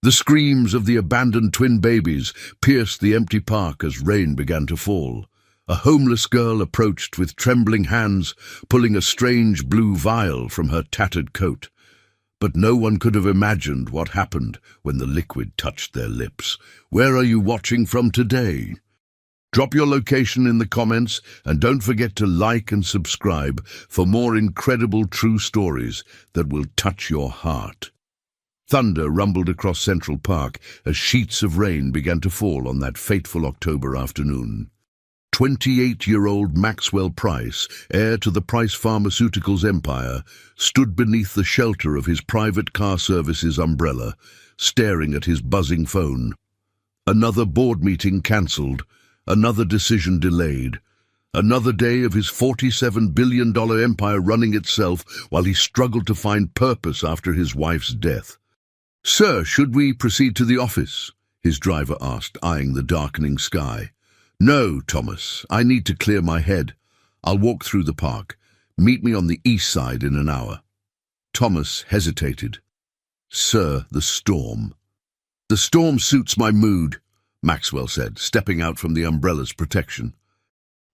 The screams of the abandoned twin babies pierced the empty park as rain began to fall. A homeless girl approached with trembling hands, pulling a strange blue vial from her tattered coat. But no one could have imagined what happened when the liquid touched their lips. Where are you watching from today? Drop your location in the comments and don't forget to like and subscribe for more incredible true stories that will touch your heart. Thunder rumbled across Central Park as sheets of rain began to fall on that fateful October afternoon. 28-year-old Maxwell Price, heir to the Price Pharmaceuticals empire, stood beneath the shelter of his private car services umbrella, staring at his buzzing phone. Another board meeting cancelled, another decision delayed, another day of his $47 billion empire running itself while he struggled to find purpose after his wife's death. "Sir, should we proceed to the office?" his driver asked, eyeing the darkening sky. "No, Thomas, I need to clear my head. I'll walk through the park. Meet me on the east side in an hour." Thomas hesitated. "Sir, the storm." "The storm suits my mood," Maxwell said, stepping out from the umbrella's protection.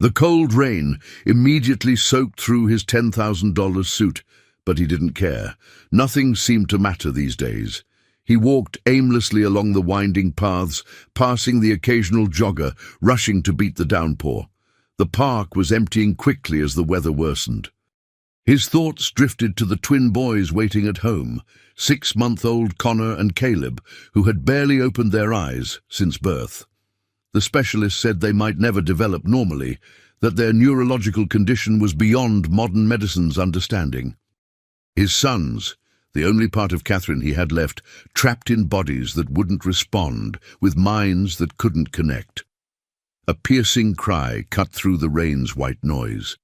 The cold rain immediately soaked through his $10,000 suit, but he didn't care. Nothing seemed to matter these days. He walked aimlessly along the winding paths, passing the occasional jogger, rushing to beat the downpour. The park was emptying quickly as the weather worsened. His thoughts drifted to the twin boys waiting at home, 6-month-old Connor and Caleb, who had barely opened their eyes since birth. The specialist said they might never develop normally, that their neurological condition was beyond modern medicine's understanding. His sons, the only part of Catherine he had left, trapped in bodies that wouldn't respond, with minds that couldn't connect. A piercing cry cut through the rain's white noise.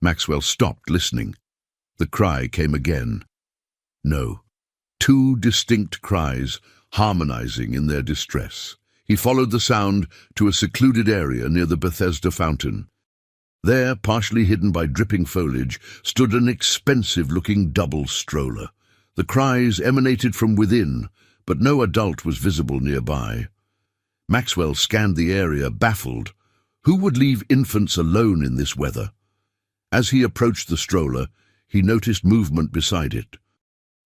Maxwell stopped, listening. The cry came again. No. 2 distinct cries, harmonizing in their distress. He followed the sound to a secluded area near the Bethesda fountain. There, partially hidden by dripping foliage, stood an expensive-looking double stroller. The cries emanated from within, but no adult was visible nearby. Maxwell scanned the area, baffled. Who would leave infants alone in this weather? As he approached the stroller, he noticed movement beside it.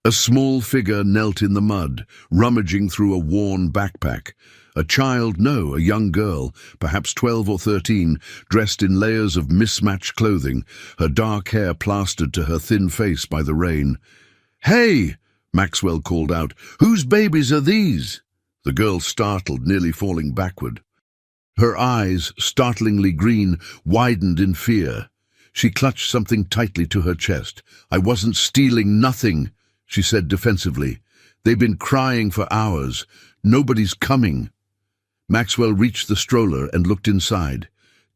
A small figure knelt in the mud, rummaging through a worn backpack. A child, no, a young girl, perhaps 12 or 13, dressed in layers of mismatched clothing, her dark hair plastered to her thin face by the rain. "Hey!" Maxwell called out. "Whose babies are these?" The girl startled, nearly falling backward. Her eyes, startlingly green, widened in fear. She clutched something tightly to her chest. "I wasn't stealing nothing," she said defensively. "They've been crying for hours. Nobody's coming." Maxwell reached the stroller and looked inside.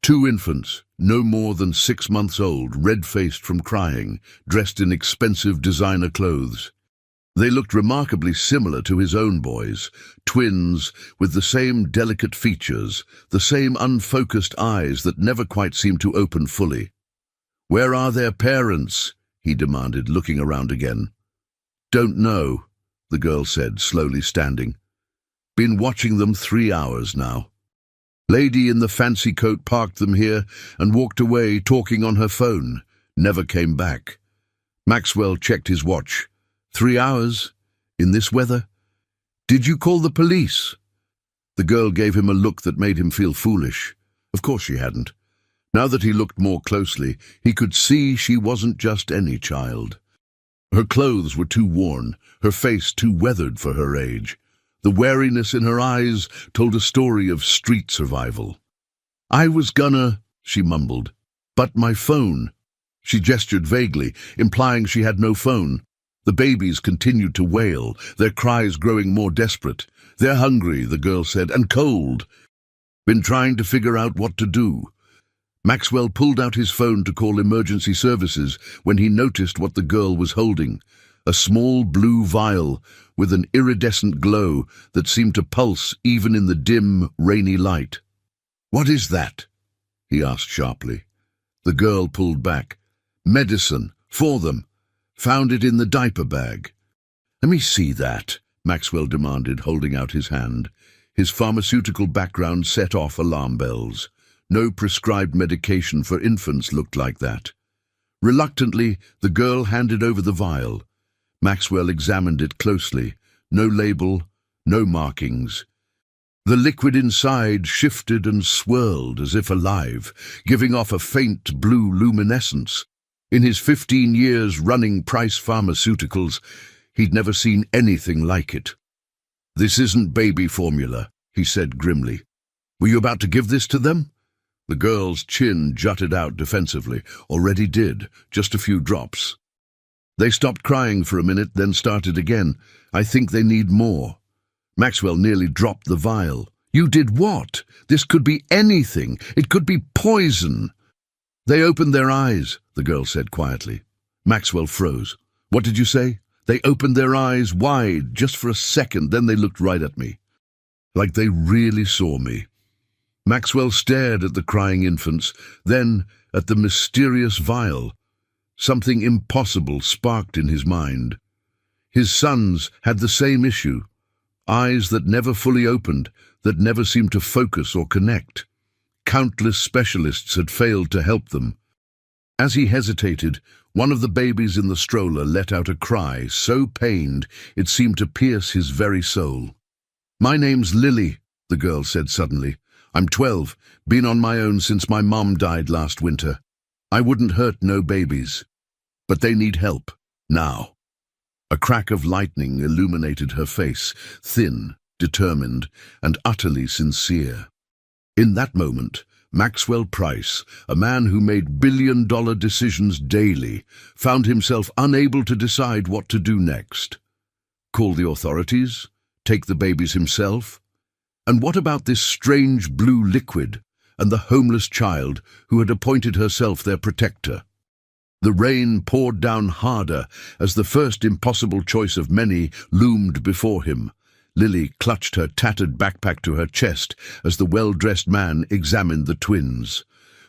2 infants, no more than 6 months old, red-faced from crying, dressed in expensive designer clothes. They looked remarkably similar to his own boys, twins with the same delicate features, the same unfocused eyes that never quite seemed to open fully. "Where are their parents?" he demanded, looking around again. "Don't know," the girl said, slowly standing. "Been watching them 3 hours now. Lady in the fancy coat parked them here and walked away talking on her phone. Never came back." Maxwell checked his watch. 3 hours? In this weather? "Did you call the police?" The girl gave him a look that made him feel foolish. Of course she hadn't. Now that he looked more closely, he could see she wasn't just any child. Her clothes were too worn, her face too weathered for her age. The wariness in her eyes told a story of street survival. "I was gonna," she mumbled. "But my phone." She gestured vaguely, implying she had no phone. The babies continued to wail, their cries growing more desperate. "They're hungry," the girl said, "and cold." "Been trying to figure out what to do." Maxwell pulled out his phone to call emergency services when he noticed what the girl was holding. A small blue vial with an iridescent glow that seemed to pulse even in the dim, rainy light. "What is that?" he asked sharply. The girl pulled back. "Medicine, for them. Found it in the diaper bag." "Let me see that," Maxwell demanded, holding out his hand. His pharmaceutical background set off alarm bells. No prescribed medication for infants looked like that. Reluctantly, the girl handed over the vial. Maxwell examined it closely. No label, no markings. The liquid inside shifted and swirled as if alive, giving off a faint blue luminescence. In his 15 years running Price Pharmaceuticals, he'd never seen anything like it. "This isn't baby formula," he said grimly. "Were you about to give this to them?" The girl's chin jutted out defensively. "Already did, just a few drops." They stopped crying for a minute, then started again. "I think they need more." Maxwell nearly dropped the vial. "You did what? This could be anything. It could be poison." "They opened their eyes," the girl said quietly. Maxwell froze. "What did you say?" "They opened their eyes wide, just for a second, then they looked right at me. Like they really saw me." Maxwell stared at the crying infants, then at the mysterious vial. Something impossible sparked in his mind. His sons had the same issue. Eyes that never fully opened, that never seemed to focus or connect. Countless specialists had failed to help them. As he hesitated, one of the babies in the stroller let out a cry, so pained it seemed to pierce his very soul. "My name's Lily," the girl said suddenly. "I'm 12, been on my own since my mom died last winter. I wouldn't hurt no babies. But they need help, now." A crack of lightning illuminated her face, thin, determined, and utterly sincere. In that moment, Maxwell Price, a man who made billion-dollar decisions daily, found himself unable to decide what to do next. Call the authorities? Take the babies himself? And what about this strange blue liquid and the homeless child who had appointed herself their protector? The rain poured down harder as the first impossible choice of many loomed before him. Lily clutched her tattered backpack to her chest as the well-dressed man examined the twins.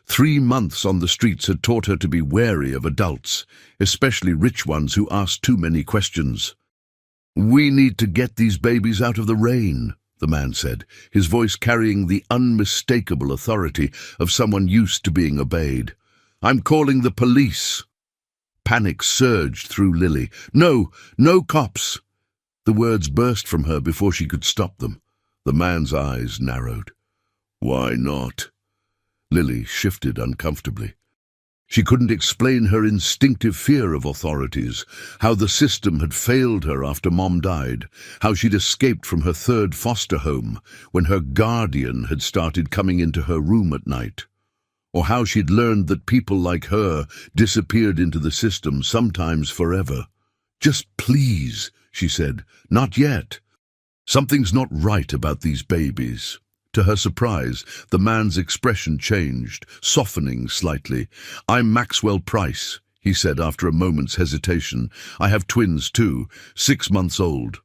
3 months on the streets had taught her to be wary of adults, especially rich ones who asked too many questions. "We need to get these babies out of the rain," the man said, his voice carrying the unmistakable authority of someone used to being obeyed. "I'm calling the police." Panic surged through Lily. "No, no cops!" The words burst from her before she could stop them. The man's eyes narrowed. "Why not?" Lily shifted uncomfortably. She couldn't explain her instinctive fear of authorities, how the system had failed her after Mom died, how she'd escaped from her 3rd foster home when her guardian had started coming into her room at night, or how she'd learned that people like her disappeared into the system, sometimes forever. "Just please," she said, "not yet. Something's not right about these babies." To her surprise, the man's expression changed, softening slightly. "I'm Maxwell Price," he said after a moment's hesitation. "I have twins too, 6 months old."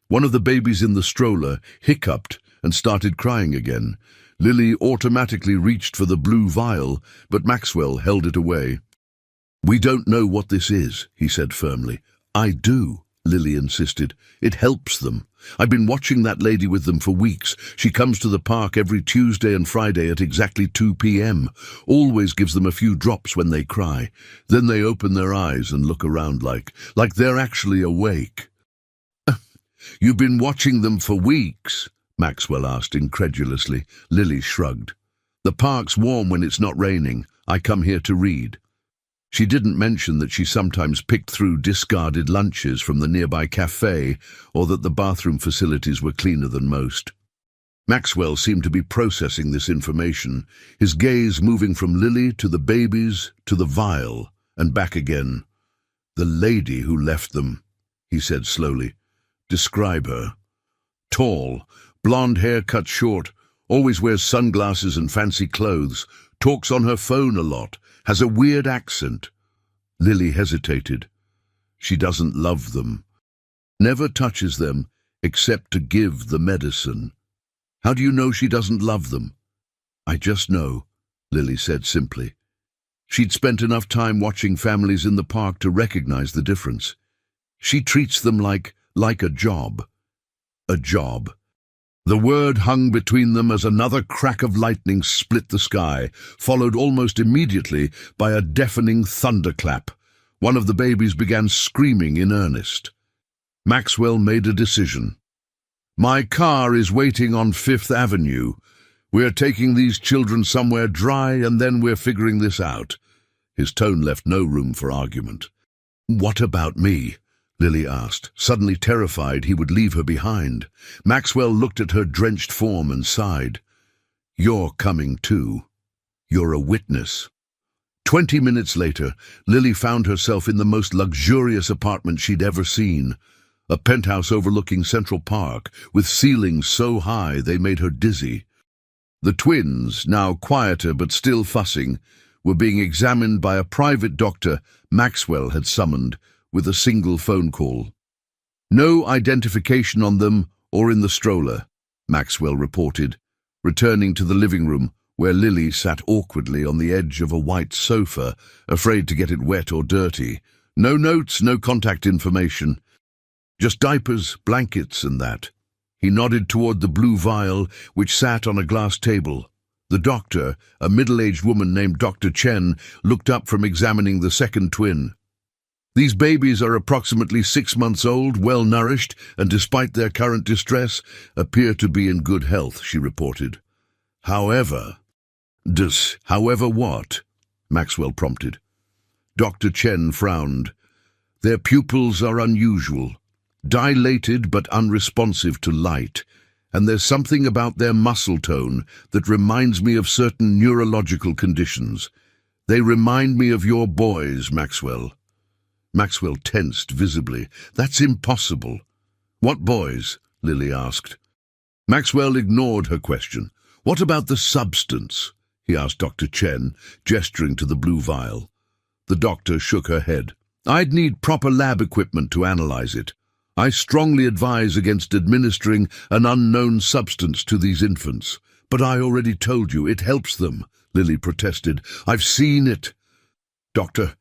One of the babies in the stroller hiccuped and started crying again. Lily automatically reached for the blue vial, but Maxwell held it away. "We don't know what this is," he said firmly. "I do," Lily insisted. "It helps them. I've been watching that lady with them for weeks. She comes to the park every Tuesday and Friday at exactly 2 p.m. Always gives them a few drops when they cry. Then they open their eyes and look around like they're actually awake." "You've been watching them for weeks?" Maxwell asked incredulously. Lily shrugged. "The park's warm when it's not raining. I come here to read." She didn't mention that she sometimes picked through discarded lunches from the nearby cafe, or that the bathroom facilities were cleaner than most. Maxwell seemed to be processing this information, his gaze moving from Lily to the babies to the vial and back again. "The lady who left them," he said slowly. "Describe her." "Tall, blonde hair cut short, always wears sunglasses and fancy clothes, talks on her phone a lot, has a weird accent." Lily hesitated. "She doesn't love them. Never touches them except to give the medicine." "How do you know she doesn't love them?" "I just know," Lily said simply. She'd spent enough time watching families in the park to recognize the difference. "She treats them like a job. A job. The word hung between them as another crack of lightning split the sky, followed almost immediately by a deafening thunderclap. One of the babies began screaming in earnest. Maxwell made a decision. "My car is waiting on Fifth Avenue. We're taking these children somewhere dry and then we're figuring this out." His tone left no room for argument. "What about me?" Lily asked, suddenly terrified he would leave her behind. Maxwell looked at her drenched form and sighed. "You're coming too. You're a witness." 20 minutes later, Lily found herself in the most luxurious apartment she'd ever seen. A penthouse overlooking Central Park, with ceilings so high they made her dizzy. The twins, now quieter but still fussing, were being examined by a private doctor Maxwell had summoned with a single phone call. "No identification on them or in the stroller," Maxwell reported, returning to the living room where Lily sat awkwardly on the edge of a white sofa, afraid to get it wet or dirty. No notes, no contact information. Just diapers, blankets and that. He nodded toward the blue vial, which sat on a glass table. The doctor, a middle-aged woman named Dr. Chen, looked up from examining the second twin. "These babies are approximately 6 months old, well-nourished, and despite their current distress, appear to be in good health," she reported. "However..." "However what?" Maxwell prompted. Dr. Chen frowned. "Their pupils are unusual. Dilated but unresponsive to light, and there's something about their muscle tone that reminds me of certain neurological conditions. They remind me of your boys, Maxwell." Maxwell tensed visibly. "That's impossible." "What boys?" Lily asked. Maxwell ignored her question. "What about the substance?" he asked Dr. Chen, gesturing to the blue vial. The doctor shook her head. "I'd need proper lab equipment to analyze it. I strongly advise against administering an unknown substance to these infants." "But I already told you, it helps them," Lily protested. "I've seen it." "Doctor..."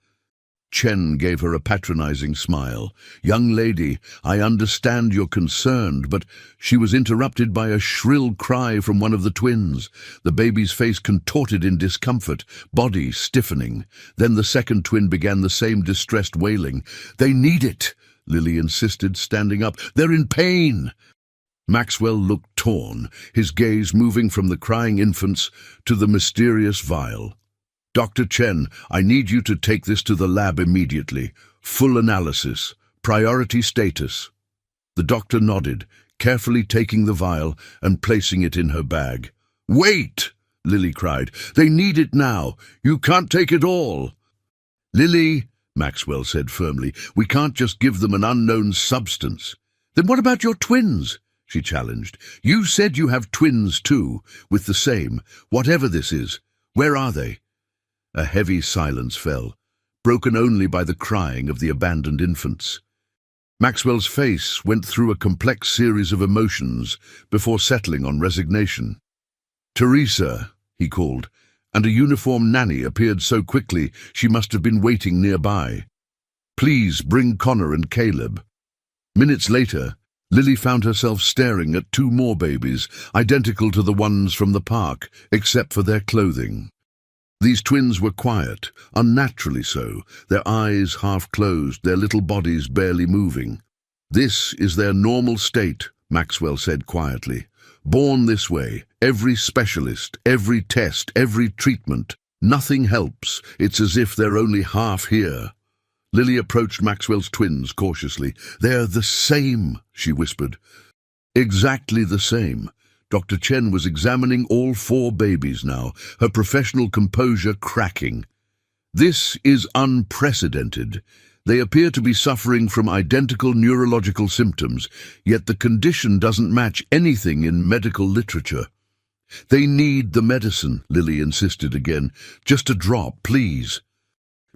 Chen gave her a patronizing smile. "Young lady, I understand you're concerned," but she was interrupted by a shrill cry from one of the twins. The baby's face contorted in discomfort, body stiffening. Then the second twin began the same distressed wailing. "They need it," Lily insisted, standing up. "They're in pain." Maxwell looked torn, his gaze moving from the crying infants to the mysterious vial. "Dr. Chen, I need you to take this to the lab immediately. Full analysis. Priority status." The doctor nodded, carefully taking the vial and placing it in her bag. "Wait!" Lily cried. "They need it now. You can't take it all." "Lily," Maxwell said firmly, "we can't just give them an unknown substance." "Then what about your twins?" she challenged. "You said you have twins too, with the same, whatever this is. Where are they?" A heavy silence fell, broken only by the crying of the abandoned infants. Maxwell's face went through a complex series of emotions before settling on resignation. "Teresa," he called, and a uniformed nanny appeared so quickly she must have been waiting nearby. "Please bring Connor and Caleb." Minutes later, Lily found herself staring at 2 more babies, identical to the ones from the park, except for their clothing. These twins were quiet, unnaturally so, their eyes half closed, their little bodies barely moving. "This is their normal state," Maxwell said quietly. "Born this way, every specialist, every test, every treatment, nothing helps. It's as if they're only half here." Lily approached Maxwell's twins cautiously. "They're the same," she whispered. "Exactly the same." Dr. Chen was examining all 4 babies now, her professional composure cracking. "This is unprecedented. They appear to be suffering from identical neurological symptoms, yet the condition doesn't match anything in medical literature." "They need the medicine," Lily insisted again. "Just a drop, please."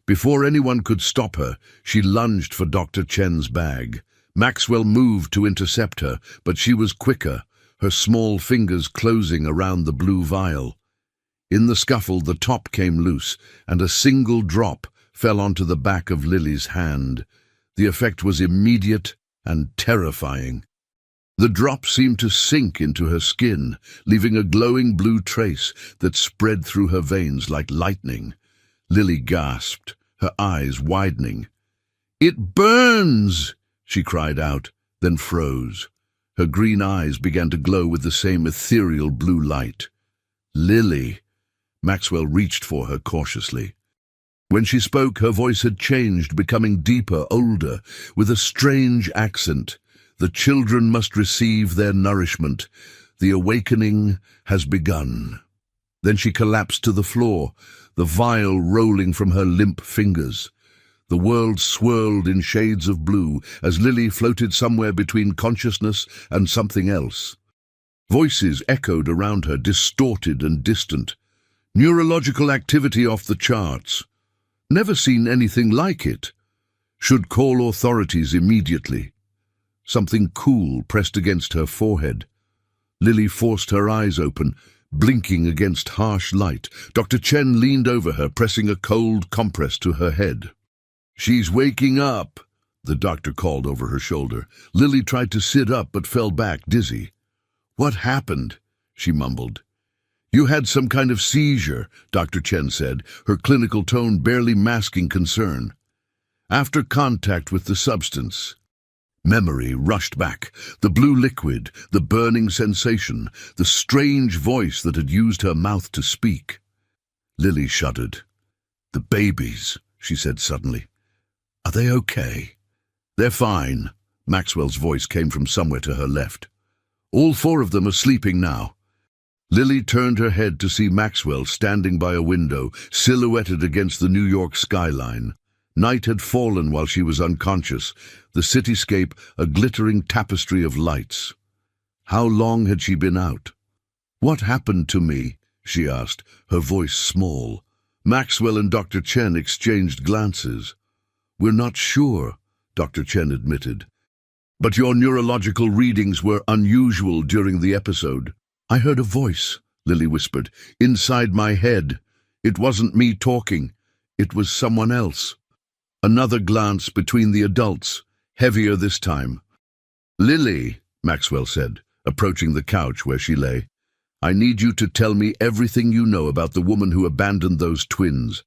Before anyone could stop her, she lunged for Dr. Chen's bag. Maxwell moved to intercept her, but she was quicker, her small fingers closing around the blue vial. In the scuffle, the top came loose, and a single drop fell onto the back of Lily's hand. The effect was immediate and terrifying. The drop seemed to sink into her skin, leaving a glowing blue trace that spread through her veins like lightning. Lily gasped, her eyes widening. "It burns!" she cried out, then froze. Her green eyes began to glow with the same ethereal blue light. "Lily!" Maxwell reached for her cautiously. When she spoke, her voice had changed, becoming deeper, older, with a strange accent. "The children must receive their nourishment. The awakening has begun." Then she collapsed to the floor, the vial rolling from her limp fingers. The world swirled in shades of blue as Lily floated somewhere between consciousness and something else. Voices echoed around her, distorted and distant. Neurological activity off the charts. Never seen anything like it. Should call authorities immediately. Something cool pressed against her forehead. Lily forced her eyes open, blinking against harsh light. Dr. Chen leaned over her, pressing a cold compress to her head. "She's waking up," the doctor called over her shoulder. Lily tried to sit up but fell back, dizzy. "What happened?" she mumbled. "You had some kind of seizure," Dr. Chen said, her clinical tone barely masking concern. "After contact with the substance." Memory rushed back, the blue liquid, the burning sensation, the strange voice that had used her mouth to speak. Lily shuddered. "The babies," she said suddenly. "Are they okay?" "They're fine," Maxwell's voice came from somewhere to her left. "All 4 of them are sleeping now." Lily turned her head to see Maxwell standing by a window, silhouetted against the New York skyline. Night had fallen while she was unconscious, the cityscape a glittering tapestry of lights. How long had she been out? "What happened to me?" she asked, her voice small. Maxwell and Dr. Chen exchanged glances. "We're not sure," Dr. Chen admitted. "But your neurological readings were unusual during the episode." "I heard a voice," Lily whispered, "inside my head. It wasn't me talking. It was someone else." Another glance between the adults, heavier this time. "Lily," Maxwell said, approaching the couch where she lay, "I need you to tell me everything you know about the woman who abandoned those twins.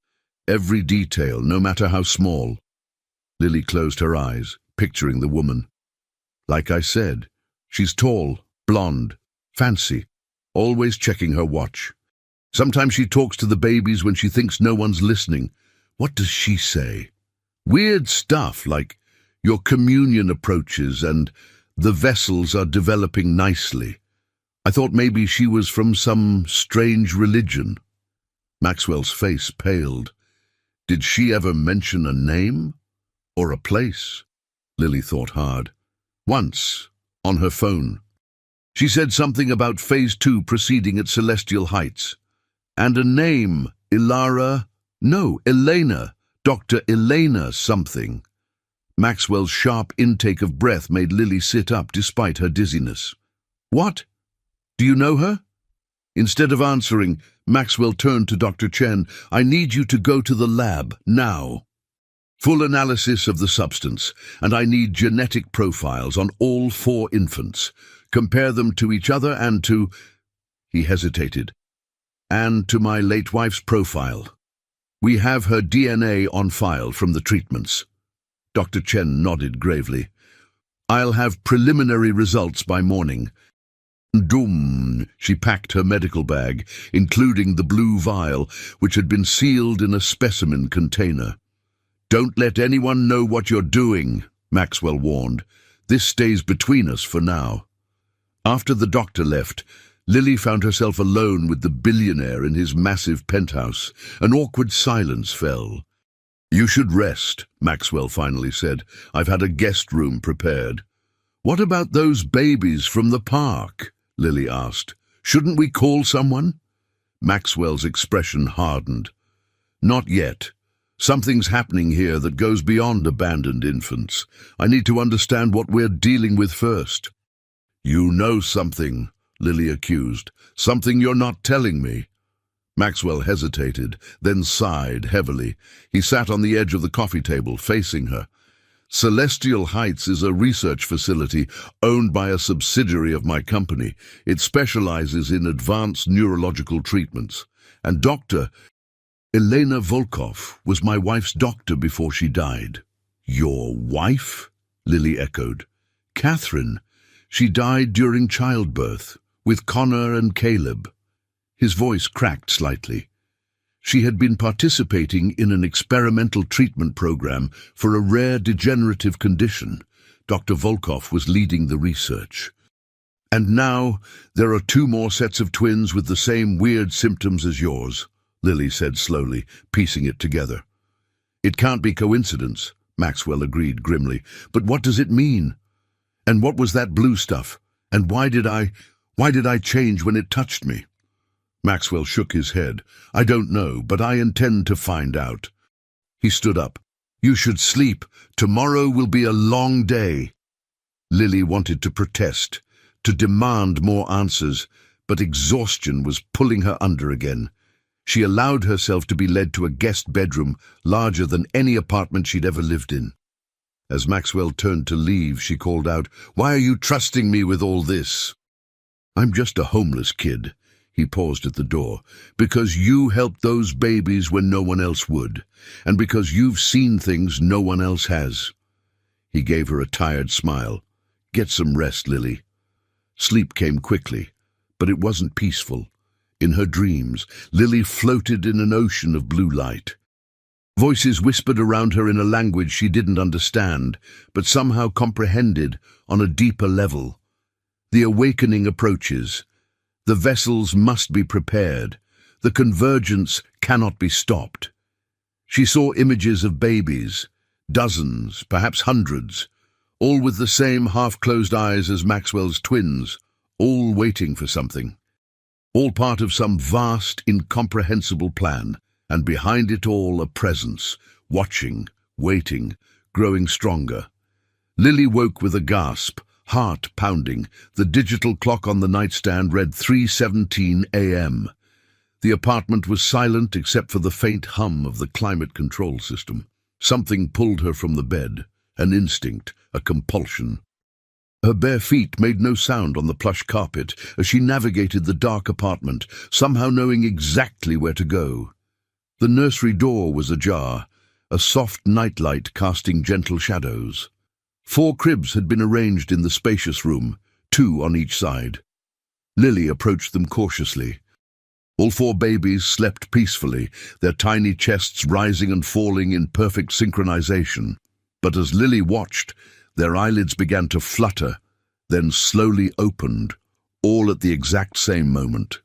Every detail, no matter how small." Lily closed her eyes, picturing the woman. "Like I said, she's tall, blonde, fancy, always checking her watch. Sometimes she talks to the babies when she thinks no one's listening. What does she say? Weird stuff like, 'Your communion approaches' and 'The vessels are developing nicely.' I thought maybe she was from some strange religion." Maxwell's face paled. "Did she ever mention a name? Or a place?" Lily thought hard. "Once, on her phone. She said something about Phase 2 proceeding at Celestial Heights. And a name, Elena, Dr. Elena something." Maxwell's sharp intake of breath made Lily sit up despite her dizziness. "What? Do you know her?" Instead of answering, Maxwell turned to Dr. Chen. "I need you to go to the lab, now. Full analysis of the substance, and I need genetic profiles on all 4 infants. Compare them to each other and to—" he hesitated, "and to my late wife's profile. We have her DNA on file from the treatments." Dr. Chen nodded gravely. "I'll have preliminary results by morning." Doom! She packed her medical bag, including the blue vial, which had been sealed in a specimen container. "Don't let anyone know what you're doing," Maxwell warned. "This stays between us for now." After the doctor left, Lily found herself alone with the billionaire in his massive penthouse. An awkward silence fell. "You should rest," Maxwell finally said. "I've had a guest room prepared." "What about those babies from the park?" Lily asked. "Shouldn't we call someone?" Maxwell's expression hardened. "Not yet. Something's happening here that goes beyond abandoned infants. I need to understand what we're dealing with first." "You know something," Lily accused. "Something you're not telling me." Maxwell hesitated, then sighed heavily. He sat on the edge of the coffee table, facing her. Celestial Heights is a research facility owned by a subsidiary of my company. It specializes in advanced neurological treatments. And Dr. Elena Volkov was my wife's doctor before she died. Your wife? Lily echoed. Catherine. She died during childbirth, with Connor and Caleb. His voice cracked slightly. She had been participating in an experimental treatment program for a rare degenerative condition. Dr. Volkov was leading the research. And now there are 2 more sets of twins with the same weird symptoms as yours, Lily said slowly, piecing it together. It can't be coincidence, Maxwell agreed grimly. But what does it mean? And what was that blue stuff? And why did I change when it touched me? Maxwell shook his head. I don't know, but I intend to find out. He stood up. You should sleep. Tomorrow will be a long day. Lily wanted to protest, to demand more answers, but exhaustion was pulling her under again. She allowed herself to be led to a guest bedroom larger than any apartment she'd ever lived in. As Maxwell turned to leave, she called out, Why are you trusting me with all this? I'm just a homeless kid. He paused at the door. Because you helped those babies when no one else would, and because you've seen things no one else has. He gave her a tired smile. Get some rest, Lily. Sleep came quickly, but it wasn't peaceful. In her dreams, Lily floated in an ocean of blue light. Voices whispered around her in a language she didn't understand, but somehow comprehended on a deeper level. The awakening approaches. The vessels must be prepared. The convergence cannot be stopped. She saw images of babies, dozens, perhaps hundreds, all with the same half-closed eyes as Maxwell's twins, all waiting for something. All part of some vast, incomprehensible plan, and behind it all a presence, watching, waiting, growing stronger. Lily woke with a gasp, heart pounding. The digital clock on the nightstand read 3:17 a.m. The apartment was silent except for the faint hum of the climate control system. Something pulled her from the bed, an instinct, a compulsion. Her bare feet made no sound on the plush carpet as she navigated the dark apartment, somehow knowing exactly where to go. The nursery door was ajar, a soft nightlight casting gentle shadows. 4 cribs had been arranged in the spacious room, 2 on each side. Lily approached them cautiously. All 4 babies slept peacefully, their tiny chests rising and falling in perfect synchronization. But as Lily watched, their eyelids began to flutter, then slowly opened, all at the exact same moment.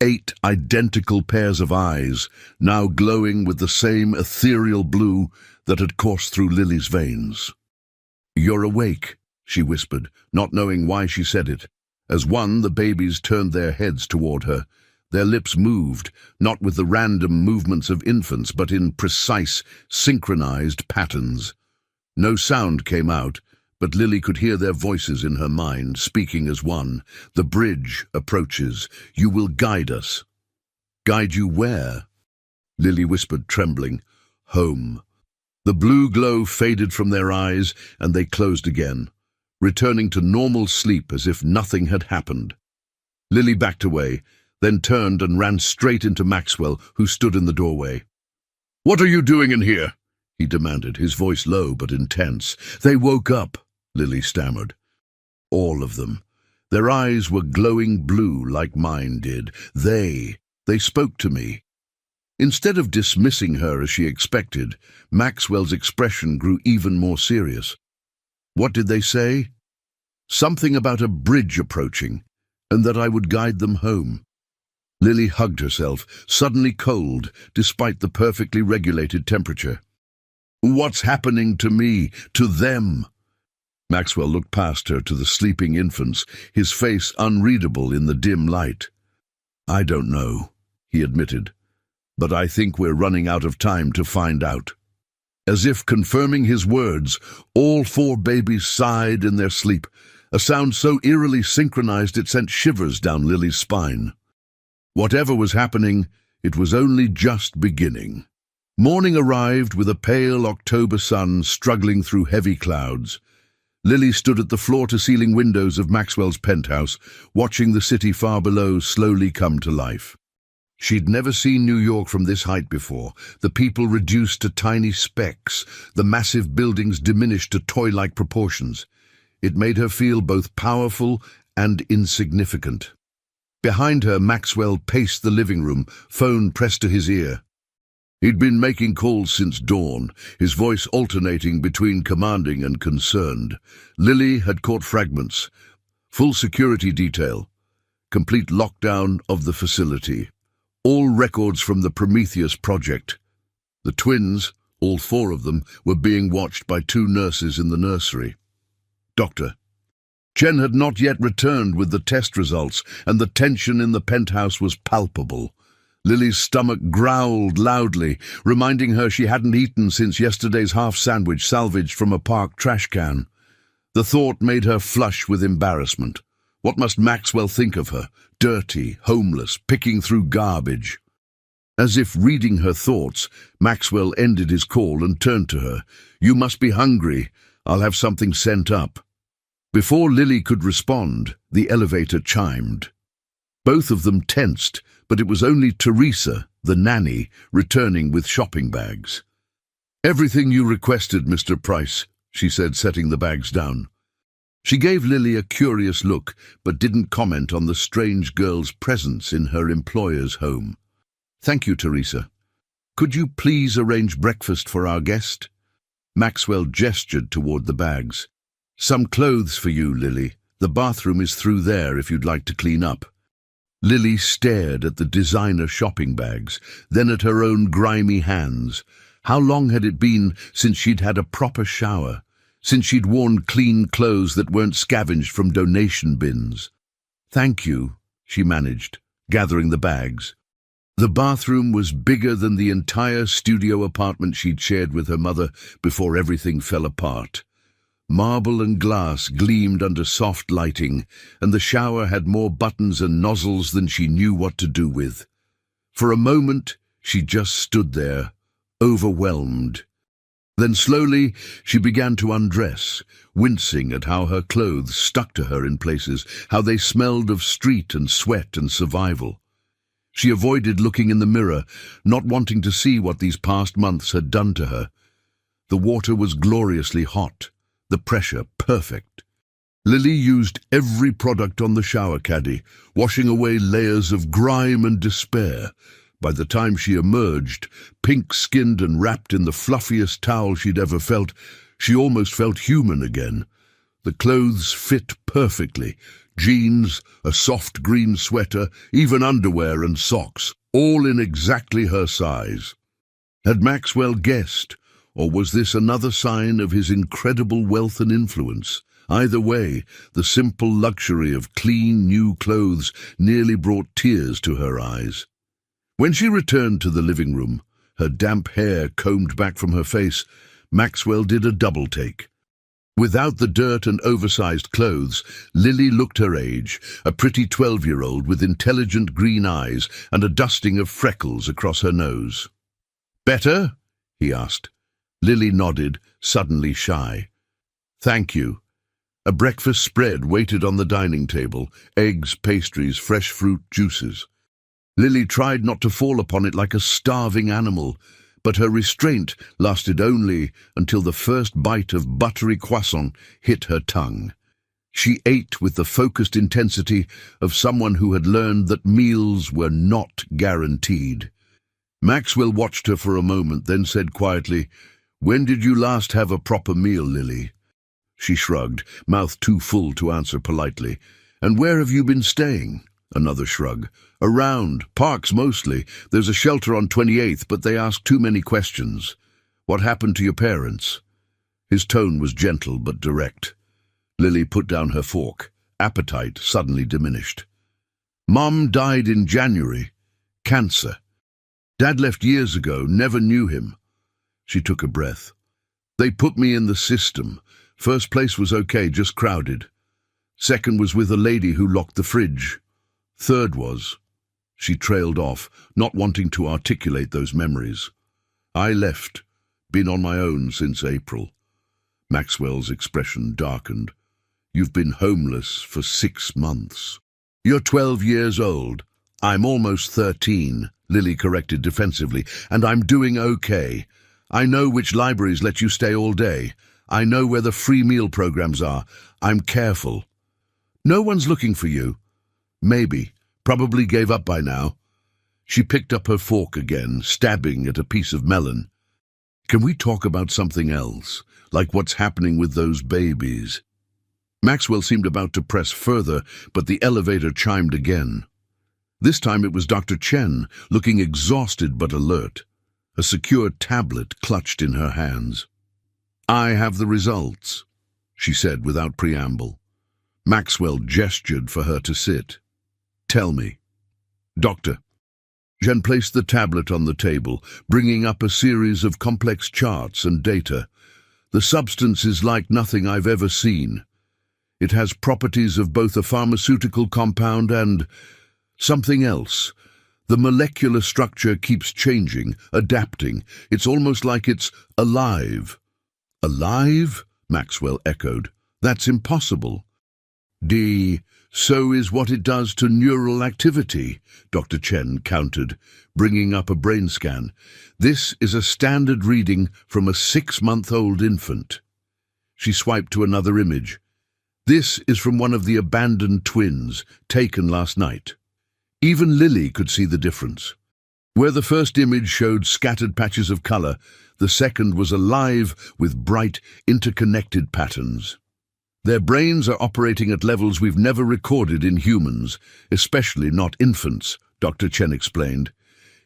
8 identical pairs of eyes, now glowing with the same ethereal blue that had coursed through Lily's veins. You're awake, she whispered, not knowing why she said it. As one, the babies turned their heads toward her. Their lips moved, not with the random movements of infants, but in precise, synchronized patterns. No sound came out, but Lily could hear their voices in her mind, speaking as one. The bridge approaches. You will guide us. Guide you where? Lily whispered, trembling. Home. The blue glow faded from their eyes, and they closed again, returning to normal sleep as if nothing had happened. Lily backed away, then turned and ran straight into Maxwell, who stood in the doorway. What are you doing in here? He demanded, his voice low but intense. They woke up, Lily stammered. All of them. Their eyes were glowing blue like mine did. They spoke to me. Instead of dismissing her as she expected, Maxwell's expression grew even more serious. What did they say? Something about a bridge approaching, and that I would guide them home. Lily hugged herself, suddenly cold, despite the perfectly regulated temperature. What's happening to me, to them? Maxwell looked past her to the sleeping infants, his face unreadable in the dim light. I don't know, he admitted, but I think we're running out of time to find out. As if confirming his words, all 4 babies sighed in their sleep, a sound so eerily synchronized it sent shivers down Lily's spine. Whatever was happening, it was only just beginning. Morning arrived with a pale October sun struggling through heavy clouds. Lily stood at the floor-to-ceiling windows of Maxwell's penthouse, watching the city far below slowly come to life. She'd never seen New York from this height before, the people reduced to tiny specks, the massive buildings diminished to toy-like proportions. It made her feel both powerful and insignificant. Behind her, Maxwell paced the living room, phone pressed to his ear. He'd been making calls since dawn, his voice alternating between commanding and concerned. Lily had caught fragments. Full security detail. Complete lockdown of the facility. All records from the Prometheus project. The twins, all four of them, were being watched by two nurses in the nursery. Doctor. Jen had not yet returned with the test results, and the tension in the penthouse was palpable. Lily's stomach growled loudly, reminding her she hadn't eaten since yesterday's half-sandwich salvaged from a park trash can. The thought made her flush with embarrassment. What must Maxwell think of her? Dirty, homeless, picking through garbage. As if reading her thoughts, Maxwell ended his call and turned to her. "You must be hungry. I'll have something sent up." Before Lily could respond, the elevator chimed. Both of them tensed, but it was only Teresa, the nanny, returning with shopping bags. "Everything you requested, Mr. Price," she said, setting the bags down. She gave Lily a curious look, but didn't comment on the strange girl's presence in her employer's home. "Thank you, Teresa. Could you please arrange breakfast for our guest?" Maxwell gestured toward the bags. "Some clothes for you, Lily. The bathroom is through there if you'd like to clean up." Lily stared at the designer shopping bags, then at her own grimy hands. How long had it been since she'd had a proper shower? Since she'd worn clean clothes that weren't scavenged from donation bins? "Thank you," she managed, gathering the bags. The bathroom was bigger than the entire studio apartment she'd shared with her mother before everything fell apart. Marble and glass gleamed under soft lighting, and the shower had more buttons and nozzles than she knew what to do with. For a moment, she just stood there, overwhelmed. Then slowly, she began to undress, wincing at how her clothes stuck to her in places, how they smelled of street and sweat and survival. She avoided looking in the mirror, not wanting to see what these past months had done to her. The water was gloriously hot. The pressure perfect. Lily used every product on the shower caddy, washing away layers of grime and despair. By the time she emerged, pink-skinned and wrapped in the fluffiest towel she'd ever felt, she almost felt human again. The clothes fit perfectly. Jeans, a soft green sweater, even underwear and socks, all in exactly her size. Had Maxwell guessed? Or was this another sign of his incredible wealth and influence? Either way, the simple luxury of clean, new clothes nearly brought tears to her eyes. When she returned to the living room, her damp hair combed back from her face, Maxwell did a double-take. Without the dirt and oversized clothes, Lily looked her age, a pretty 12-year-old with intelligent green eyes and a dusting of freckles across her nose. "Better?" he asked. Lily nodded, suddenly shy. "Thank you." A breakfast spread waited on the dining table, eggs, pastries, fresh fruit, juices. Lily tried not to fall upon it like a starving animal, but her restraint lasted only until the first bite of buttery croissant hit her tongue. She ate with the focused intensity of someone who had learned that meals were not guaranteed. Maxwell watched her for a moment, then said quietly, "When did you last have a proper meal, Lily?" She shrugged, mouth too full to answer politely. "And where have you been staying?" Another shrug. "Around. Parks mostly. There's a shelter on 28th, but they ask too many questions. What happened to your parents?" His tone was gentle but direct. Lily put down her fork. Appetite suddenly diminished. "Mom died in January. Cancer. Dad left years ago, never knew him." She took a breath. "They put me in the system. First place was okay, just crowded. Second was with a lady who locked the fridge. Third was..." She trailed off, not wanting to articulate those memories. I left. Been on my own since April. Maxwell's expression darkened. You've been homeless for 6 months. You're 12 years old. I'm almost 13, Lily corrected defensively, and I'm doing okay. I know which libraries let you stay all day. I know where the free meal programs are. I'm careful. No one's looking for you. Maybe. Probably gave up by now. She picked up her fork again, stabbing at a piece of melon. Can we talk about something else, like what's happening with those babies? Maxwell seemed about to press further, but the elevator chimed again. This time it was Dr. Chen, looking exhausted but alert, a secure tablet clutched in her hands. I have the results, she said without preamble. Maxwell gestured for her to sit. Tell me. Doctor. Chen placed the tablet on the table, bringing up a series of complex charts and data. The substance is like nothing I've ever seen. It has properties of both a pharmaceutical compound and something else. The molecular structure keeps changing, adapting. It's almost like it's alive. Alive? Maxwell echoed. That's impossible. So is what it does to neural activity, Dr. Chen countered, bringing up a brain scan. This is a standard reading from a 6-month-old infant. She swiped to another image. This is from one of the abandoned twins, taken last night. Even Lily could see the difference. Where the first image showed scattered patches of color, the second was alive with bright, interconnected patterns. Their brains are operating at levels we've never recorded in humans, especially not infants, Dr. Chen explained.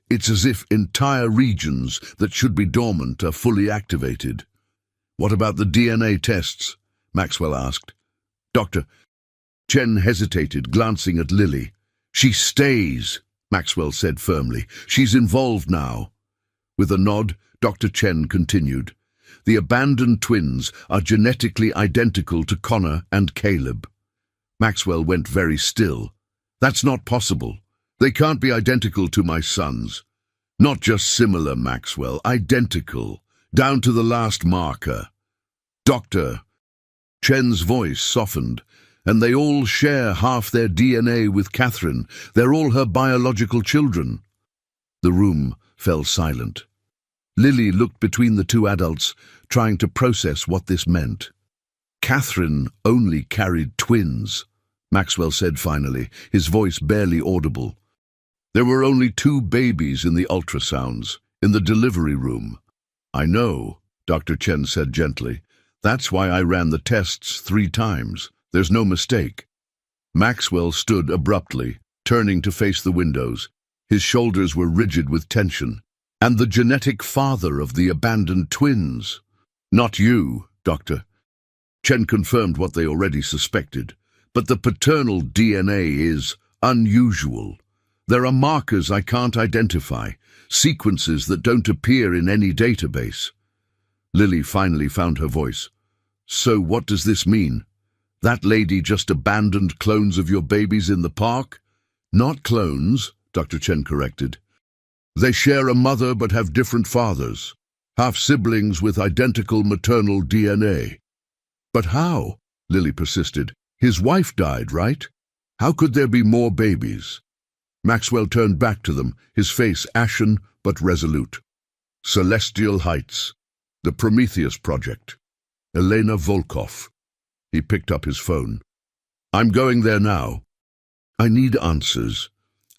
It's as if entire regions that should be dormant are fully activated. What about the DNA tests? Maxwell asked. Doctor. Chen hesitated, glancing at Lily. She stays, Maxwell said firmly. She's involved now. With a nod, Dr. Chen continued. The abandoned twins are genetically identical to Connor and Caleb. Maxwell went very still. That's not possible. They can't be identical to my sons. Not just similar, Maxwell, identical, down to the last marker. Doctor. Chen's voice softened. And they all share half their DNA with Catherine. They're all her biological children. The room fell silent. Lily looked between the two adults, trying to process what this meant. Catherine only carried twins, Maxwell said finally, his voice barely audible. There were only 2 babies in the ultrasounds, in the delivery room. I know, Dr. Chen said gently. That's why I ran the tests 3 times. There's no mistake. Maxwell stood abruptly, turning to face the windows. His shoulders were rigid with tension. And the genetic father of the abandoned twins. Not you, Doctor. Chen confirmed what they already suspected. But the paternal DNA is unusual. There are markers I can't identify, sequences that don't appear in any database. Lily finally found her voice. So what does this mean? That lady just abandoned clones of your babies in the park? Not clones, Dr. Chen corrected. They share a mother but have different fathers, half-siblings with identical maternal DNA. But how? Lily persisted. His wife died, right? How could there be more babies? Maxwell turned back to them, his face ashen but resolute. Celestial Heights, the Prometheus Project. Elena Volkov. He picked up his phone. I'm going there now. I need answers.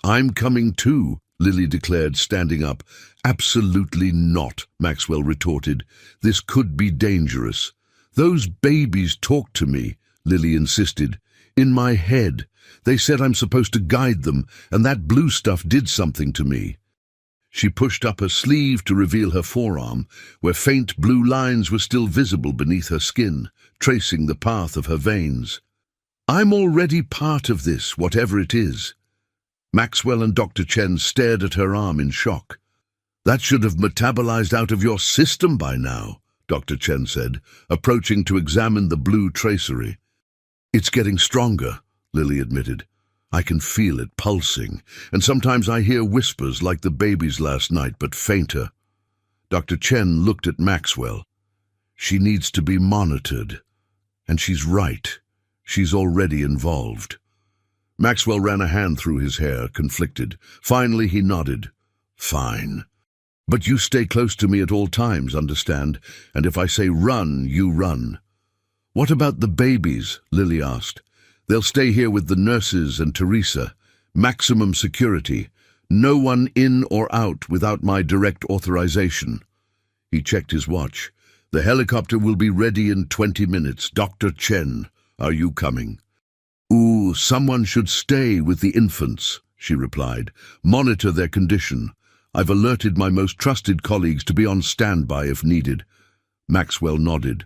I'm coming too, Lily declared, standing up. Absolutely not, Maxwell retorted. This could be dangerous. Those babies talk to me, Lily insisted. In my head. They said I'm supposed to guide them, and that blue stuff did something to me. She pushed up her sleeve to reveal her forearm, where faint blue lines were still visible beneath her skin, tracing the path of her veins. I'm already part of this, whatever it is. Maxwell and Dr. Chen stared at her arm in shock. That should have metabolized out of your system by now, Dr. Chen said, approaching to examine the blue tracery. It's getting stronger, Lily admitted. I can feel it pulsing, and sometimes I hear whispers like the baby's last night, but fainter. Dr. Chen looked at Maxwell. She needs to be monitored. And she's right. She's already involved. Maxwell ran a hand through his hair, conflicted. Finally, he nodded. Fine. But you stay close to me at all times, understand? And if I say run, you run. What about the babies? Lily asked. They'll stay here with the nurses and Teresa. Maximum security. No one in or out without my direct authorization. He checked his watch. The helicopter will be ready in 20 minutes. Dr. Chen, are you coming? Ooh, someone should stay with the infants, she replied. Monitor their condition. I've alerted my most trusted colleagues to be on standby if needed. Maxwell nodded.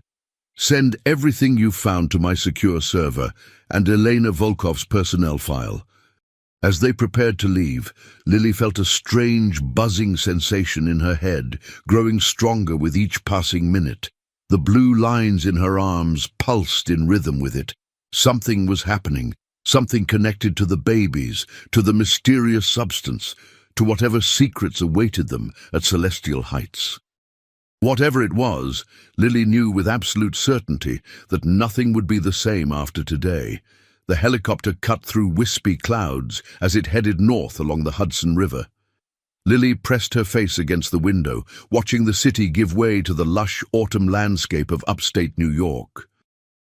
Send everything you've found to my secure server and Elena Volkov's personnel file. As they prepared to leave, Lily felt a strange buzzing sensation in her head, growing stronger with each passing minute. The blue lines in her arms pulsed in rhythm with it. Something was happening, something connected to the babies, to the mysterious substance, to whatever secrets awaited them at Celestial Heights. Whatever it was, Lily knew with absolute certainty that nothing would be the same after today. The helicopter cut through wispy clouds as it headed north along the Hudson River. Lily pressed her face against the window, watching the city give way to the lush autumn landscape of upstate New York.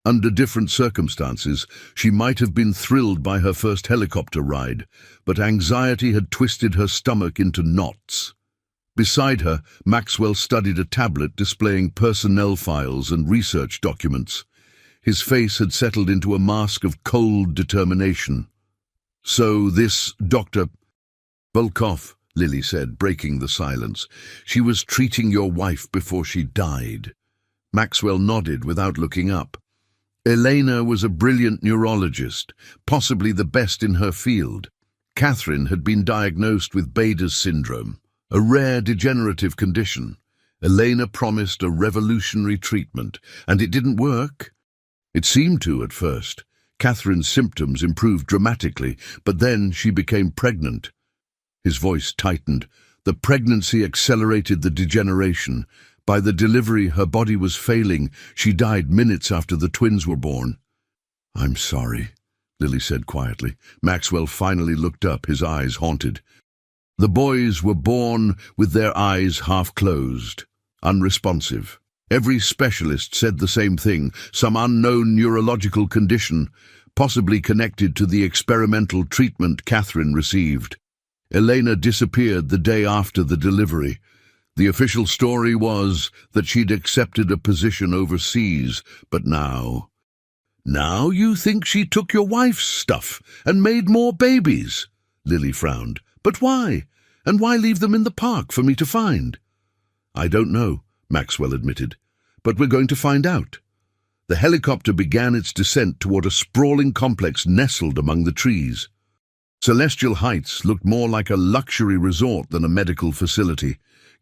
Under different circumstances, she might have been thrilled by her first helicopter ride, but anxiety had twisted her stomach into knots. Beside her, Maxwell studied a tablet displaying personnel files and research documents. His face had settled into a mask of cold determination. So this Dr. Volkov, Lily said, breaking the silence. She was treating your wife before she died. Maxwell nodded without looking up. Elena was a brilliant neurologist, possibly the best in her field. Catherine had been diagnosed with Bader's syndrome, a rare degenerative condition. Elena promised a revolutionary treatment, and it didn't work. It seemed to at first. Catherine's symptoms improved dramatically, but then she became pregnant. His voice tightened. The pregnancy accelerated the degeneration. By the delivery, her body was failing. She died minutes after the twins were born. I'm sorry, Lily said quietly. Maxwell finally looked up, his eyes haunted. The boys were born with their eyes half closed, unresponsive. Every specialist said the same thing, some unknown neurological condition, possibly connected to the experimental treatment Catherine received. Elena disappeared the day after the delivery. The official story was that she'd accepted a position overseas, but now... Now you think she took your wife's stuff and made more babies? Lily frowned. But why? And why leave them in the park for me to find? I don't know, Maxwell admitted. But we're going to find out. The helicopter began its descent toward a sprawling complex nestled among the trees. Celestial Heights looked more like a luxury resort than a medical facility.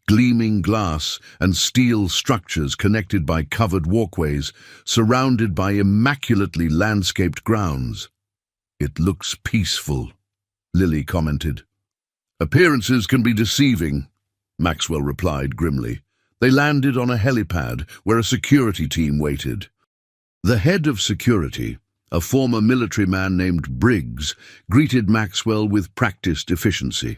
Gleaming glass and steel structures connected by covered walkways, surrounded by immaculately landscaped grounds. It looks peaceful, Lily commented. Appearances can be deceiving, Maxwell replied grimly. They landed on a helipad where a security team waited. The head of security, a former military man named Briggs, greeted Maxwell with practiced efficiency.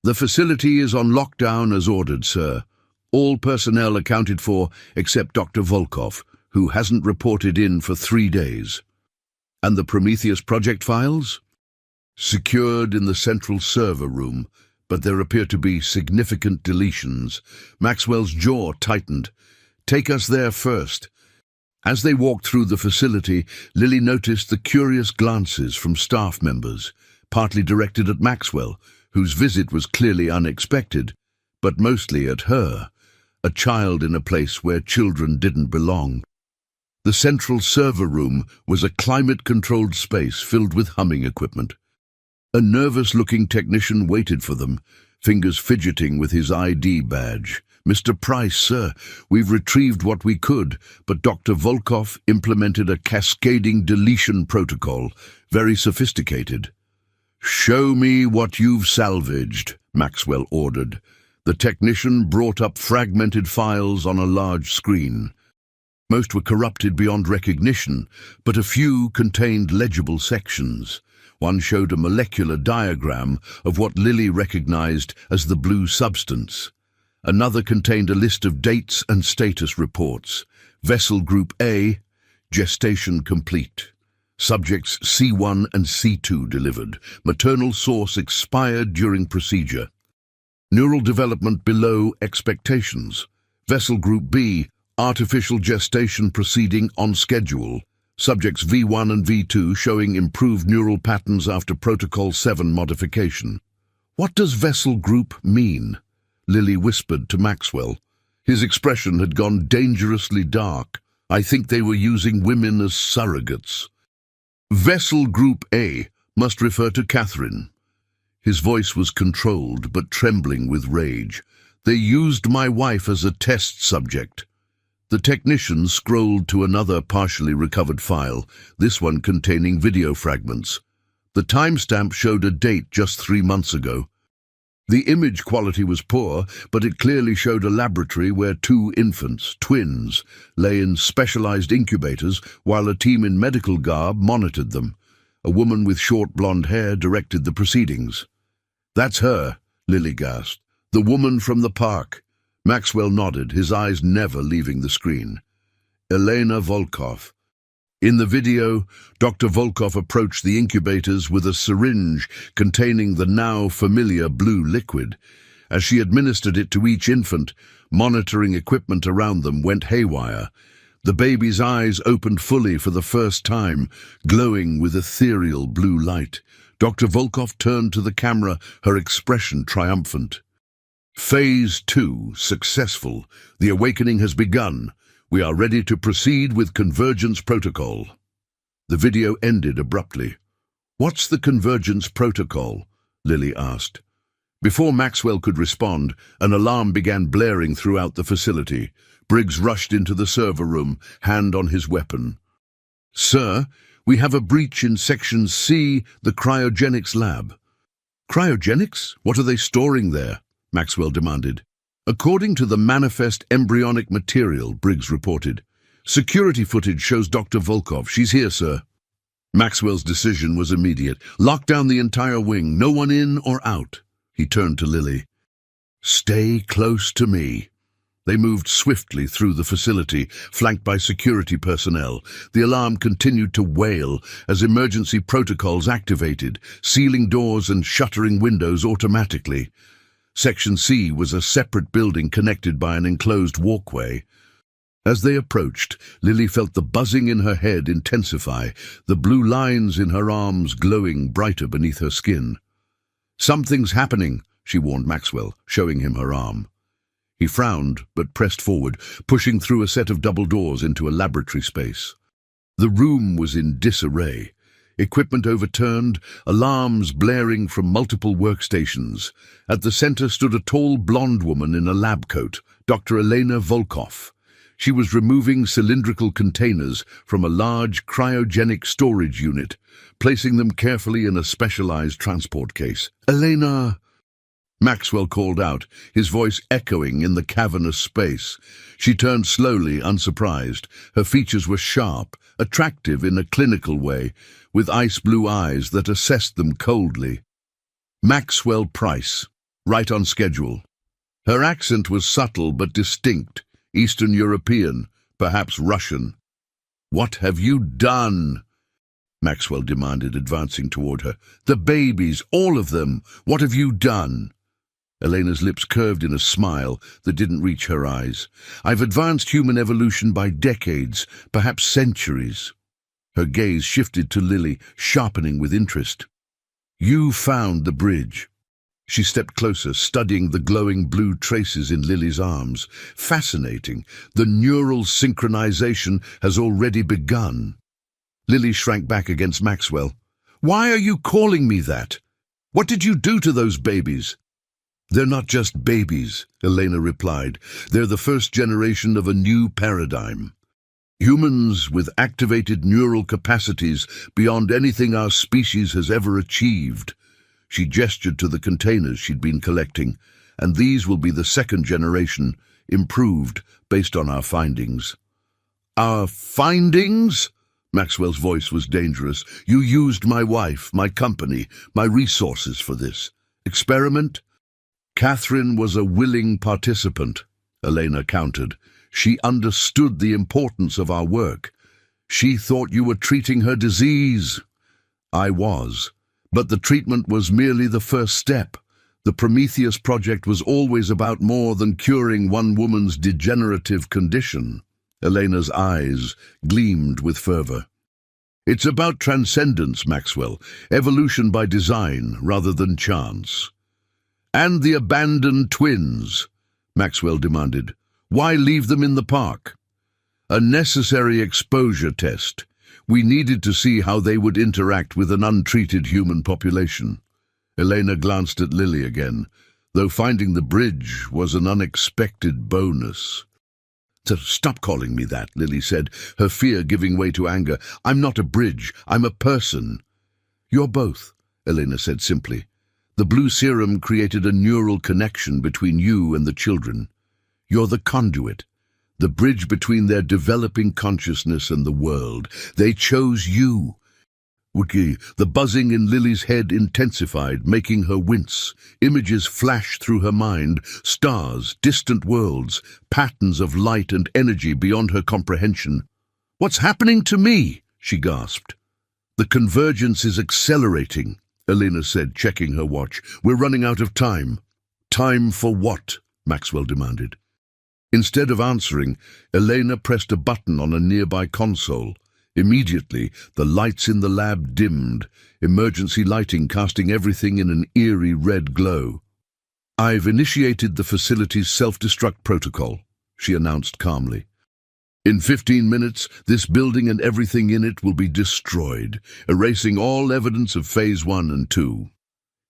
The facility is on lockdown as ordered, sir. All personnel accounted for except Dr. Volkov, who hasn't reported in for 3 days. And the Prometheus project files? Secured in the central server room, but there appear to be significant deletions. Maxwell's jaw tightened. Take us there first. As they walked through the facility, Lily noticed the curious glances from staff members, partly directed at Maxwell, whose visit was clearly unexpected, but mostly at her, a child in a place where children didn't belong. The central server room was a climate-controlled space filled with humming equipment. A nervous-looking technician waited for them, fingers fidgeting with his ID badge. Mr. Price, sir, we've retrieved what we could, but Dr. Volkov implemented a cascading deletion protocol, very sophisticated. Show me what you've salvaged, Maxwell ordered. The technician brought up fragmented files on a large screen. Most were corrupted beyond recognition, but a few contained legible sections. One showed a molecular diagram of what Lily recognized as the blue substance. Another contained a list of dates and status reports. Vessel Group A, gestation complete. Subjects C1 and C2 delivered. Maternal source expired during procedure. Neural development below expectations. Vessel Group B, artificial gestation proceeding on schedule. Subjects V1 and V2 showing improved neural patterns after Protocol 7 modification. What does Vessel Group mean? Lily whispered to Maxwell. His expression had gone dangerously dark. I think they were using women as surrogates. Vessel Group A must refer to Catherine. His voice was controlled but trembling with rage. They used my wife as a test subject. The technician scrolled to another partially recovered file, this one containing video fragments. The timestamp showed a date just 3 months ago. The image quality was poor, but it clearly showed a laboratory where 2 infants, twins, lay in specialized incubators while a team in medical garb monitored them. A woman with short blonde hair directed the proceedings. "That's her," Lily gasped. "The woman from the park." Maxwell nodded, his eyes never leaving the screen. Elena Volkov. In the video, Dr. Volkov approached the incubators with a syringe containing the now familiar blue liquid. As she administered it to each infant, monitoring equipment around them went haywire. The baby's eyes opened fully for the first time, glowing with ethereal blue light. Dr. Volkov turned to the camera, her expression triumphant. Phase 2, successful. The awakening has begun. We are ready to proceed with Convergence Protocol. The video ended abruptly. "What's the Convergence Protocol?" Lily asked. Before Maxwell could respond, an alarm began blaring throughout the facility. Briggs rushed into the server room, hand on his weapon. "Sir, we have a breach in Section C, the cryogenics lab." "Cryogenics? What are they storing there?" Maxwell demanded. "According to the manifest embryonic material," Briggs reported. "Security footage shows Dr. Volkov. She's here, sir." Maxwell's decision was immediate. "Lock down the entire wing, no one in or out." He turned to Lily. "Stay close to me." They moved swiftly through the facility, flanked by security personnel. The alarm continued to wail as emergency protocols activated, sealing doors and shuttering windows automatically. Section C was a separate building connected by an enclosed walkway. As they approached, Lily felt the buzzing in her head intensify, the blue lines in her arms glowing brighter beneath her skin. "Something's happening," she warned Maxwell, showing him her arm. He frowned, but pressed forward, pushing through a set of double doors into a laboratory space. The room was in disarray. Equipment overturned, alarms blaring from multiple workstations. At the center stood a tall blonde woman in a lab coat, Dr. Elena Volkov. She was removing cylindrical containers from a large cryogenic storage unit, placing them carefully in a specialized transport case. "Elena!" Maxwell called out, his voice echoing in the cavernous space. She turned slowly, unsurprised. Her features were sharp, attractive in a clinical way, with ice-blue eyes that assessed them coldly. "Maxwell Price, right on schedule." Her accent was subtle but distinct, Eastern European, perhaps Russian. "What have you done?" Maxwell demanded, advancing toward her. "The babies, all of them. What have you done?" Elena's lips curved in a smile that didn't reach her eyes. "I've advanced human evolution by decades, perhaps centuries." Her gaze shifted to Lily, sharpening with interest. "You found the bridge." She stepped closer, studying the glowing blue traces in Lily's arms. "Fascinating. The neural synchronization has already begun." Lily shrank back against Maxwell. "Why are you calling me that? What did you do to those babies?" "They're not just babies," Elena replied. "They're the first generation of a new paradigm. Humans with activated neural capacities beyond anything our species has ever achieved." She gestured to the containers she'd been collecting. and these will be the second generation, improved based on our findings. Our findings? Maxwell's voice was dangerous. You used my wife, my company, my resources for this experiment? Catherine was a willing participant, Elena countered. She understood the importance of our work. She thought you were treating her disease. I was, but the treatment was merely the first step. The Prometheus project was always about more than curing one woman's degenerative condition. Elena's eyes gleamed with fervor. It's about transcendence, Maxwell, evolution by design rather than chance. And the abandoned twins, Maxwell demanded. Why leave them in the park? A necessary exposure test. We needed to see how they would interact with an untreated human population. Elena glanced at Lily again, though finding the bridge was an unexpected bonus. Stop calling me that, Lily said, her fear giving way to anger. I'm not a bridge, I'm a person. You're both, Elena said simply. The blue serum created a neural connection between you and the children. You're the conduit, the bridge between their developing consciousness and the world. They chose you. The buzzing in Lily's head intensified, making her wince. Images flashed through her mind, stars, distant worlds, patterns of light and energy beyond her comprehension. What's happening to me? She gasped. The convergence is accelerating, Elena said, checking her watch. We're running out of time. Time for what? Maxwell demanded. Instead of answering, Elena pressed a button on a nearby console. Immediately, the lights in the lab dimmed, emergency lighting casting everything in an eerie red glow. I've initiated the facility's self-destruct protocol, she announced calmly. In 15 minutes, this building and everything in it will be destroyed, erasing all evidence of Phase 1 and 2.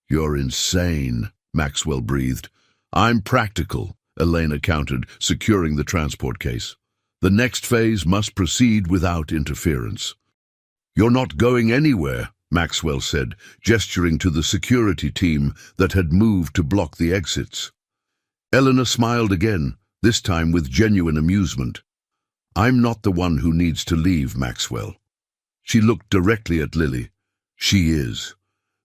You're insane, Maxwell breathed. I'm practical, Elena countered, securing the transport case. The next phase must proceed without interference. You're not going anywhere, Maxwell said, gesturing to the security team that had moved to block the exits. Eleanor smiled again, this time with genuine amusement. I'm not the one who needs to leave, Maxwell. She looked directly at Lily. She is.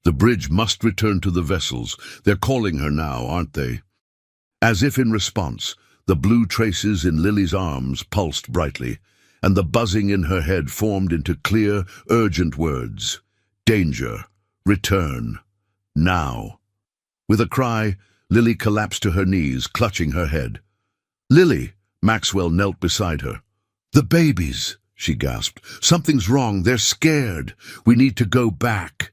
The bridge must return to the vessels. They're calling her now, aren't they? As if in response, the blue traces in Lily's arms pulsed brightly, and the buzzing in her head formed into clear, urgent words. Danger. Return. Now. With a cry, Lily collapsed to her knees, clutching her head. Lily! Maxwell knelt beside her. The babies, she gasped. Something's wrong. They're scared. We need to go back.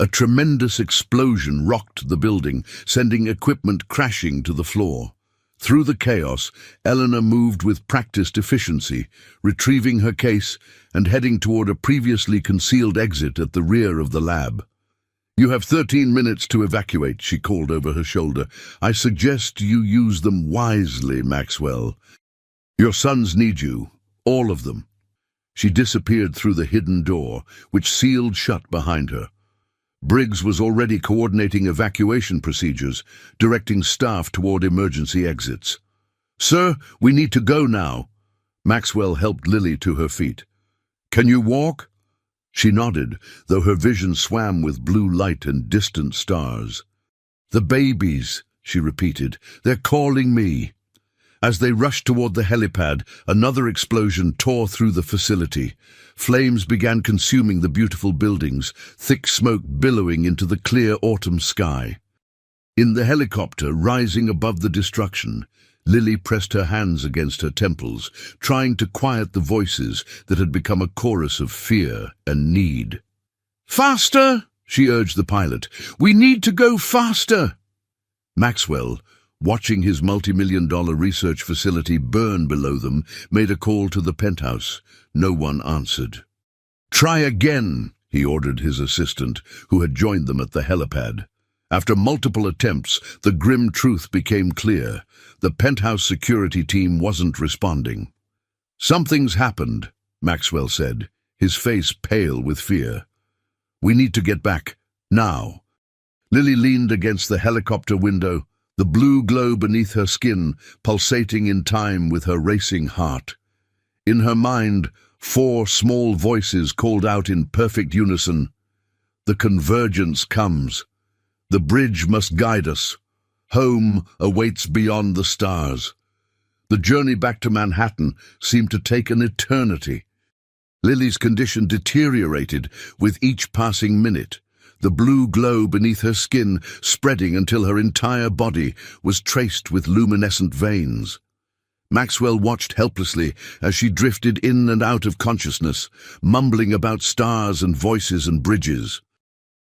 A tremendous explosion rocked the building, sending equipment crashing to the floor. Through the chaos, Eleanor moved with practiced efficiency, retrieving her case and heading toward a previously concealed exit at the rear of the lab. You have 13 minutes to evacuate, she called over her shoulder. I suggest you use them wisely, Maxwell. Your sons need you, all of them. She disappeared through the hidden door, which sealed shut behind her. Briggs was already coordinating evacuation procedures, directing staff toward emergency exits. Sir, we need to go now. Maxwell helped Lily to her feet. Can you walk? She nodded, though her vision swam with blue light and distant stars. The babies, she repeated. They're calling me. As they rushed toward the helipad, another explosion tore through the facility. Flames began consuming the beautiful buildings, thick smoke billowing into the clear autumn sky. In the helicopter, rising above the destruction, Lily pressed her hands against her temples, trying to quiet the voices that had become a chorus of fear and need. Faster, she urged the pilot. We need to go faster. Maxwell, watching his multi-million-dollar research facility burn below them, made a call to the penthouse. No one answered. Try again, he ordered his assistant, who had joined them at the helipad. After multiple attempts, the grim truth became clear. The penthouse security team wasn't responding. Something's happened, Maxwell said, his face pale with fear. We need to get back, now. Lily leaned against the helicopter window, the blue glow beneath her skin pulsating in time with her racing heart. In her mind, 4 small voices called out in perfect unison, "The convergence comes. The bridge must guide us. Home awaits beyond the stars." The journey back to Manhattan seemed to take an eternity. Lily's condition deteriorated with each passing minute, the blue glow beneath her skin spreading until her entire body was traced with luminescent veins. Maxwell watched helplessly as she drifted in and out of consciousness, mumbling about stars and voices and bridges.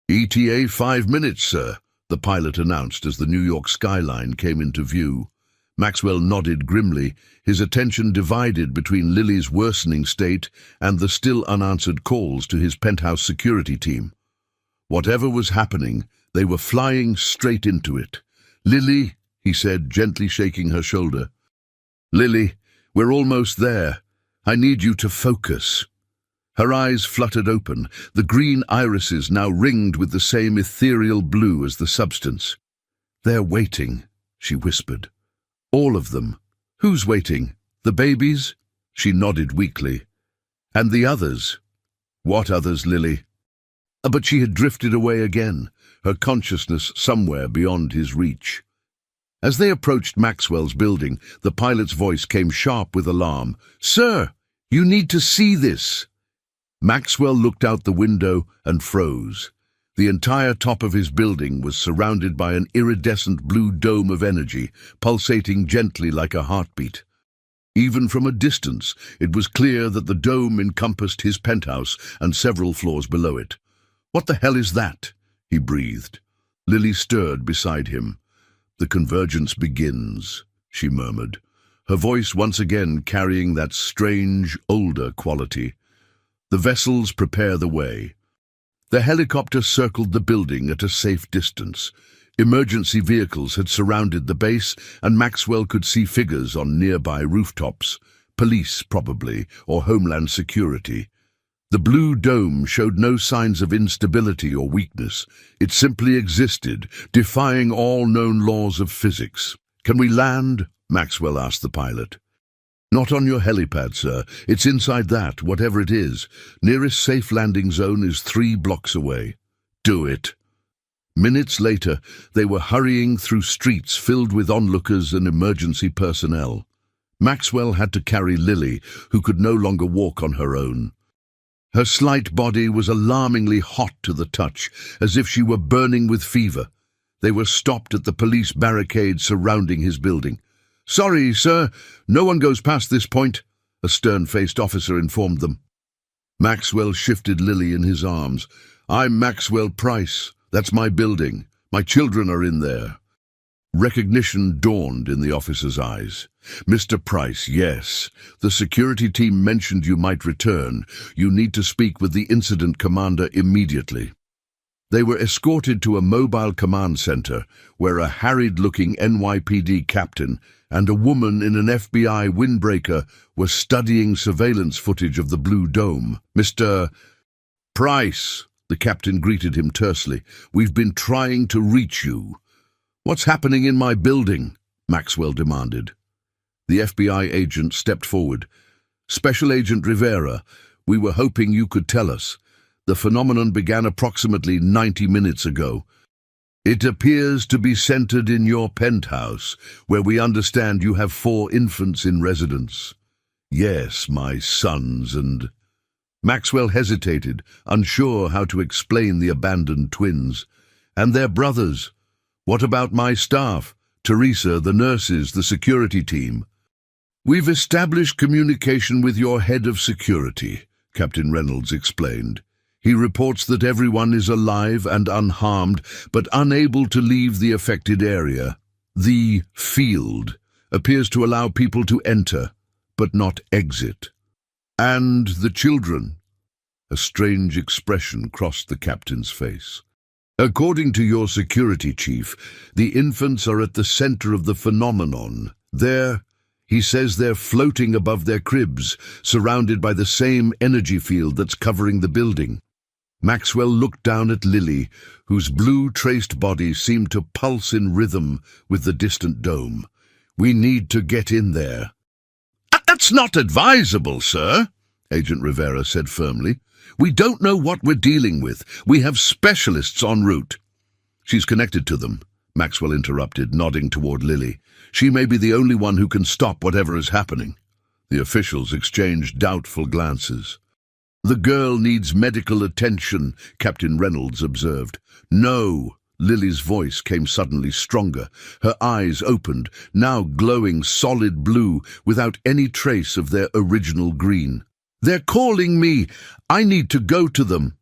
"ETA 5 minutes, sir," the pilot announced as the New York skyline came into view. Maxwell nodded grimly, his attention divided between Lily's worsening state and the still unanswered calls to his penthouse security team. Whatever was happening, they were flying straight into it. "Lily," he said, gently shaking her shoulder. "Lily, we're almost there. I need you to focus." Her eyes fluttered open, the green irises now ringed with the same ethereal blue as the substance. "They're waiting," she whispered. "All of them." "Who's waiting? The babies?" She nodded weakly. "And the others?" "What others, Lily?" But she had drifted away again, her consciousness somewhere beyond his reach. As they approached Maxwell's building, the pilot's voice came sharp with alarm. "Sir, you need to see this." Maxwell looked out the window and froze. The entire top of his building was surrounded by an iridescent blue dome of energy, pulsating gently like a heartbeat. Even from a distance, it was clear that the dome encompassed his penthouse and several floors below it. "What the hell is that?" he breathed. Lily stirred beside him. "The convergence begins," she murmured, her voice once again carrying that strange, older quality. "The vessels prepare the way." The helicopter circled the building at a safe distance. Emergency vehicles had surrounded the base, and Maxwell could see figures on nearby rooftops. Police, probably, or Homeland Security. The blue dome showed no signs of instability or weakness. It simply existed, defying all known laws of physics. "Can we land?" Maxwell asked the pilot. "Not on your helipad, sir. It's inside that, whatever it is. Nearest safe landing zone is 3 blocks away." "Do it." Minutes later, they were hurrying through streets filled with onlookers and emergency personnel. Maxwell had to carry Lily, who could no longer walk on her own. Her slight body was alarmingly hot to the touch, as if she were burning with fever. They were stopped at the police barricade surrounding his building. "Sorry, sir, no one goes past this point," a stern-faced officer informed them. Maxwell shifted Lily in his arms. "I'm Maxwell Price. That's my building. My children are in there." Recognition dawned in the officer's eyes. "Mr. Price, yes. The security team mentioned you might return. You need to speak with the incident commander immediately." They were escorted to a mobile command center, where a harried-looking NYPD captain and a woman in an FBI windbreaker were studying surveillance footage of the Blue Dome. "Mr. Price," the captain greeted him tersely, "we've been trying to reach you." "What's happening in my building?" Maxwell demanded. The FBI agent stepped forward. "Special Agent Rivera, we were hoping you could tell us. The phenomenon began approximately 90 minutes ago. It appears to be centered in your penthouse, where we understand you have 4 infants in residence." "Yes, my sons and—" Maxwell hesitated, unsure how to explain the abandoned twins. "And their brothers. What about my staff? Teresa, the nurses, the security team?" "We've established communication with your head of security," Captain Reynolds explained. "He reports that everyone is alive and unharmed, but unable to leave the affected area. The field appears to allow people to enter, but not exit." "And the children?" A strange expression crossed the captain's face. "According to your security chief, the infants are at the center of the phenomenon. He says they're floating above their cribs, surrounded by the same energy field that's covering the building." Maxwell looked down at Lily, whose blue-traced body seemed to pulse in rhythm with the distant dome. "We need to get in there." "That's not advisable, sir," Agent Rivera said firmly. "We don't know what we're dealing with. We have specialists en route." "She's connected to them," Maxwell interrupted, nodding toward Lily. "She may be the only one who can stop whatever is happening." The officials exchanged doubtful glances. "The girl needs medical attention," Captain Reynolds observed. "No." Lily's voice came suddenly stronger. Her eyes opened, now glowing solid blue without any trace of their original green. "They're calling me. I need to go to them."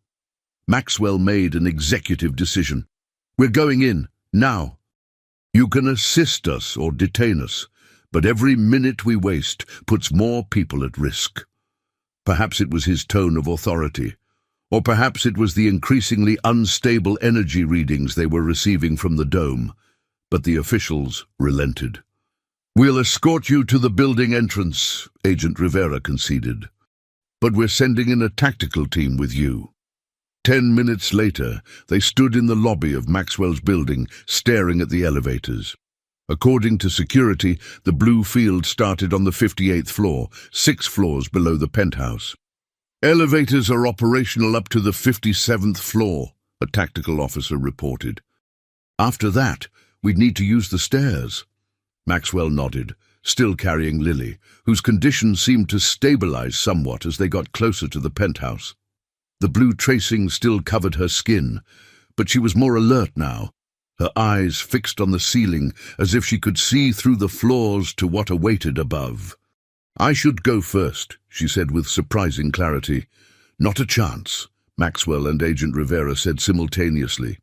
Maxwell made an executive decision. "We're going in, now. You can assist us or detain us, but every minute we waste puts more people at risk." Perhaps it was his tone of authority, or perhaps it was the increasingly unstable energy readings they were receiving from the dome, but the officials relented. "We'll escort you to the building entrance," Agent Rivera conceded. "But we're sending in a tactical team with you." 10 minutes later, they stood in the lobby of Maxwell's building, staring at the elevators. According to security, the blue field started on the 58th floor, 6 floors below the penthouse. "Elevators are operational up to the 57th floor, a tactical officer reported. "After that, we'd need to use the stairs." Maxwell nodded, still carrying Lily, whose condition seemed to stabilize somewhat as they got closer to the penthouse. The blue tracing still covered her skin, but she was more alert now, her eyes fixed on the ceiling as if she could see through the floors to what awaited above. "I should go first," she said with surprising clarity. "Not a chance," Maxwell and Agent Rivera said simultaneously.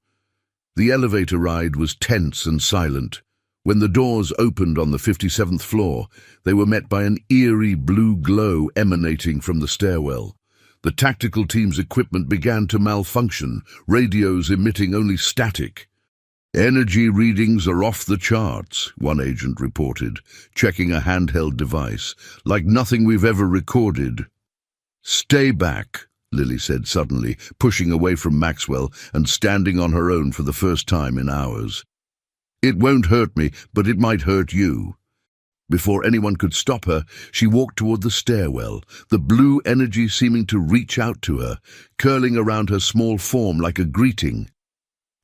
The elevator ride was tense and silent. When the doors opened on the 57th floor, they were met by an eerie blue glow emanating from the stairwell. The tactical team's equipment began to malfunction, radios emitting only static. "Energy readings are off the charts," one agent reported, checking a handheld device, "like nothing we've ever recorded." "Stay back," Lily said suddenly, pushing away from Maxwell and standing on her own for the first time in hours. "It won't hurt me, but it might hurt you." Before anyone could stop her, she walked toward the stairwell, the blue energy seeming to reach out to her, curling around her small form like a greeting.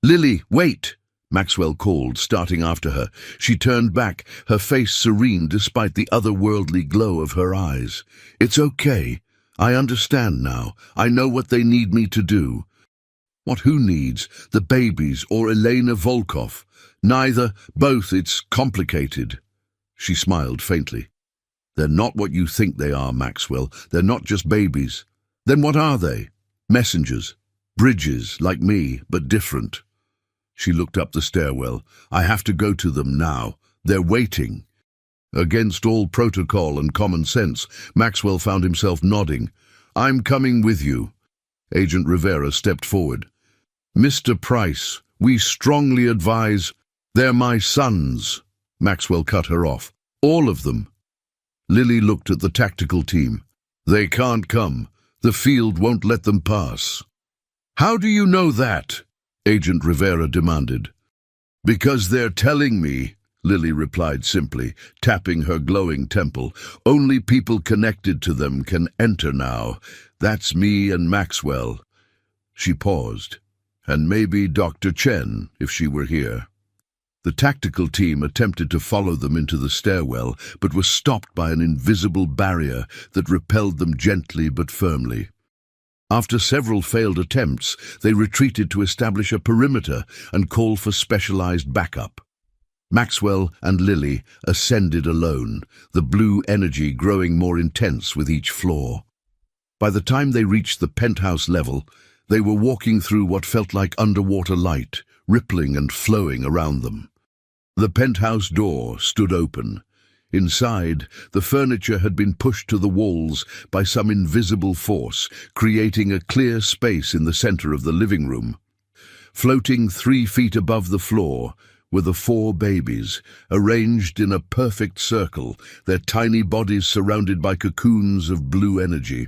"Lily, wait!" Maxwell called, starting after her. She turned back, her face serene despite the otherworldly glow of her eyes. "It's okay. I understand now. I know what they need me to do." "What who needs? The babies or Elena Volkov?" "Neither. Both. It's complicated." She smiled faintly. "They're not what you think they are, Maxwell. They're not just babies. Then what are they? Messengers. Bridges, like me, but different." She looked up the stairwell. "I have to go to them now. They're waiting." Against all protocol and common sense, Maxwell found himself nodding. "I'm coming with you." Agent Rivera stepped forward. "Mr. Price, we strongly advise—" "They're my sons." Maxwell cut her off. "All of them." Lily looked at the tactical team. "They can't come. The field won't let them pass." "How do you know that?" Agent Rivera demanded. "Because they're telling me," Lily replied simply, tapping her glowing temple. "Only people connected to them can enter now. That's me and Maxwell." She paused. "And maybe Dr. Chen, if she were here." The tactical team attempted to follow them into the stairwell, but was stopped by an invisible barrier that repelled them gently but firmly. After several failed attempts, they retreated to establish a perimeter and call for specialized backup. Maxwell and Lily ascended alone, the blue energy growing more intense with each floor. By the time they reached the penthouse level, they were walking through what felt like underwater light, rippling and flowing around them. The penthouse door stood open. Inside, the furniture had been pushed to the walls by some invisible force, creating a clear space in the center of the living room. Floating 3 feet above the floor were the 4 babies, arranged in a perfect circle, their tiny bodies surrounded by cocoons of blue energy.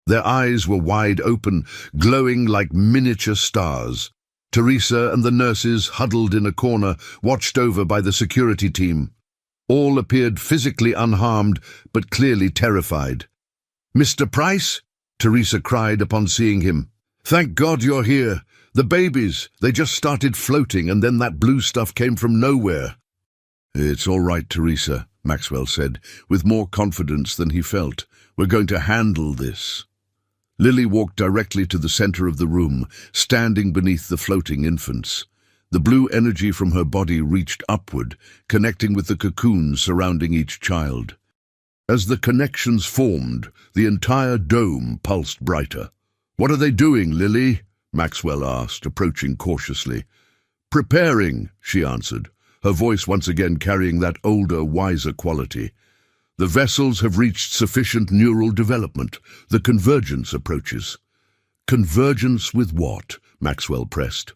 Their eyes were wide open, glowing like miniature stars. Teresa and the nurses, huddled in a corner, watched over by the security team. All appeared physically unharmed, but clearly terrified. "Mr. Price?" Teresa cried upon seeing him. "Thank God you're here. The babies, they just started floating and then that blue stuff came from nowhere." "It's all right, Teresa," Maxwell said, with more confidence than he felt. "We're going to handle this." Lily walked directly to the center of the room, standing beneath the floating infants. The blue energy from her body reached upward, connecting with the cocoons surrounding each child. As the connections formed, the entire dome pulsed brighter. "What are they doing, Lily?" Maxwell asked, approaching cautiously. "Preparing," she answered, her voice once again carrying that older, wiser quality. "The vessels have reached sufficient neural development. The convergence approaches." "Convergence with what?" Maxwell pressed.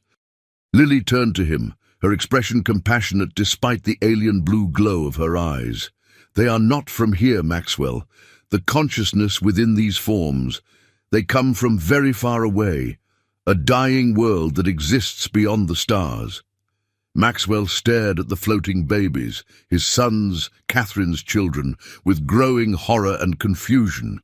Lily turned to him, her expression compassionate despite the alien blue glow of her eyes. "They are not from here, Maxwell. The consciousness within these forms, they come from very far away, a dying world that exists beyond the stars." Maxwell stared at the floating babies, his sons, Catherine's children, with growing horror and confusion.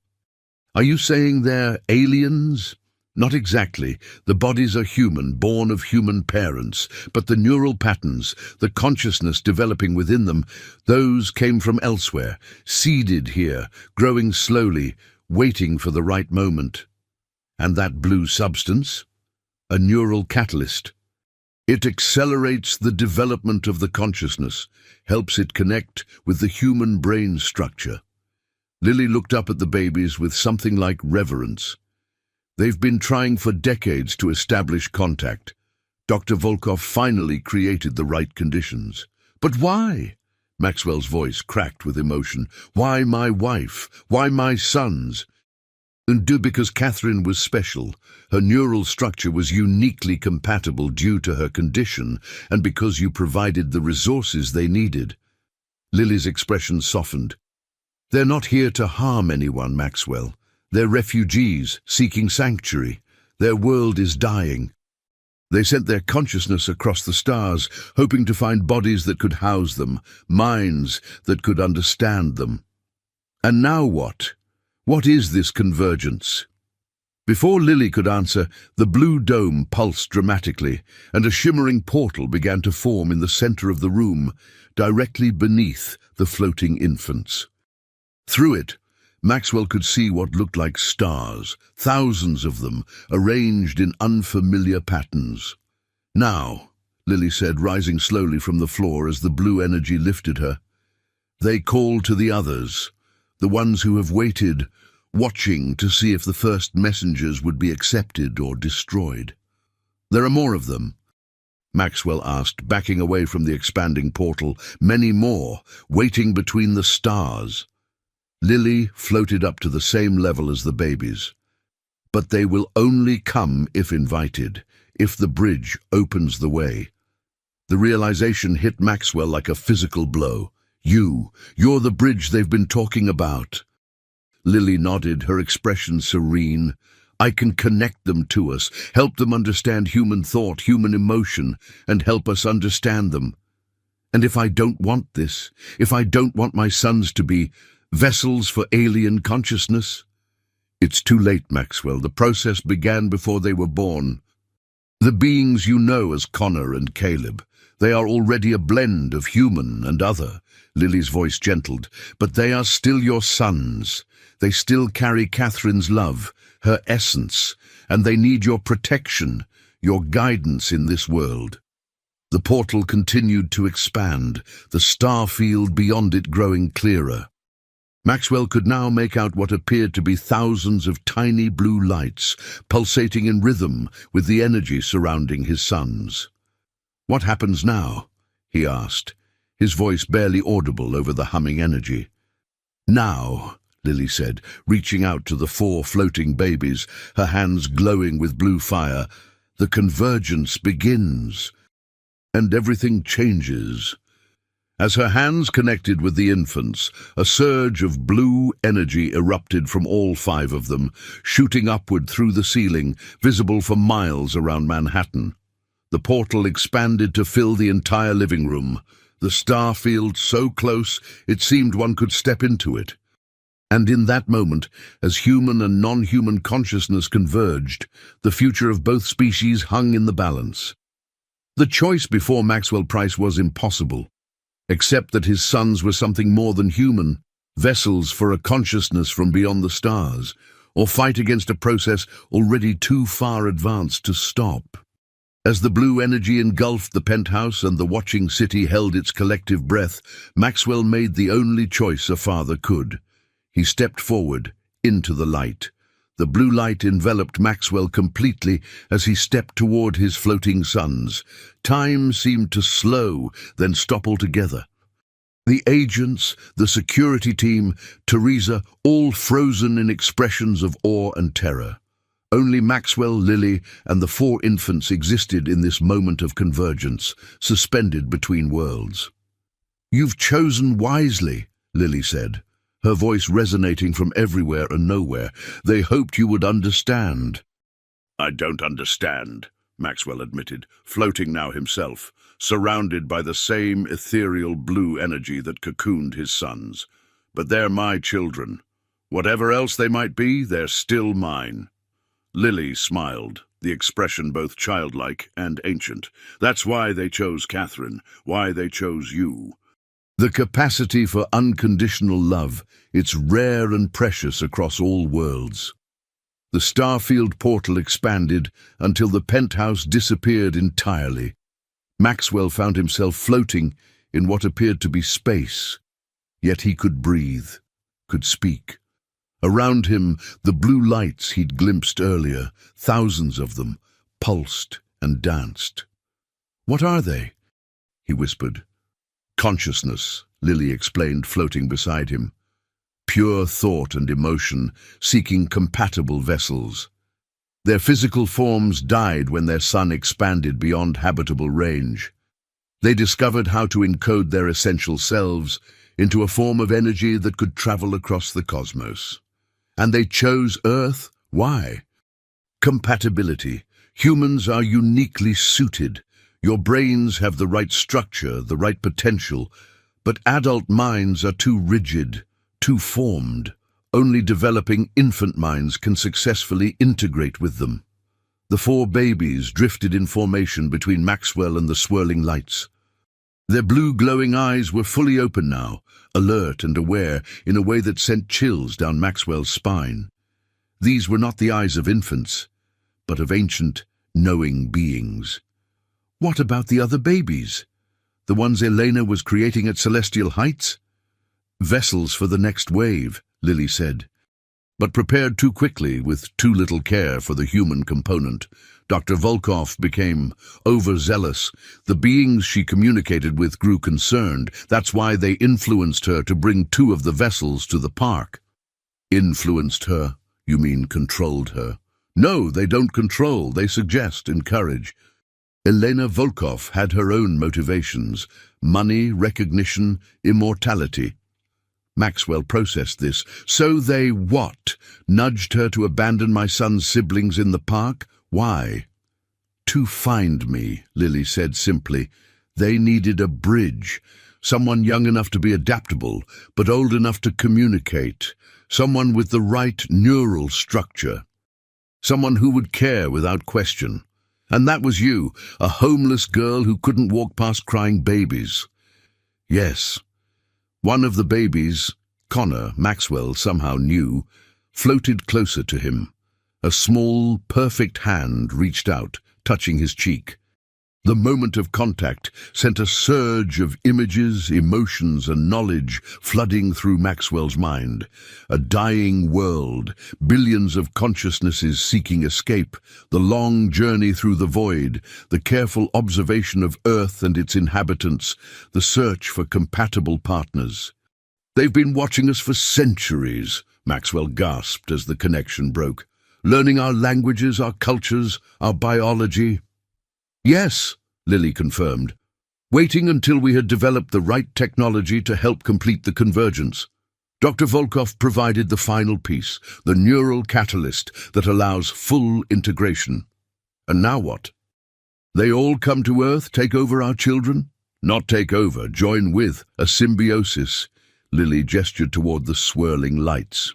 "Are you saying they're aliens?" "Not exactly. The bodies are human, born of human parents, but the neural patterns, the consciousness developing within them, those came from elsewhere, seeded here, growing slowly, waiting for the right moment." "And that blue substance?" "A neural catalyst. It accelerates the development of the consciousness, helps it connect with the human brain structure." Lily looked up at the babies with something like reverence. "They've been trying for decades to establish contact. Dr. Volkov finally created the right conditions." "But why?" Maxwell's voice cracked with emotion. "Why my wife? Why my sons?" Because Catherine was special. Her neural structure was uniquely compatible due to her condition, and because you provided the resources they needed." Lily's expression softened. "They're not here to harm anyone, Maxwell. They're refugees seeking sanctuary. Their world is dying. They sent their consciousness across the stars, hoping to find bodies that could house them, minds that could understand them. And now what? What is this convergence?" Before Lily could answer, the blue dome pulsed dramatically, and a shimmering portal began to form in the center of the room, directly beneath the floating infants. Through it, Maxwell could see what looked like stars, thousands of them, arranged in unfamiliar patterns. "Now," Lily said, rising slowly from the floor as the blue energy lifted her, "they call to the others, the ones who have waited, watching to see if the first messengers would be accepted or destroyed." "There are more of them?" Maxwell asked, backing away from the expanding portal. "Many more, waiting between the stars." Lily floated up to the same level as the babies. "But they will only come if invited, if the bridge opens the way." The realization hit Maxwell like a physical blow. You're the bridge they've been talking about." Lily nodded, her expression serene. "I can connect them to us, help them understand human thought, human emotion, and help us understand them. And if I don't want this, if I don't want my sons to be vessels for alien consciousness?" "It's too late, Maxwell. The process began before they were born. The beings you know as Connor and Caleb, they are already a blend of human and other." Lily's voice gentled. "But they are still your sons. They still carry Catherine's love, her essence, and they need your protection, your guidance in this world." The portal continued to expand, the star field beyond it growing clearer. Maxwell could now make out what appeared to be thousands of tiny blue lights, pulsating in rhythm with the energy surrounding his sons. "What happens now?" he asked, his voice barely audible over the humming energy. "Now," Lily said, reaching out to the 4 floating babies, her hands glowing with blue fire, "the convergence begins, and everything changes." As her hands connected with the infants, a surge of blue energy erupted from all 5 of them, shooting upward through the ceiling, visible for miles around Manhattan. The portal expanded to fill the entire living room, the star field so close it seemed one could step into it. And in that moment, as human and non-human consciousness converged, the future of both species hung in the balance. The choice before Maxwell Price was impossible. Accept that his sons were something more than human, vessels for a consciousness from beyond the stars, or fight against a process already too far advanced to stop. As the blue energy engulfed the penthouse and the watching city held its collective breath, Maxwell made the only choice a father could. He stepped forward, into the light. The blue light enveloped Maxwell completely as he stepped toward his floating sons. Time seemed to slow, then stop altogether. The agents, the security team, Teresa, all frozen in expressions of awe and terror. Only Maxwell, Lily, and the 4 infants existed in this moment of convergence, suspended between worlds. "You've chosen wisely," Lily said, her voice resonating from everywhere and nowhere. "They hoped you would understand." "I don't understand," Maxwell admitted, floating now himself, surrounded by the same ethereal blue energy that cocooned his sons. "But they're my children. Whatever else they might be, they're still mine." Lily smiled, the expression both childlike and ancient. "That's why they chose Catherine, why they chose you." The capacity for unconditional love, it's rare and precious across all worlds. The starfield portal expanded until the penthouse disappeared entirely. Maxwell found himself floating in what appeared to be space, yet he could breathe, could speak. Around him, the blue lights he'd glimpsed earlier, thousands of them, pulsed and danced. "What are they?" he whispered. "Consciousness," Lily explained, floating beside him. "Pure thought and emotion, seeking compatible vessels. Their physical forms died when their sun expanded beyond habitable range. They discovered how to encode their essential selves into a form of energy that could travel across the cosmos. And they chose Earth. Why? Compatibility. Humans are uniquely suited. Your brains have the right structure, the right potential, but adult minds are too rigid, too formed. Only developing infant minds can successfully integrate with them. The 4 babies drifted in formation between Maxwell and the swirling lights. Their blue glowing eyes were fully open now, alert and aware in a way that sent chills down Maxwell's spine. These were not the eyes of infants, but of ancient, knowing beings. What about the other babies? The ones Elena was creating at Celestial Heights? "Vessels for the next wave," Lily said. But prepared too quickly, with too little care for the human component. Dr. Volkov became overzealous. The beings she communicated with grew concerned. That's why they influenced her to bring 2 of the vessels to the park. "Influenced her? You mean controlled her?" "No, they don't control, they suggest, encourage." Elena Volkov had her own motivations: money, recognition, immortality. Maxwell processed this. "So they what? Nudged her to abandon my son's siblings in the park? Why?" "To find me," Lily said simply. "They needed a bridge, someone young enough to be adaptable, but old enough to communicate, someone with the right neural structure, someone who would care without question. And that was you, a homeless girl who couldn't walk past crying babies." "Yes." One of the babies, Connor, Maxwell somehow knew, floated closer to him. A small, perfect hand reached out, touching his cheek. The moment of contact sent a surge of images, emotions, and knowledge flooding through Maxwell's mind. A dying world, billions of consciousnesses seeking escape, the long journey through the void, the careful observation of Earth and its inhabitants, the search for compatible partners. "They've been watching us for centuries," Maxwell gasped as the connection broke. "Learning our languages, our cultures, our biology." "Yes," Lily confirmed. waiting until we had developed the right technology to help complete the convergence. Dr. Volkov provided the final piece, the neural catalyst that allows full integration. And now what? They all come to Earth, take over our children? Not take over, join with, a symbiosis. Lily gestured toward the swirling lights.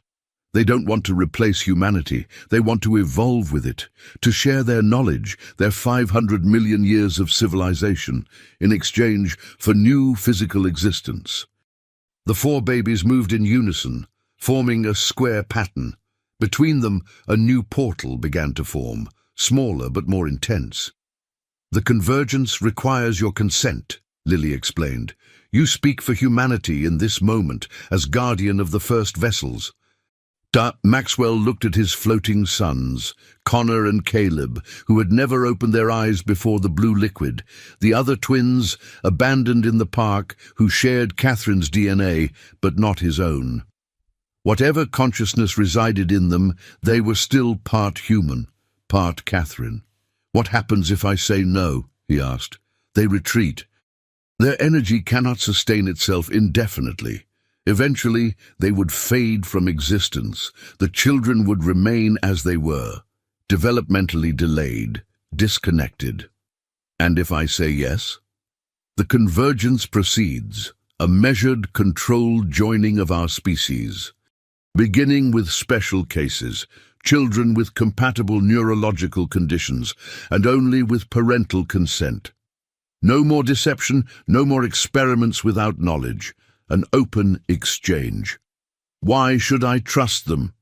They don't want to replace humanity. They want to evolve with it, to share their knowledge, their 500 million years of civilization, in exchange for new physical existence. The four babies moved in unison, forming a square pattern. Between them, a new portal began to form, smaller but more intense. The convergence requires your consent, Lily explained. You speak for humanity in this moment as guardian of the first vessels. Maxwell looked at his floating sons, Connor and Caleb, who had never opened their eyes before the blue liquid, the other twins, abandoned in the park, who shared Catherine's DNA, but not his own. Whatever consciousness resided in them, they were still part human, part Catherine. What happens if I say no? He asked. They retreat. Their energy cannot sustain itself indefinitely. Eventually, they would fade from existence. The children would remain as they were, developmentally delayed, disconnected. And if I say yes? The convergence proceeds, a measured, controlled joining of our species. Beginning with special cases, children with compatible neurological conditions, and only with parental consent. No more deception, no more experiments without knowledge. An open exchange. Why should I trust them?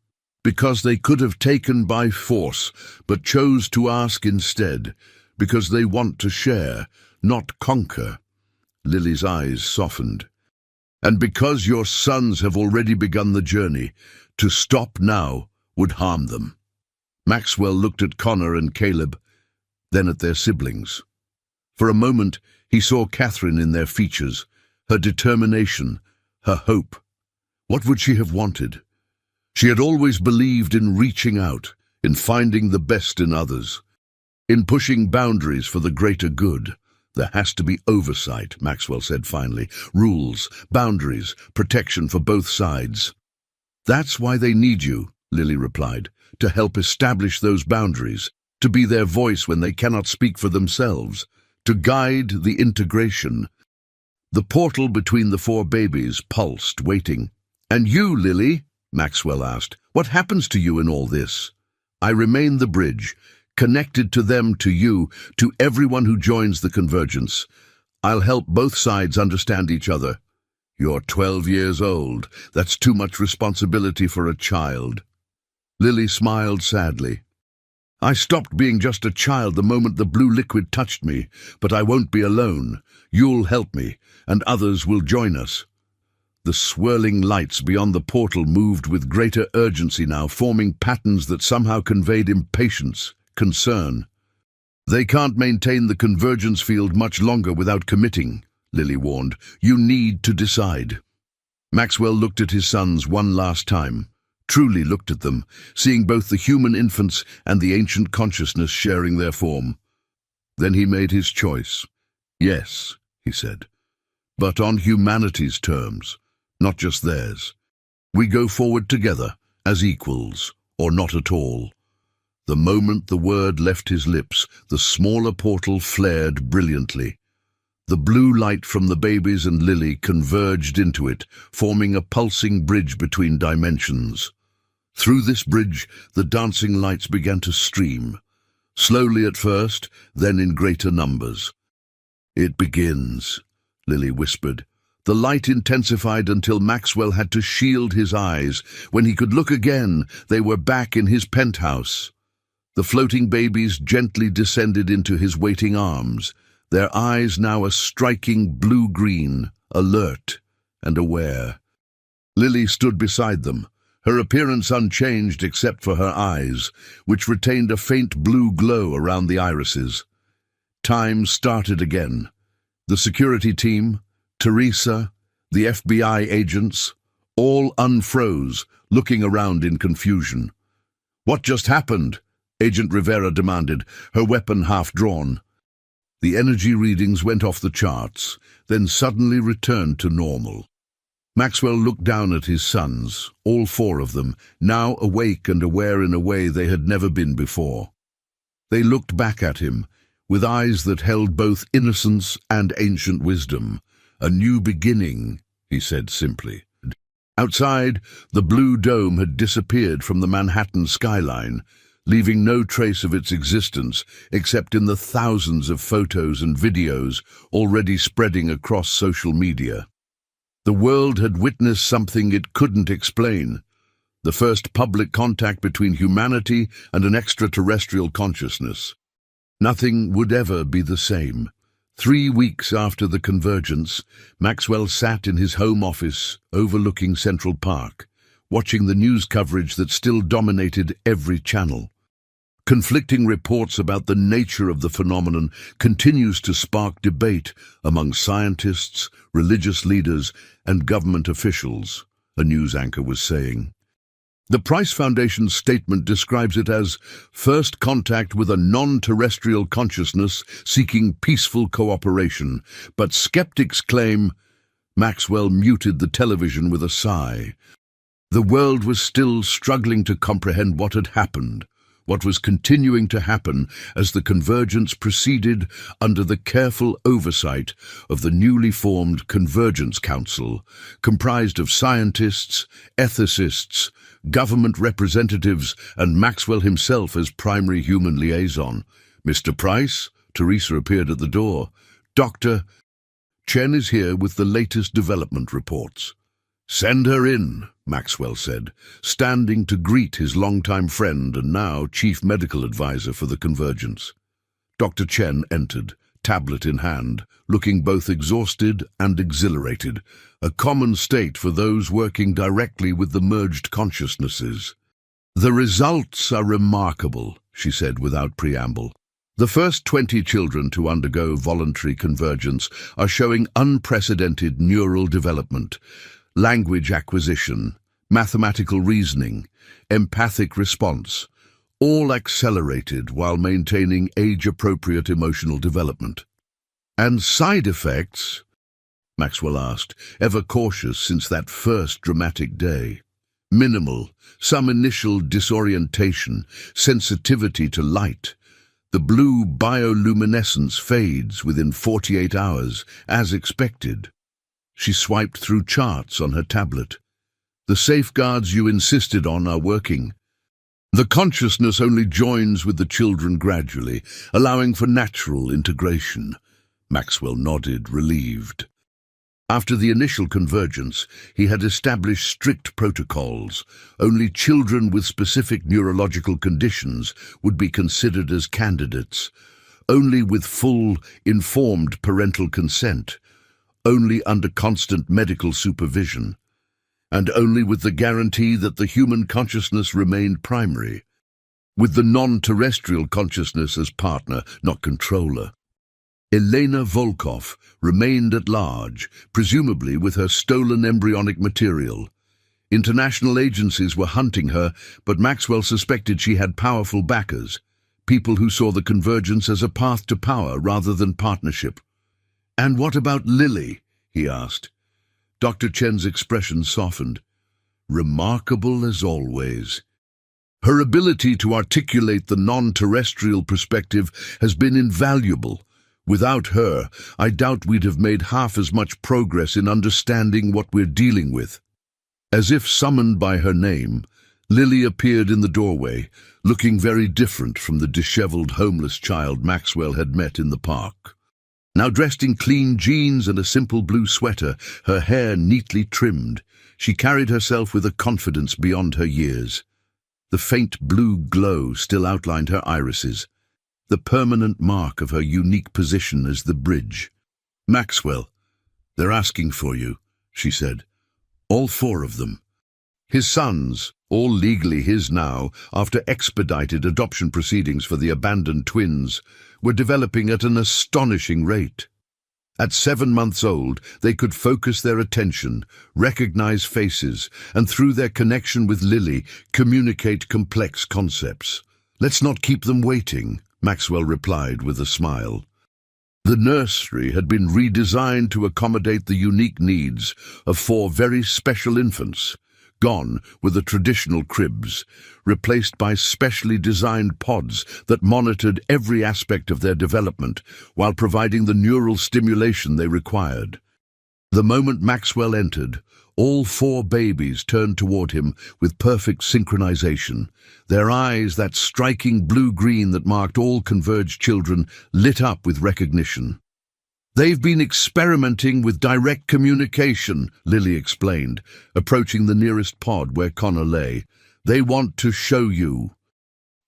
Because they could have taken by force, but chose to ask instead, because they want to share, not conquer. Lily's eyes softened. And because your sons have already begun the journey, to stop now would harm them. Maxwell looked at Connor and Caleb, then at their siblings. For a moment, he saw Catherine in their features, her determination, her hope. What would she have wanted? She had always believed in reaching out, in finding the best in others, in pushing boundaries for the greater good. There has to be oversight, Maxwell said finally. Rules, boundaries, protection for both sides. That's why they need you, Lily replied, to help establish those boundaries, to be their voice when they cannot speak for themselves, to guide the integration. The portal between the four babies pulsed, waiting. And you, Lily? Maxwell asked. What happens to you in all this? I remain the bridge, connected to them, to you, to everyone who joins the convergence. I'll help both sides understand each other. You're 12 years old. That's too much responsibility for a child. Lily smiled sadly. I stopped being just a child the moment the blue liquid touched me, but I won't be alone. You'll help me, and others will join us. The swirling lights beyond the portal moved with greater urgency now, forming patterns that somehow conveyed impatience, concern. They can't maintain the convergence field much longer without committing, Lily warned. You need to decide. Maxwell looked at his sons one last time. Truly looked at them, seeing both the human infants and the ancient consciousness sharing their form. Then he made his choice. Yes, he said, but on humanity's terms, not just theirs. We go forward together, as equals, or not at all. The moment the word left his lips, the smaller portal flared brilliantly. The blue light from the babies and Lily converged into it, forming a pulsing bridge between dimensions. Through this bridge, the dancing lights began to stream, slowly at first, then in greater numbers. It begins, Lily whispered. The light intensified until Maxwell had to shield his eyes. When he could look again, they were back in his penthouse. The floating babies gently descended into his waiting arms, their eyes now a striking blue-green, alert and aware. Lily stood beside them, her appearance unchanged except for her eyes, which retained a faint blue glow around the irises. Time started again. The security team, Teresa, the FBI agents, all unfroze, looking around in confusion. What just happened? Agent Rivera demanded, her weapon half drawn. The energy readings went off the charts, then suddenly returned to normal. Maxwell looked down at his sons, all four of them, now awake and aware in a way they had never been before. They looked back at him, with eyes that held both innocence and ancient wisdom. "A new beginning," he said simply. Outside, the blue dome had disappeared from the Manhattan skyline, leaving no trace of its existence except in the thousands of photos and videos already spreading across social media. The world had witnessed something it couldn't explain, the first public contact between humanity and an extraterrestrial consciousness. Nothing would ever be the same. 3 weeks after the convergence, Maxwell sat in his home office overlooking Central Park, watching the news coverage that still dominated every channel. Conflicting reports about the nature of the phenomenon continues to spark debate among scientists, religious leaders, and government officials, a news anchor was saying. The Price Foundation's statement describes it as first contact with a non-terrestrial consciousness seeking peaceful cooperation, but skeptics claim. Maxwell muted the television with a sigh. The world was still struggling to comprehend what had happened, what was continuing to happen as the convergence proceeded under the careful oversight of the newly formed Convergence Council, comprised of scientists, ethicists, government representatives, and Maxwell himself as primary human liaison. "Mr. Price?" Teresa appeared at the door. "Dr. Chen is here with the latest development reports." "Send her in," Maxwell said, standing to greet his longtime friend and now chief medical advisor for the Convergence. Dr. Chen entered, tablet in hand, looking both exhausted and exhilarated, a common state for those working directly with the merged consciousnesses. "The results are remarkable," she said without preamble. "The first 20 children to undergo voluntary convergence are showing unprecedented neural development, language acquisition, mathematical reasoning, empathic response, all accelerated while maintaining age-appropriate emotional development." "And side effects?" Maxwell asked, ever cautious since that first dramatic day. "Minimal, some initial disorientation, sensitivity to light. The blue bioluminescence fades within 48 hours, as expected." She swiped through charts on her tablet. "The safeguards you insisted on are working. The consciousness only joins with the children gradually, allowing for natural integration." Maxwell nodded, relieved. After the initial convergence, he had established strict protocols. Only children with specific neurological conditions would be considered as candidates. Only with full, informed parental consent. Only under constant medical supervision, and only with the guarantee that the human consciousness remained primary, with the non-terrestrial consciousness as partner, not controller. Elena Volkov remained at large, presumably with her stolen embryonic material. International agencies were hunting her, but Maxwell suspected she had powerful backers, people who saw the convergence as a path to power rather than partnership. "And what about Lily?" he asked. Dr. Chen's expression softened. "Remarkable as always. Her ability to articulate the non-terrestrial perspective has been invaluable. Without her, I doubt we'd have made half as much progress in understanding what we're dealing with." As if summoned by her name, Lily appeared in the doorway, looking very different from the disheveled homeless child Maxwell had met in the park. Now dressed in clean jeans and a simple blue sweater, her hair neatly trimmed, she carried herself with a confidence beyond her years. The faint blue glow still outlined her irises, the permanent mark of her unique position as the bridge. "Maxwell, they're asking for you," she said. "All 4 of them." His sons, all legally his now, after expedited adoption proceedings for the abandoned twins, were developing at an astonishing rate. At 7 months old, they could focus their attention, recognize faces, and through their connection with Lily, communicate complex concepts. "Let's not keep them waiting," Maxwell replied with a smile. The nursery had been redesigned to accommodate the unique needs of 4 very special infants, gone were the traditional cribs, replaced by specially designed pods that monitored every aspect of their development while providing the neural stimulation they required. The moment Maxwell entered, all 4 babies turned toward him with perfect synchronization, their eyes, that striking blue-green that marked all converged children, lit up with recognition. "They've been experimenting with direct communication," Lily explained, approaching the nearest pod where Connor lay. "They want to show you."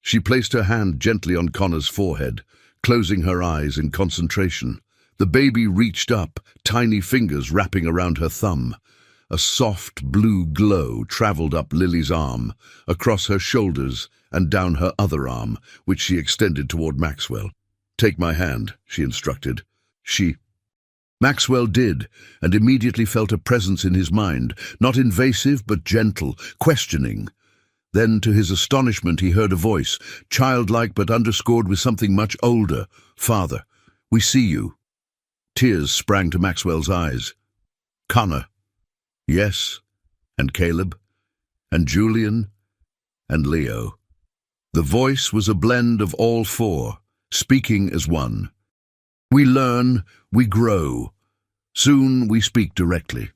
She placed her hand gently on Connor's forehead, closing her eyes in concentration. The baby reached up, tiny fingers wrapping around her thumb. A soft blue glow traveled up Lily's arm, across her shoulders and down her other arm, which she extended toward Maxwell. "Take my hand," she instructed. Maxwell did, and immediately felt a presence in his mind, not invasive but gentle, questioning. Then, to his astonishment, he heard a voice, childlike but underscored with something much older. "Father, we see you." Tears sprang to Maxwell's eyes. "Connor." "Yes, and Caleb, and Julian, and Leo." The voice was a blend of all 4, speaking as one. "We learn, we grow. Soon we speak directly."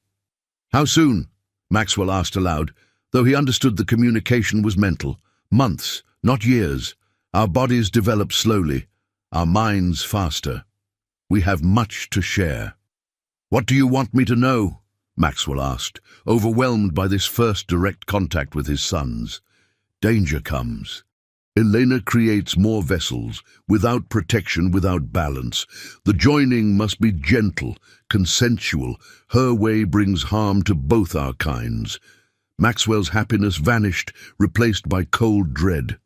"How soon?" Maxwell asked aloud, though he understood the communication was mental. "Months, not years. Our bodies develop slowly, our minds faster. We have much to share." "What do you want me to know?" Maxwell asked, overwhelmed by this first direct contact with his sons. "Danger comes. Elena creates more vessels, without protection, without balance. The joining must be gentle, consensual. Her way brings harm to both our kinds." Maxwell's happiness vanished, replaced by cold dread.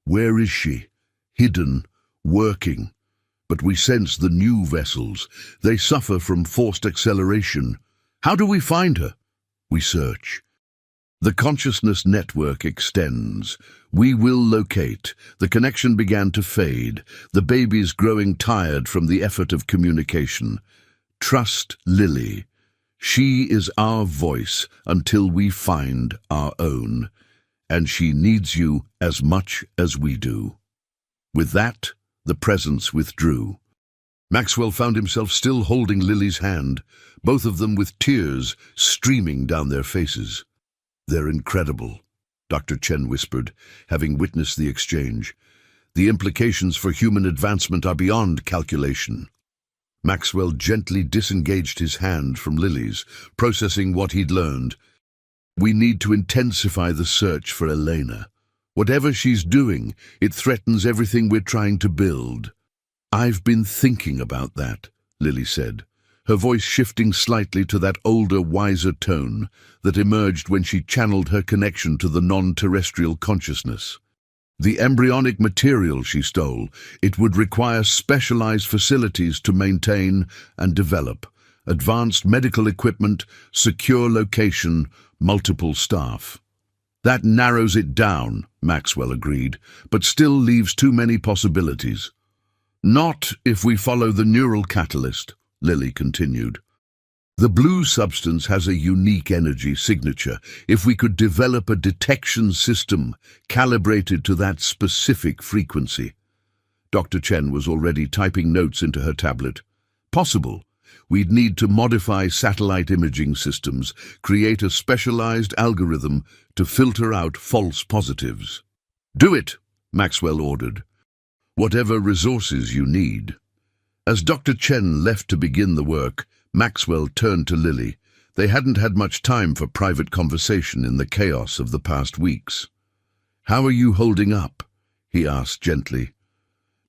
"Where is she? Hidden, working. But we sense the new vessels. They suffer from forced acceleration. How do we find her?" "We search. The consciousness network extends. We will locate." The connection began to fade, the babies growing tired from the effort of communication. "Trust Lily. She is our voice until we find our own, and she needs you as much as we do." With that, the presence withdrew. Maxwell found himself still holding Lily's hand, both of them with tears streaming down their faces. "They're incredible," Dr. Chen whispered, having witnessed the exchange. "The implications for human advancement are beyond calculation." Maxwell gently disengaged his hand from Lily's, processing what he'd learned. "We need to intensify the search for Elena. Whatever she's doing, it threatens everything we're trying to build." "I've been thinking about that," Lily said, her voice shifting slightly to that older, wiser tone that emerged when she channeled her connection to the non-terrestrial consciousness. "The embryonic material she stole, it would require specialized facilities to maintain and develop, advanced medical equipment, secure location, multiple staff." "That narrows it down," Maxwell agreed, "but still leaves too many possibilities." "Not if we follow the neural catalyst," Lily continued. "The blue substance has a unique energy signature. If we could develop a detection system calibrated to that specific frequency." Dr. Chen was already typing notes into her tablet. "Possible. We'd need to modify satellite imaging systems, create a specialized algorithm to filter out false positives." "Do it," Maxwell ordered. "Whatever resources you need." As Dr. Chen left to begin the work, Maxwell turned to Lily. They hadn't had much time for private conversation in the chaos of the past weeks. "How are you holding up?" he asked gently.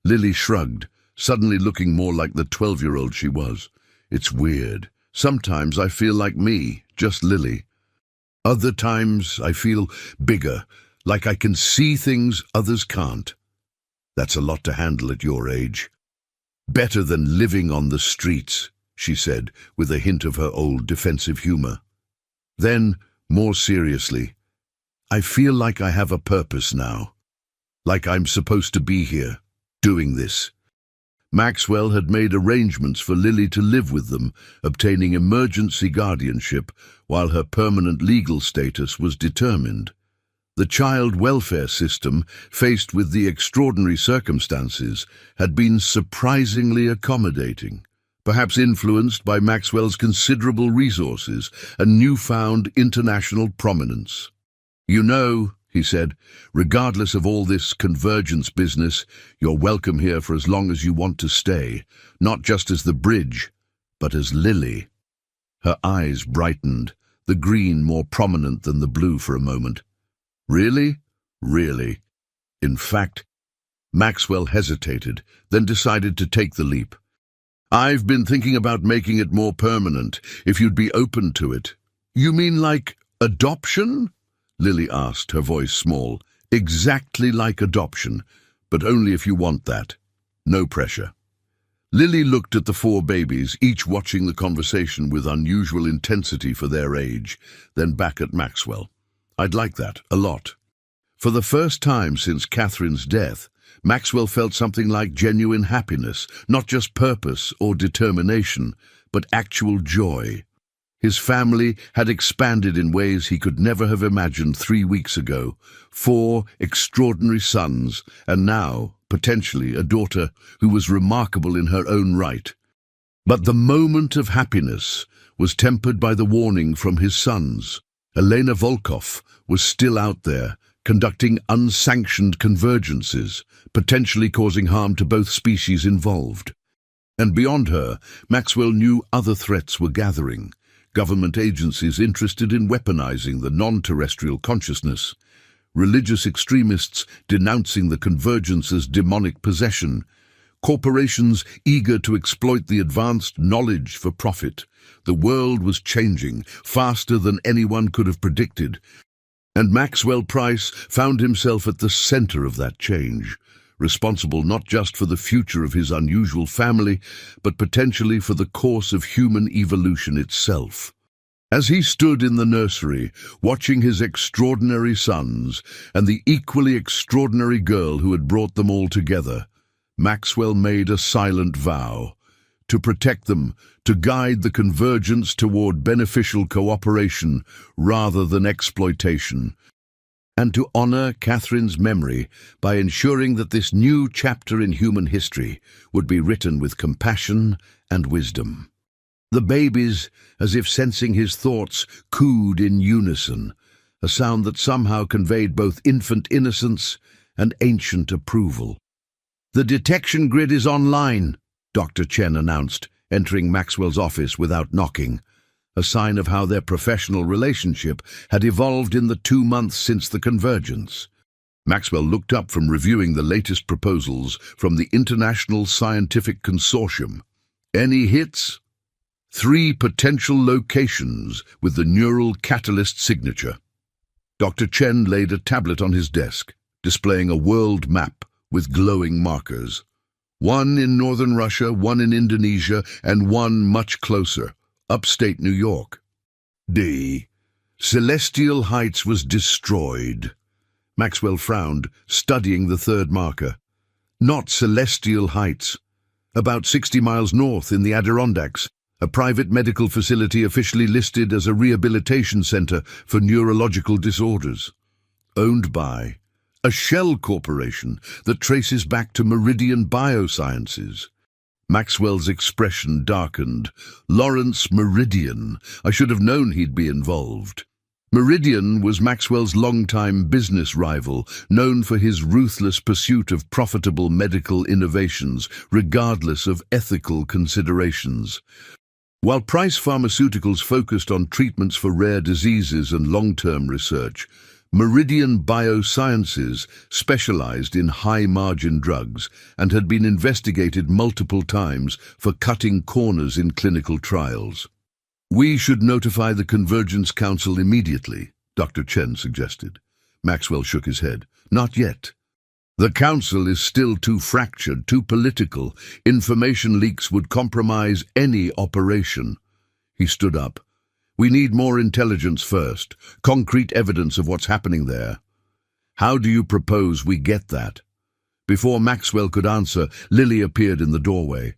Lily shrugged, suddenly looking more like the 12-year-old she was. "It's weird. Sometimes I feel like me, just Lily. Other times I feel bigger, like I can see things others can't. That's a lot to handle at your age." "Better than living on the streets," she said, with a hint of her old defensive humor. Then, more seriously, "I feel like I have a purpose now. Like I'm supposed to be here, doing this." Maxwell had made arrangements for Lily to live with them, obtaining emergency guardianship while her permanent legal status was determined. The child welfare system, faced with the extraordinary circumstances, had been surprisingly accommodating, perhaps influenced by Maxwell's considerable resources and newfound international prominence. "You know," he said, "regardless of all this convergence business, you're welcome here for as long as you want to stay, not just as the bridge, but as Lily." Her eyes brightened, the green more prominent than the blue for a moment. "Really? Really?" In fact, Maxwell hesitated, then decided to take the leap. "I've been thinking about making it more permanent, if you'd be open to it." "You mean like adoption?" Lily asked, her voice small. "Exactly like adoption, but only if you want that. No pressure." Lily looked at the 4 babies, each watching the conversation with unusual intensity for their age, then back at Maxwell. "I'd like that, a lot." For the first time since Catherine's death, Maxwell felt something like genuine happiness, not just purpose or determination, but actual joy. His family had expanded in ways he could never have imagined 3 weeks ago. 4 extraordinary sons, and now, potentially, a daughter who was remarkable in her own right. But the moment of happiness was tempered by the warning from his sons. Elena Volkov was still out there, conducting unsanctioned convergences, potentially causing harm to both species involved. And beyond her, Maxwell knew other threats were gathering. Government agencies interested in weaponizing the non-terrestrial consciousness, religious extremists denouncing the convergence as demonic possession, corporations eager to exploit the advanced knowledge for profit. The world was changing faster than anyone could have predicted, and Maxwell Price found himself at the center of that change, responsible not just for the future of his unusual family, but potentially for the course of human evolution itself. As he stood in the nursery, watching his extraordinary sons and the equally extraordinary girl who had brought them all together, Maxwell made a silent vow to protect them, to guide the convergence toward beneficial cooperation rather than exploitation, and to honor Catherine's memory by ensuring that this new chapter in human history would be written with compassion and wisdom. The babies, as if sensing his thoughts, cooed in unison, a sound that somehow conveyed both infant innocence and ancient approval. "The detection grid is online," Dr. Chen announced, entering Maxwell's office without knocking, a sign of how their professional relationship had evolved in the 2 months since the convergence. Maxwell looked up from reviewing the latest proposals from the International Scientific Consortium. "Any hits?" 3 potential locations with the neural catalyst signature. Dr. Chen laid a tablet on his desk, displaying a world map with glowing markers. 1 in northern Russia, 1 in Indonesia, and 1 much closer, upstate New York. D. Celestial Heights was destroyed. Maxwell frowned, studying the 3rd marker. Not Celestial Heights. About 60 miles north in the Adirondacks, a private medical facility officially listed as a rehabilitation center for neurological disorders. Owned by a shell corporation that traces back to Meridian Biosciences. Maxwell's expression darkened. Lawrence Meridian. I should have known he'd be involved. Meridian was Maxwell's longtime business rival, known for his ruthless pursuit of profitable medical innovations, regardless of ethical considerations. While Price Pharmaceuticals focused on treatments for rare diseases and long-term research, Meridian Biosciences specialized in high-margin drugs and had been investigated multiple times for cutting corners in clinical trials. "We should notify the Convergence Council immediately," Dr. Chen suggested. Maxwell shook his head. "Not yet. The council is still too fractured, too political. Information leaks would compromise any operation." He stood up. "We need more intelligence first, concrete evidence of what's happening there." "How do you propose we get that?" Before Maxwell could answer, Lily appeared in the doorway.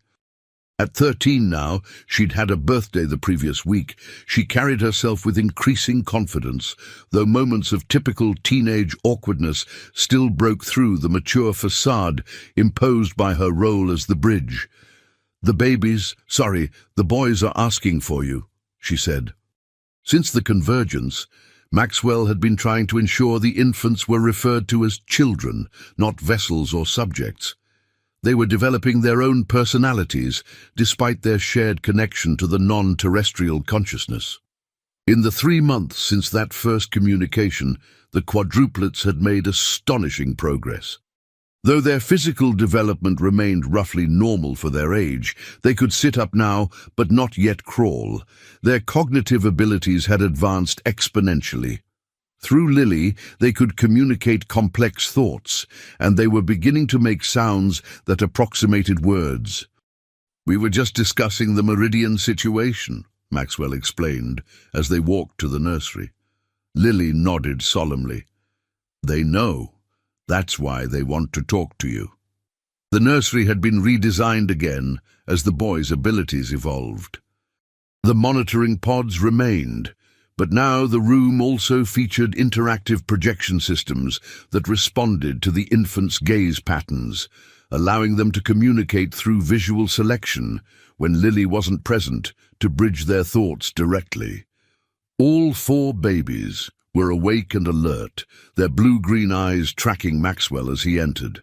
At 13 now, she'd had a birthday the previous week. She carried herself with increasing confidence, though moments of typical teenage awkwardness still broke through the mature facade imposed by her role as the bridge. "The boys are asking for you," she said. Since the convergence, Maxwell had been trying to ensure the infants were referred to as children, not vessels or subjects. They were developing their own personalities, despite their shared connection to the non-terrestrial consciousness. In the 3 months since that first communication, the quadruplets had made astonishing progress. Though their physical development remained roughly normal for their age, they could sit up now, but not yet crawl. Their cognitive abilities had advanced exponentially. Through Lily, they could communicate complex thoughts, and they were beginning to make sounds that approximated words. "We were just discussing the Meridian situation," Maxwell explained, as they walked to the nursery. Lily nodded solemnly. "They know. That's why they want to talk to you." The nursery had been redesigned again as the boys' abilities evolved. The monitoring pods remained, but now the room also featured interactive projection systems that responded to the infants' gaze patterns, allowing them to communicate through visual selection when Lily wasn't present to bridge their thoughts directly. All 4 babies were awake and alert, their blue-green eyes tracking Maxwell as he entered.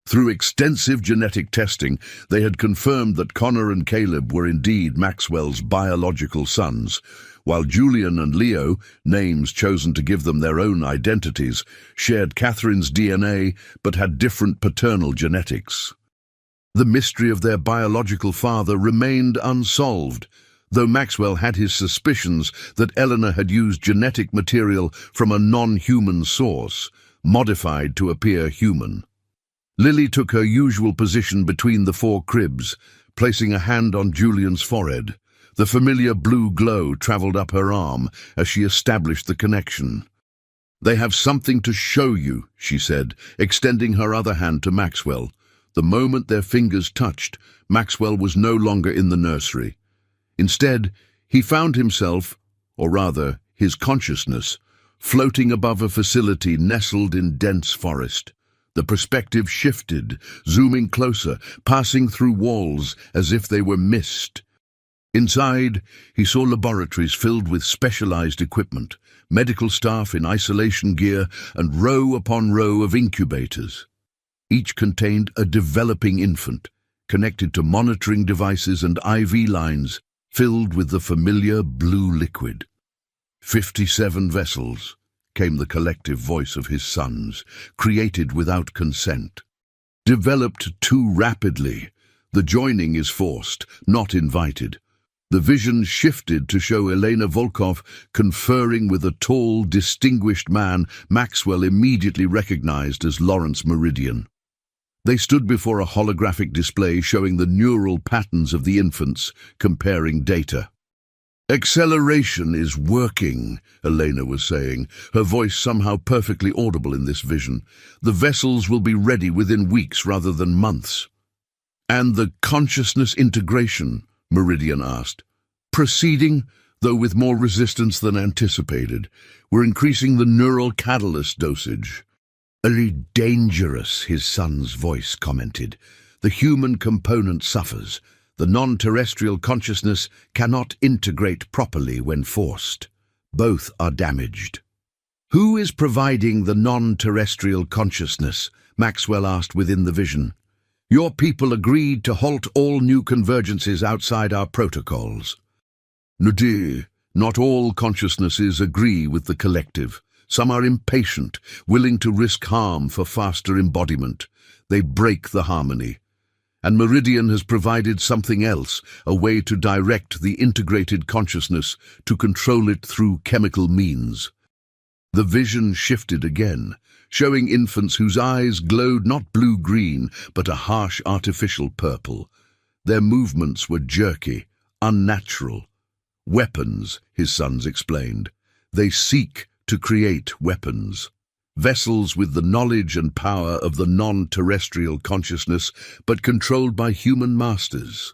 Through extensive genetic testing, they had confirmed that Connor and Caleb were indeed Maxwell's biological sons, while Julian and Leo, names chosen to give them their own identities, shared Catherine's DNA but had different paternal genetics. The mystery of their biological father remained unsolved, though Maxwell had his suspicions that Eleanor had used genetic material from a non-human source, modified to appear human. Lily took her usual position between the 4 cribs, placing a hand on Julian's forehead. The familiar blue glow traveled up her arm as she established the connection. "They have something to show you," she said, extending her other hand to Maxwell. The moment their fingers touched, Maxwell was no longer in the nursery. Instead, he found himself, or rather, his consciousness, floating above a facility nestled in dense forest. The perspective shifted, zooming closer, passing through walls as if they were mist. Inside, he saw laboratories filled with specialized equipment, medical staff in isolation gear, and row upon row of incubators. Each contained a developing infant, connected to monitoring devices and IV lines, filled with the familiar blue liquid. 57 vessels, came the collective voice of his sons, created without consent. Developed too rapidly. The joining is forced, not invited. The vision shifted to show Elena Volkov conferring with a tall, distinguished man Maxwell immediately recognized as Lawrence Meridian. They stood before a holographic display showing the neural patterns of the infants, comparing data. "Acceleration is working," Elena was saying, her voice somehow perfectly audible in this vision. "The vessels will be ready within weeks rather than months." "And the consciousness integration?" Meridian asked. "Proceeding, though with more resistance than anticipated. We're increasing the neural catalyst dosage." "Very dangerous," his son's voice commented. "The human component suffers. The non-terrestrial consciousness cannot integrate properly when forced. Both are damaged." "Who is providing the non-terrestrial consciousness?" Maxwell asked within the vision. "Your people agreed to halt all new convergences outside our protocols." "Nadir, not all consciousnesses agree with the collective. Some are impatient, willing to risk harm for faster embodiment. They break the harmony. And Meridian has provided something else, a way to direct the integrated consciousness, to control it through chemical means." The vision shifted again, showing infants whose eyes glowed not blue-green, but a harsh artificial purple. Their movements were jerky, unnatural. "Weapons," his sons explained. "They seek to create weapons." vessels with the knowledge and power of the non-terrestrial consciousness, but controlled by human masters.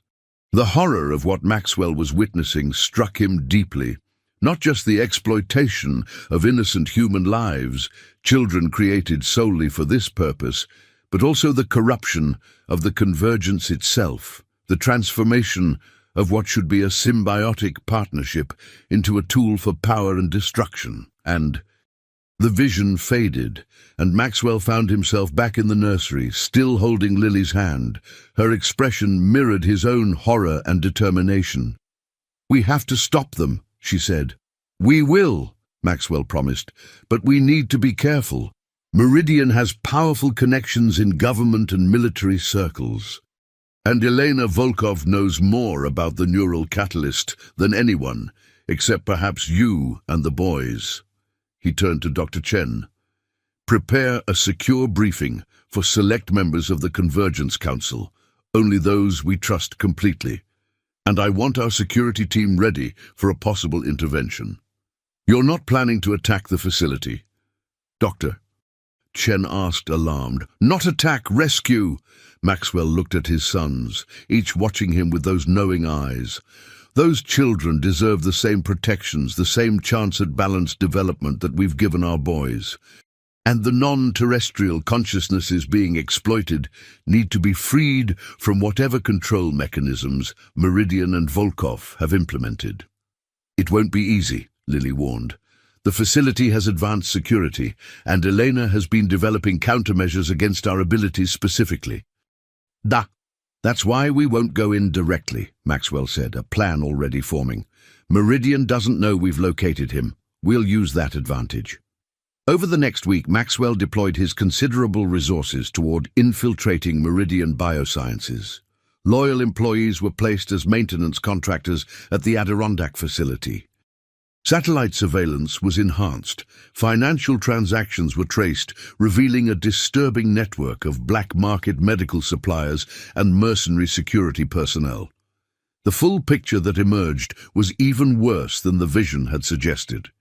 The horror of what Maxwell was witnessing struck him deeply. Not just the exploitation of innocent human lives, children created solely for this purpose, but also the corruption of the convergence itself, the transformation of what should be a symbiotic partnership into a tool for power and destruction. And the vision faded, and Maxwell found himself back in the nursery, still holding Lily's hand. Her expression mirrored his own horror and determination. "We have to stop them," she said. "We will," Maxwell promised, "but we need to be careful. Meridian has powerful connections in government and military circles. And Elena Volkov knows more about the neural catalyst than anyone, except perhaps you and the boys." He turned to Dr. Chen. "Prepare a secure briefing for select members of the Convergence Council, only those we trust completely. And I want our security team ready for a possible intervention." "You're not planning to attack the facility, Doctor?" Chen asked, alarmed. "Not attack, rescue!" Maxwell looked at his sons, each watching him with those knowing eyes. Those children deserve the same protections, the same chance at balanced development that we've given our boys. And the non-terrestrial consciousnesses being exploited need to be freed from whatever control mechanisms Meridian and Volkov have implemented. "It won't be easy," Lily warned. "The facility has advanced security, and Elena has been developing countermeasures against our abilities specifically." "That's why we won't go in directly," Maxwell said, a plan already forming. "Meridian doesn't know we've located him. We'll use that advantage." Over the next week, Maxwell deployed his considerable resources toward infiltrating Meridian Biosciences. Loyal employees were placed as maintenance contractors at the Adirondack facility. Satellite surveillance was enhanced. Financial transactions were traced, revealing a disturbing network of black market medical suppliers and mercenary security personnel. The full picture that emerged was even worse than the vision had suggested.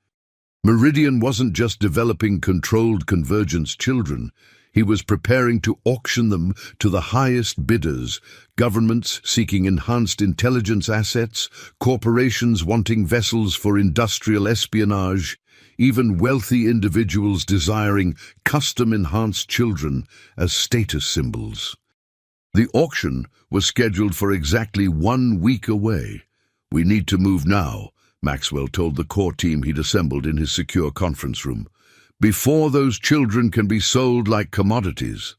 Meridian wasn't just developing controlled convergence children. He was preparing to auction them to the highest bidders, governments seeking enhanced intelligence assets, corporations wanting vessels for industrial espionage, even wealthy individuals desiring custom-enhanced children as status symbols. The auction was scheduled for exactly 1 week away. "We need to move now," Maxwell told the core team he'd assembled in his secure conference room, "before those children can be sold like commodities."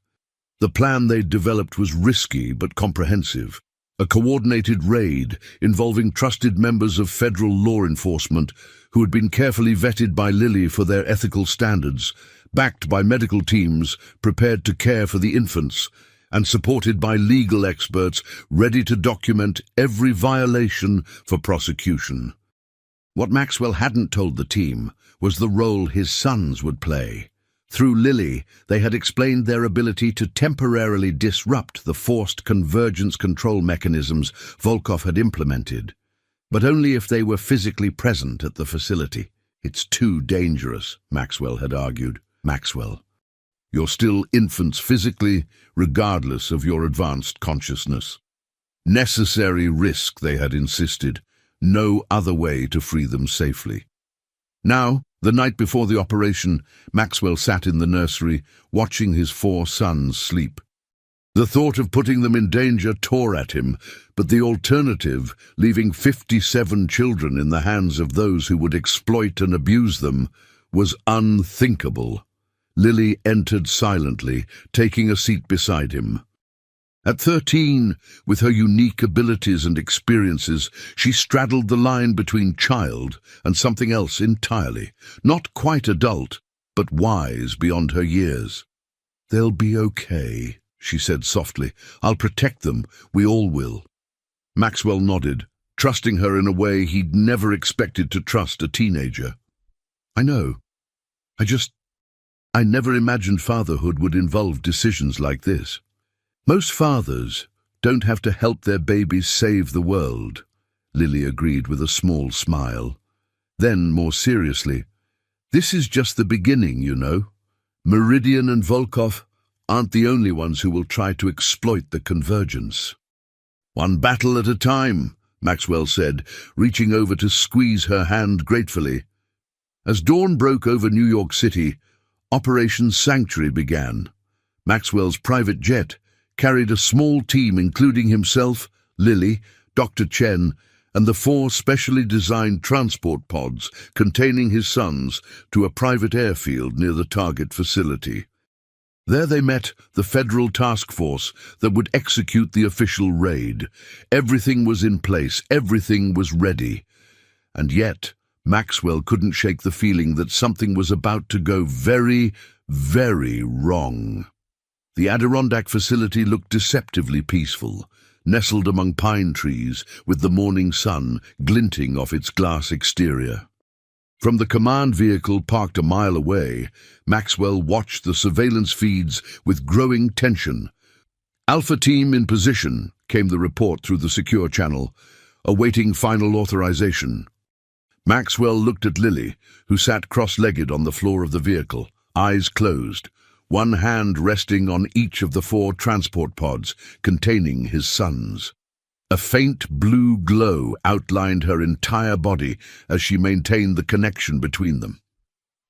The plan they'd developed was risky but comprehensive. A coordinated raid involving trusted members of federal law enforcement who had been carefully vetted by Lily for their ethical standards, backed by medical teams prepared to care for the infants, and supported by legal experts ready to document every violation for prosecution. What Maxwell hadn't told the team was the role his sons would play. Through Lily, they had explained their ability to temporarily disrupt the forced convergence control mechanisms Volkov had implemented, but only if they were physically present at the facility. "It's too dangerous," Maxwell had argued. "Maxwell, you're still infants physically, regardless of your advanced consciousness." Necessary risk, they had insisted. No other way to free them safely. Now, the night before the operation, Maxwell sat in the nursery, watching his 4 sons sleep. The thought of putting them in danger tore at him, but the alternative, leaving 57 children in the hands of those who would exploit and abuse them, was unthinkable. Lily entered silently, taking a seat beside him. At 13, with her unique abilities and experiences, she straddled the line between child and something else entirely, not quite adult, but wise beyond her years. "They'll be okay," she said softly. "I'll protect them. We all will." Maxwell nodded, trusting her in a way he'd never expected to trust a teenager. "I know. I never imagined fatherhood would involve decisions like this. Most fathers don't have to help their babies save the world," Lily agreed with a small smile. Then, more seriously, "This is just the beginning, you know. Meridian and Volkov aren't the only ones who will try to exploit the convergence. One battle at a time, Maxwell said, reaching over to squeeze her hand gratefully. As dawn broke over New York City, Operation Sanctuary began. Maxwell's private jet carried a small team including himself, Lily, Dr. Chen, and the 4 specially designed transport pods containing his sons to a private airfield near the target facility. There they met the federal task force that would execute the official raid. Everything was in place, everything was ready. And yet, Maxwell couldn't shake the feeling that something was about to go very, very wrong. The Adirondack facility looked deceptively peaceful, nestled among pine trees with the morning sun glinting off its glass exterior. From the command vehicle parked a mile away, Maxwell watched the surveillance feeds with growing tension. "Alpha Team in position," came the report through the secure channel, awaiting final authorization. Maxwell looked at Lily, who sat cross-legged on the floor of the vehicle, eyes closed, one hand resting on each of the 4 transport pods containing his sons. A faint blue glow outlined her entire body as she maintained the connection between them.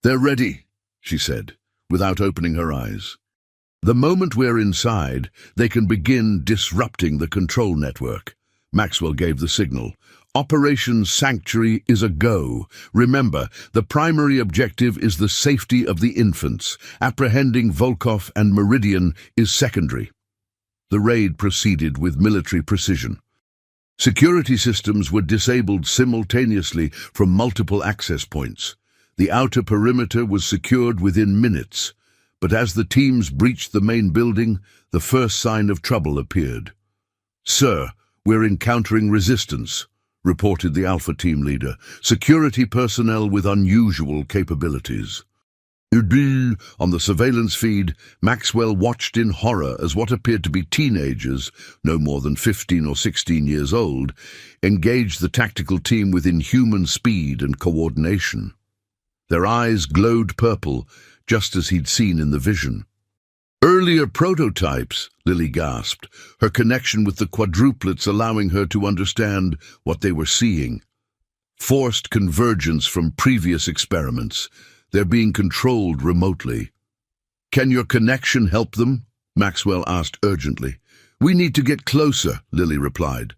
"They're ready," she said, without opening her eyes. "The moment we're inside, they can begin disrupting the control network." Maxwell gave the signal. "Operation Sanctuary is a go. Remember, the primary objective is the safety of the infants. Apprehending Volkov and Meridian is secondary." The raid proceeded with military precision. Security systems were disabled simultaneously from multiple access points. The outer perimeter was secured within minutes, but as the teams breached the main building, the first sign of trouble appeared. "Sir, we're encountering resistance," reported the Alpha Team leader, "security personnel with unusual capabilities." On the surveillance feed, Maxwell watched in horror as what appeared to be teenagers, no more than 15 or 16 years old, engaged the tactical team with inhuman speed and coordination. Their eyes glowed purple, just as he'd seen in the vision. "Earlier prototypes," Lily gasped, her connection with the quadruplets allowing her to understand what they were seeing. "Forced convergence from previous experiments. They're being controlled remotely." "Can your connection help them?" Maxwell asked urgently. "We need to get closer," Lily replied.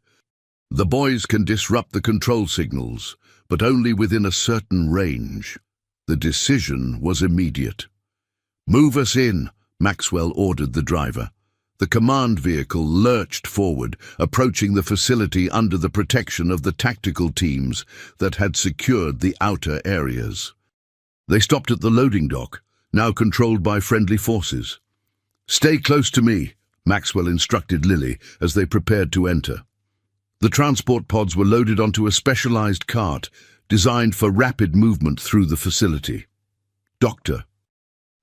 "The boys can disrupt the control signals, but only within a certain range." The decision was immediate. "Move us in," Maxwell ordered the driver. The command vehicle lurched forward, approaching the facility under the protection of the tactical teams that had secured the outer areas. They stopped at the loading dock, now controlled by friendly forces. "Stay close to me," Maxwell instructed Lily as they prepared to enter. The transport pods were loaded onto a specialized cart designed for rapid movement through the facility. Dr.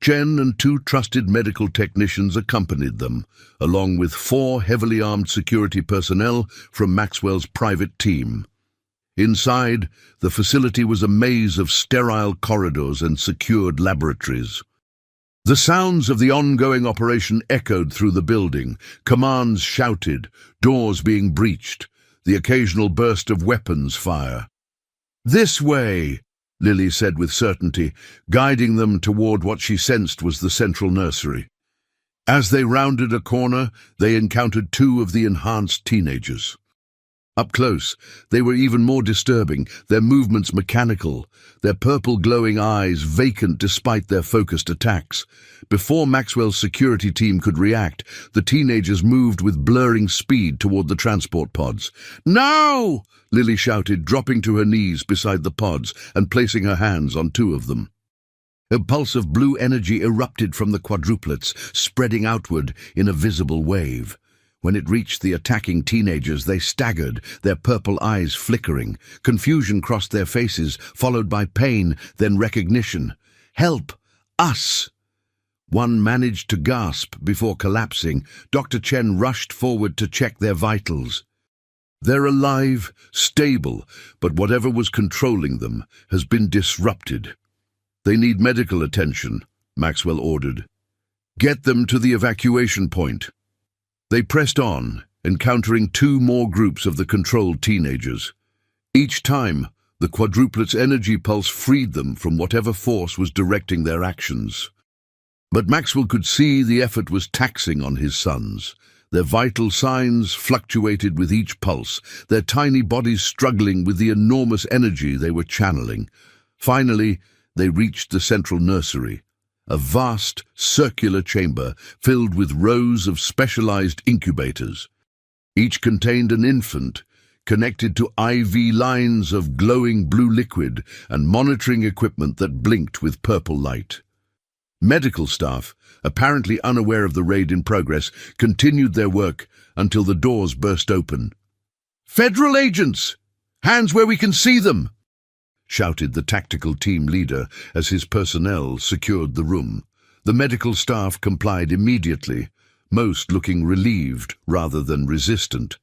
Chen and 2 trusted medical technicians accompanied them, along with 4 heavily armed security personnel from Maxwell's private team. Inside, the facility was a maze of sterile corridors and secured laboratories. The sounds of the ongoing operation echoed through the building, commands shouted, doors being breached, the occasional burst of weapons fire. "This way," Lily said with certainty, guiding them toward what she sensed was the central nursery. As they rounded a corner, they encountered 2 of the enhanced teenagers. Up close, they were even more disturbing, their movements mechanical, their purple glowing eyes vacant despite their focused attacks. Before Maxwell's security team could react, the teenagers moved with blurring speed toward the transport pods. "Now!" Lily shouted, dropping to her knees beside the pods and placing her hands on 2 of them. A pulse of blue energy erupted from the quadruplets, spreading outward in a visible wave. When it reached the attacking teenagers, they staggered, their purple eyes flickering. Confusion crossed their faces, followed by pain, then recognition. "Help! Us!" One managed to gasp before collapsing. Dr. Chen rushed forward to check their vitals. "They're alive, stable, but whatever was controlling them has been disrupted. They need medical attention," Maxwell ordered. "Get them to the evacuation point." They pressed on, encountering two more groups of the controlled teenagers. Each time, the quadruplets' energy pulse freed them from whatever force was directing their actions. But Maxwell could see the effort was taxing on his sons. Their vital signs fluctuated with each pulse, their tiny bodies struggling with the enormous energy they were channeling. Finally, they reached the central nursery, a vast, circular chamber filled with rows of specialized incubators. Each contained an infant, connected to IV lines of glowing blue liquid and monitoring equipment that blinked with purple light. Medical staff, apparently unaware of the raid in progress, continued their work until the doors burst open. "Federal agents! Hands where we can see them!" shouted the tactical team leader as his personnel secured the room. The medical staff complied immediately, most looking relieved rather than resistant.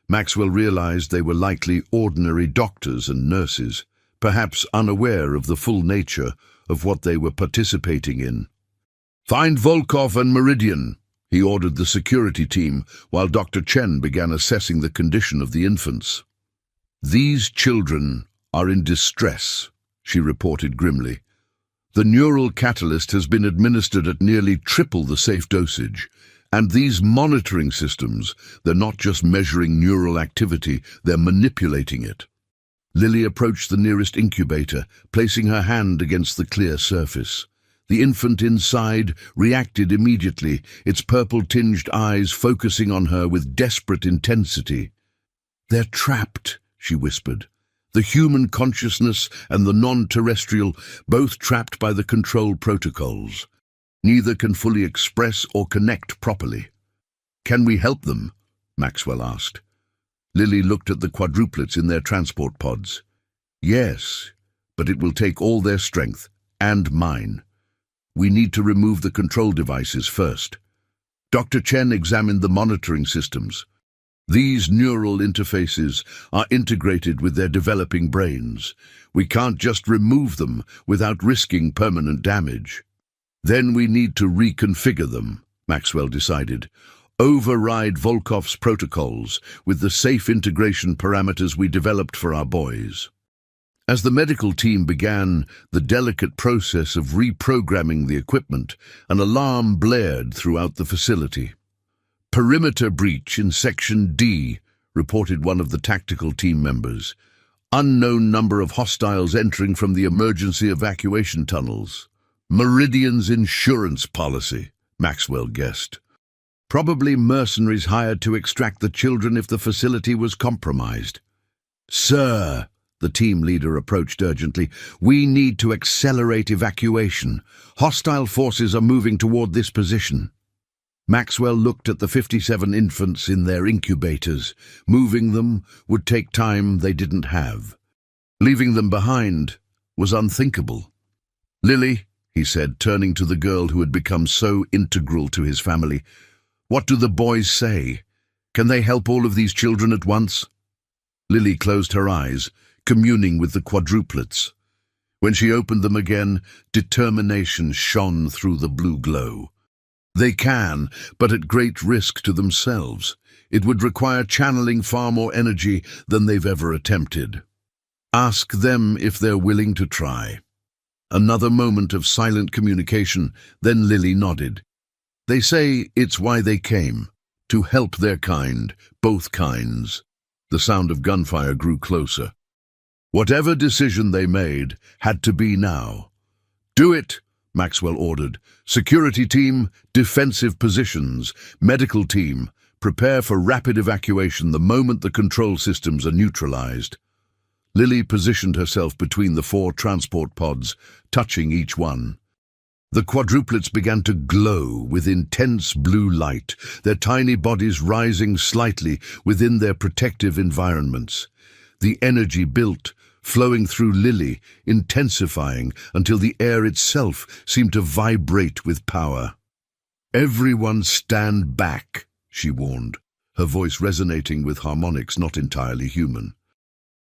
Maxwell realized they were likely ordinary doctors and nurses, perhaps unaware of the full nature of what they were participating in. "Find Volkov and Meridian," he ordered the security team, while Dr. Chen began assessing the condition of the infants. "These children are in distress," she reported grimly. "The neural catalyst has been administered at nearly triple the safe dosage, and these monitoring systems, they're not just measuring neural activity, they're manipulating it." Lily approached the nearest incubator, placing her hand against the clear surface. The infant inside reacted immediately, its purple-tinged eyes focusing on her with desperate intensity. "They're trapped," she whispered. "The human consciousness and the non-terrestrial, both trapped by the control protocols. Neither can fully express or connect properly." "Can we help them?" Maxwell asked. Lily looked at the quadruplets in their transport pods. "Yes, but it will take all their strength, and mine. We need to remove the control devices first." Dr. Chen examined the monitoring systems. "These neural interfaces are integrated with their developing brains. We can't just remove them without risking permanent damage." "Then we need to reconfigure them," Maxwell decided. "Override Volkov's protocols with the safe integration parameters we developed for our boys." As the medical team began the delicate process of reprogramming the equipment, an alarm blared throughout the facility. "Perimeter breach in Section D," reported one of the tactical team members. "Unknown number of hostiles entering from the emergency evacuation tunnels." "Meridian's insurance policy," Maxwell guessed. "Probably mercenaries hired to extract the children if the facility was compromised." "Sir," the team leader approached urgently, "we need to accelerate evacuation. Hostile forces are moving toward this position." Maxwell looked at the 57 infants in their incubators. Moving them would take time they didn't have. Leaving them behind was unthinkable. "Lily," he said, turning to the girl who had become so integral to his family, "what do the boys say? Can they help all of these children at once?" Lily closed her eyes, communing with the quadruplets. When she opened them again, determination shone through the blue glow. "They can, but at great risk to themselves. It would require channeling far more energy than they've ever attempted. Ask them if they're willing to try." Another moment of silent communication, then Lily nodded. "They say it's why they came, to help their kind, both kinds." The sound of gunfire grew closer. Whatever decision they made had to be now. "Do it," Maxwell ordered. "Security team, defensive positions. Medical team, prepare for rapid evacuation the moment the control systems are neutralized." Lily positioned herself between the 4 transport pods, touching each one. The quadruplets began to glow with intense blue light, their tiny bodies rising slightly within their protective environments. The energy built, flowing through Lily, intensifying until the air itself seemed to vibrate with power. "Everyone stand back," she warned, her voice resonating with harmonics not entirely human.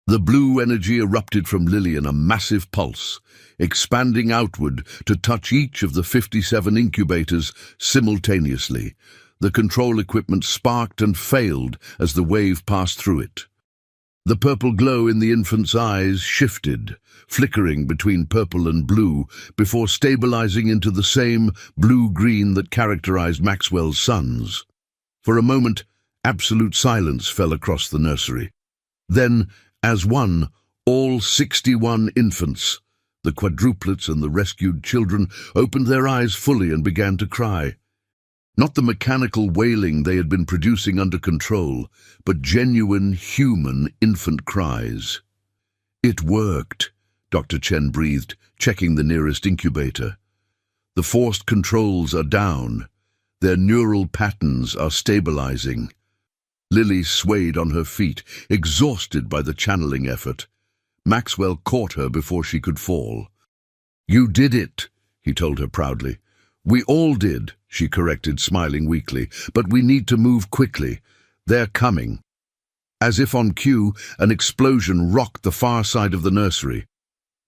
The blue energy erupted from Lily in a massive pulse, expanding outward to touch each of the 57 incubators simultaneously. The control equipment sparked and failed as the wave passed through it. The purple glow in the infant's eyes shifted, flickering between purple and blue before stabilizing into the same blue-green that characterized Maxwell's sons. For a moment, absolute silence fell across the nursery. Then, as one, all 61 infants, the quadruplets and the rescued children, opened their eyes fully and began to cry. Not the mechanical wailing they had been producing under control, but genuine human infant cries. "It worked," Dr. Chen breathed, checking the nearest incubator. "The forced controls are down. Their neural patterns are stabilizing." Lily swayed on her feet, exhausted by the channeling effort. Maxwell caught her before she could fall. "You did it," he told her proudly. "We all did," she corrected, smiling weakly, "but we need to move quickly. They're coming." As if on cue, an explosion rocked the far side of the nursery.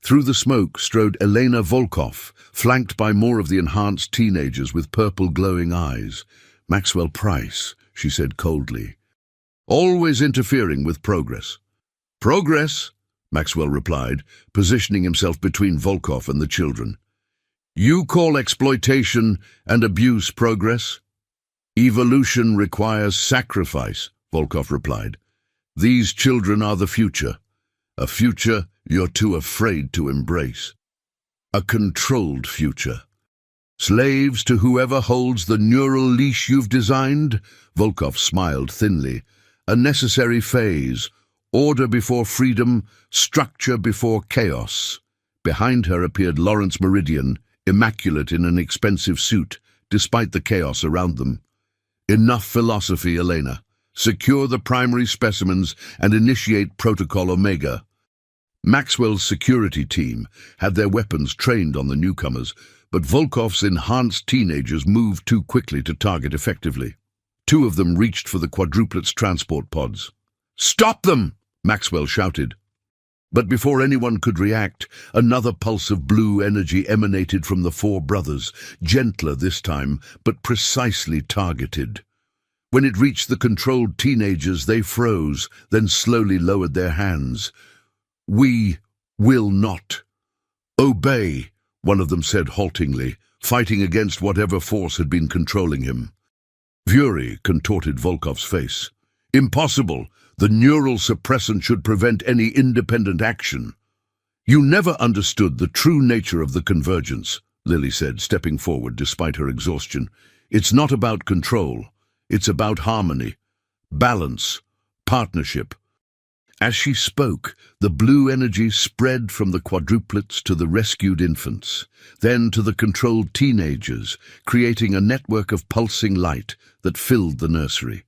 Through the smoke strode Elena Volkov, flanked by more of the enhanced teenagers with purple glowing eyes. "Maxwell Price," she said coldly. "Always interfering with progress." "Progress," Maxwell replied, positioning himself between Volkov and the children. "You call exploitation and abuse progress?" "Evolution requires sacrifice," Volkov replied. "These children are the future, a future you're too afraid to embrace. A controlled future. Slaves to whoever holds the neural leash you've designed?" Volkov smiled thinly. "A necessary phase. Order before freedom, structure before chaos." Behind her appeared Lawrence Meridian, immaculate in an expensive suit, despite the chaos around them. "Enough philosophy, Elena. Secure the primary specimens and initiate Protocol Omega." Maxwell's security team had their weapons trained on the newcomers, but Volkov's enhanced teenagers moved too quickly to target effectively. Two of them reached for the quadruplets' transport pods. "Stop them!" Maxwell shouted. But before anyone could react, another pulse of blue energy emanated from the four brothers, gentler this time, but precisely targeted. When it reached the controlled teenagers, they froze, then slowly lowered their hands. "We will not." "Obey," one of them said haltingly, fighting against whatever force had been controlling him. Fury contorted Volkov's face. "Impossible. The neural suppressant should prevent any independent action." "You never understood the true nature of the convergence," Lily said, stepping forward despite her exhaustion. "It's not about control. It's about harmony, balance, partnership." As she spoke, the blue energy spread from the quadruplets to the rescued infants, then to the controlled teenagers, creating a network of pulsing light that filled the nursery.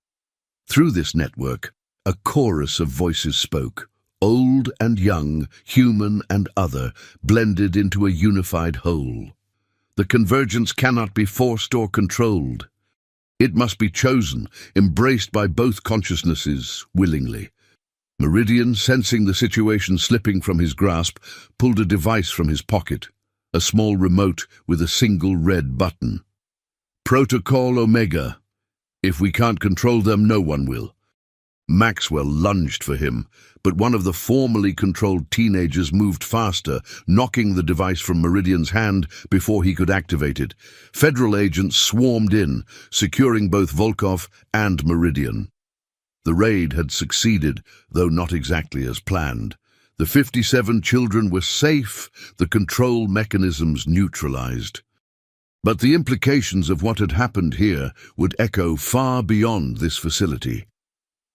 Through this network, a chorus of voices spoke, old and young, human and other, blended into a unified whole. The convergence cannot be forced or controlled. It must be chosen, embraced by both consciousnesses willingly. Meridian, sensing the situation slipping from his grasp, pulled a device from his pocket, a small remote with a single red button. "Protocol Omega. If we can't control them, no one will." Maxwell lunged for him, but one of the formerly controlled teenagers moved faster, knocking the device from Meridian's hand before he could activate it. Federal agents swarmed in, securing both Volkov and Meridian. The raid had succeeded, though not exactly as planned. The 57 children were safe, the control mechanisms neutralized. But the implications of what had happened here would echo far beyond this facility.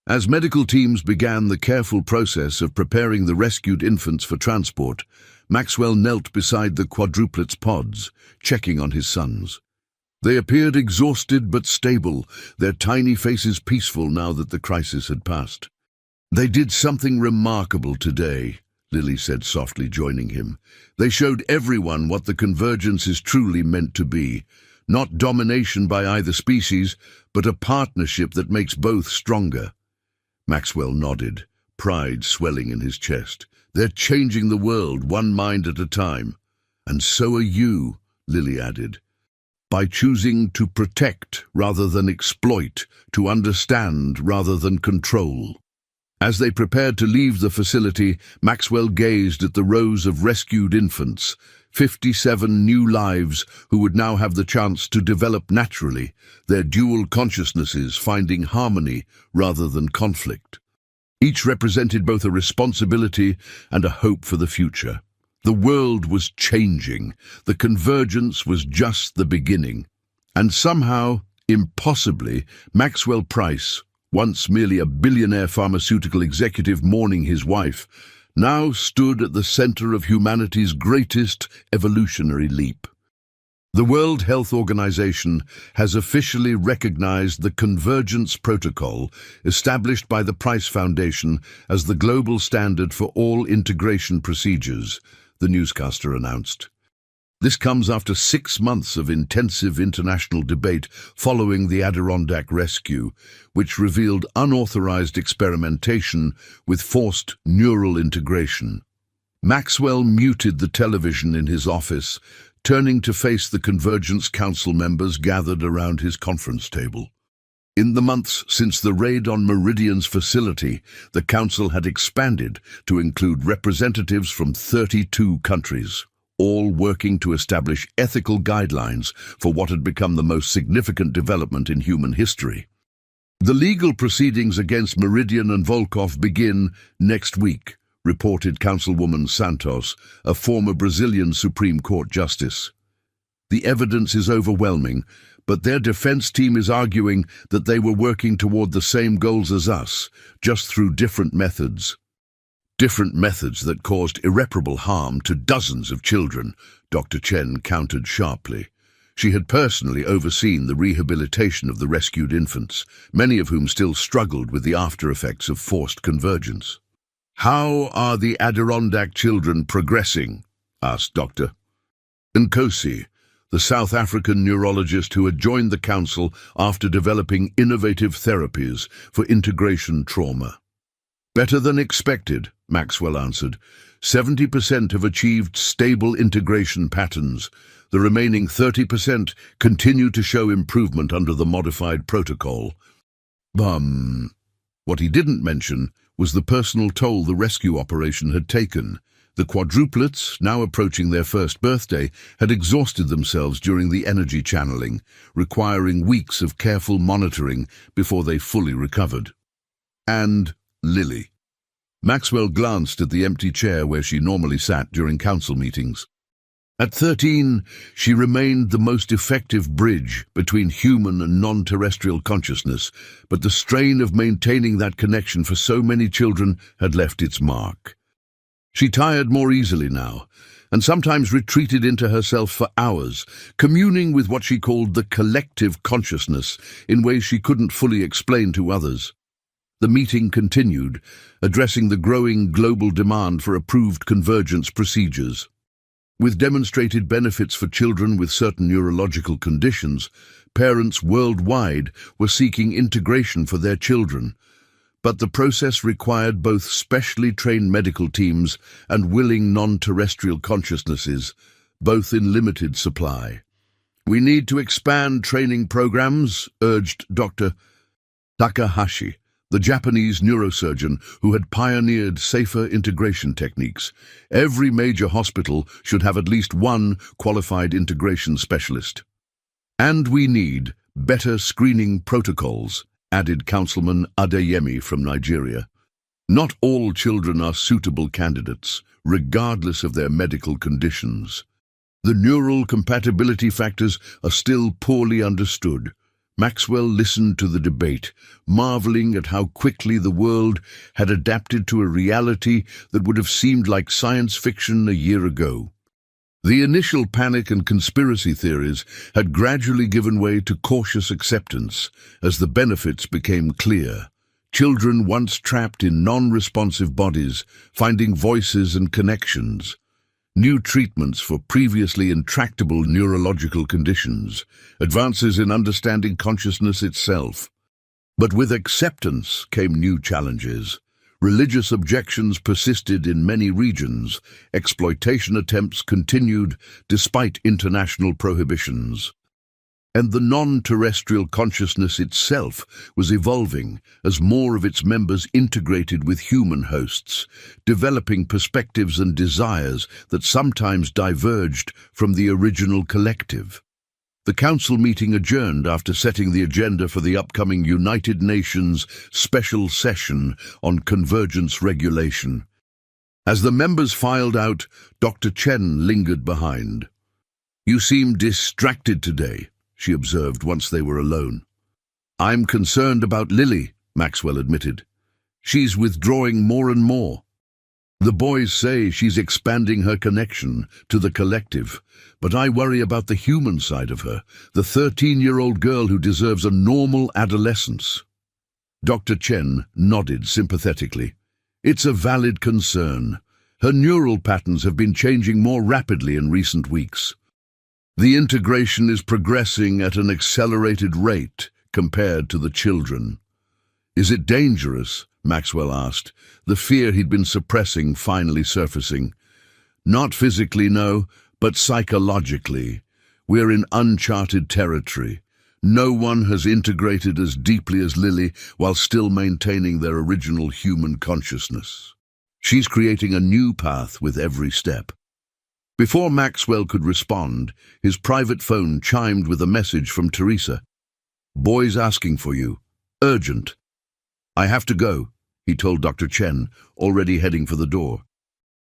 As medical teams began the careful process of preparing the rescued infants for transport, Maxwell knelt beside the quadruplets' pods, checking on his sons. They appeared exhausted but stable, their tiny faces peaceful now that the crisis had passed. "They did something remarkable today," Lily said softly, joining him. "They showed everyone what the convergence is truly meant to be. Not domination by either species, but a partnership that makes both stronger." Maxwell nodded, pride swelling in his chest. "They're changing the world, one mind at a time. And so are you," Lily added. "By choosing to protect rather than exploit, to understand rather than control." As they prepared to leave the facility, Maxwell gazed at the rows of rescued infants, 57 new lives who would now have the chance to develop naturally, their dual consciousnesses finding harmony rather than conflict. Each represented both a responsibility and a hope for the future. The world was changing. The convergence was just the beginning. And somehow, impossibly, Maxwell Price, once merely a billionaire pharmaceutical executive mourning his wife, now stood at the center of humanity's greatest evolutionary leap. The World Health Organization has officially recognized the Convergence Protocol, established by the Price Foundation as the global standard for all integration procedures, the newscaster announced. This comes after 6 months of intensive international debate following the Adirondack rescue, which revealed unauthorized experimentation with forced neural integration. Maxwell muted the television in his office, turning to face the Convergence Council members gathered around his conference table. In the months since the raid on Meridian's facility, the Council had expanded to include representatives from 32 countries, all working to establish ethical guidelines for what had become the most significant development in human history. The legal proceedings against Meridian and Volkov begin next week, reported Councilwoman Santos, a former Brazilian Supreme Court justice. The evidence is overwhelming, but their defense team is arguing that they were working toward the same goals as us, just through different methods. Different methods that caused irreparable harm to dozens of children, Dr. Chen countered sharply. She had personally overseen the rehabilitation of the rescued infants, many of whom still struggled with the after-effects of forced convergence. "How are the Adirondack children progressing?" asked Dr. Nkosi, the South African neurologist who had joined the council after developing innovative therapies for integration trauma. "Better than expected," Maxwell answered. 70% have achieved stable integration patterns. The remaining 30% continue to show improvement under the modified protocol. What he didn't mention was the personal toll the rescue operation had taken. The quadruplets, now approaching their first birthday, had exhausted themselves during the energy channeling, requiring weeks of careful monitoring before they fully recovered. And Lily. Maxwell glanced at the empty chair where she normally sat during council meetings. At 13, she remained the most effective bridge between human and non-terrestrial consciousness, but the strain of maintaining that connection for so many children had left its mark. She tired more easily now, and sometimes retreated into herself for hours, communing with what she called the collective consciousness in ways she couldn't fully explain to others. The meeting continued, addressing the growing global demand for approved convergence procedures. With demonstrated benefits for children with certain neurological conditions, parents worldwide were seeking integration for their children. But the process required both specially trained medical teams and willing non-terrestrial consciousnesses, both in limited supply. "We need to expand training programs," urged Dr. Takahashi, the Japanese neurosurgeon who had pioneered safer integration techniques. "Every major hospital should have at least one qualified integration specialist. And we need better screening protocols," added Councilman Adeyemi from Nigeria. "Not all children are suitable candidates, regardless of their medical conditions. The neural compatibility factors are still poorly understood." Maxwell listened to the debate, marveling at how quickly the world had adapted to a reality that would have seemed like science fiction a year ago. The initial panic and conspiracy theories had gradually given way to cautious acceptance as the benefits became clear. Children once trapped in non-responsive bodies, finding voices and connections. New treatments for previously intractable neurological conditions, advances in understanding consciousness itself. But with acceptance came new challenges. Religious objections persisted in many regions. Exploitation attempts continued despite international prohibitions. And the non-terrestrial consciousness itself was evolving as more of its members integrated with human hosts, developing perspectives and desires that sometimes diverged from the original collective. The council meeting adjourned after setting the agenda for the upcoming United Nations special session on convergence regulation. As the members filed out, Dr. Chen lingered behind. "You seem distracted today," she observed once they were alone. "I'm concerned about Lily," Maxwell admitted. "She's withdrawing more and more. The boys say she's expanding her connection to the collective, but I worry about the human side of her, the 13-year-old girl who deserves a normal adolescence." Dr. Chen nodded sympathetically. "It's a valid concern. Her neural patterns have been changing more rapidly in recent weeks. The integration is progressing at an accelerated rate compared to the children." "Is it dangerous?" Maxwell asked, the fear he'd been suppressing finally surfacing. "Not physically, no, but psychologically. We're in uncharted territory. No one has integrated as deeply as Lily while still maintaining their original human consciousness. She's creating a new path with every step." Before Maxwell could respond, his private phone chimed with a message from Teresa. "Boys asking for you. Urgent." "I have to go," he told Dr. Chen, already heading for the door.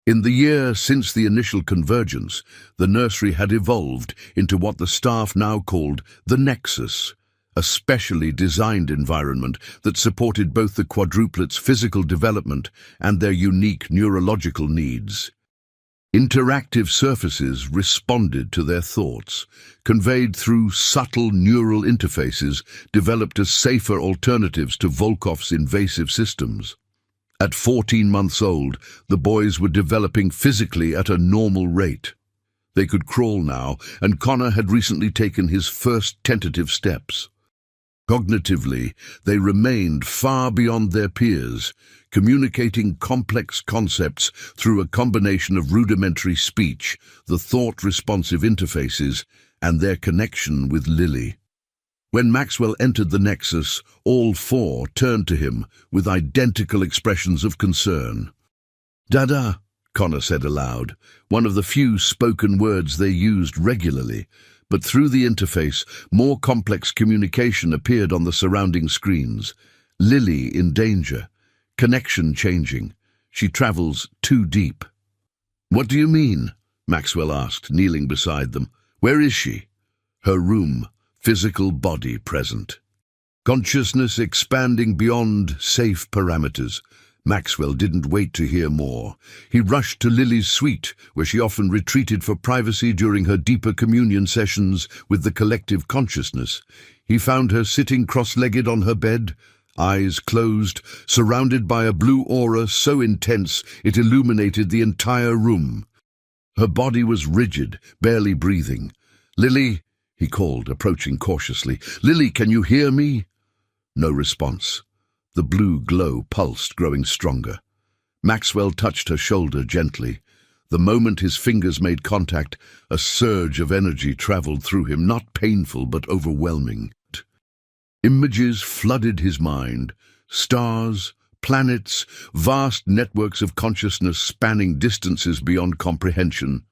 In the year since the initial convergence, the nursery had evolved into what the staff now called the Nexus, a specially designed environment that supported both the quadruplets' physical development and their unique neurological needs. Interactive surfaces responded to their thoughts, conveyed through subtle neural interfaces developed as safer alternatives to Volkov's invasive systems. At 14 months old, the boys were developing physically at a normal rate. They could crawl now, and Connor had recently taken his first tentative steps. Cognitively, they remained far beyond their peers, communicating complex concepts through a combination of rudimentary speech, the thought-responsive interfaces, and their connection with Lily. When Maxwell entered the Nexus, all four turned to him with identical expressions of concern. "Dada," Connor said aloud, one of the few spoken words they used regularly, but through the interface, more complex communication appeared on the surrounding screens. "Lily in danger. Connection changing. She travels too deep." "What do you mean?" Maxwell asked, kneeling beside them. "Where is she?" "Her room. Physical body present. Consciousness expanding beyond safe parameters." Maxwell didn't wait to hear more. He rushed to Lily's suite, where she often retreated for privacy during her deeper communion sessions with the collective consciousness. He found her sitting cross-legged on her bed, eyes closed, surrounded by a blue aura so intense it illuminated the entire room. Her body was rigid, barely breathing. "Lily," he called, approaching cautiously. "Lily, can you hear me?" No response. The blue glow pulsed, growing stronger. Maxwell touched her shoulder gently. The moment his fingers made contact, a surge of energy traveled through him, not painful but overwhelming. Images flooded his mind. Stars, planets, vast networks of consciousness spanning distances beyond comprehension.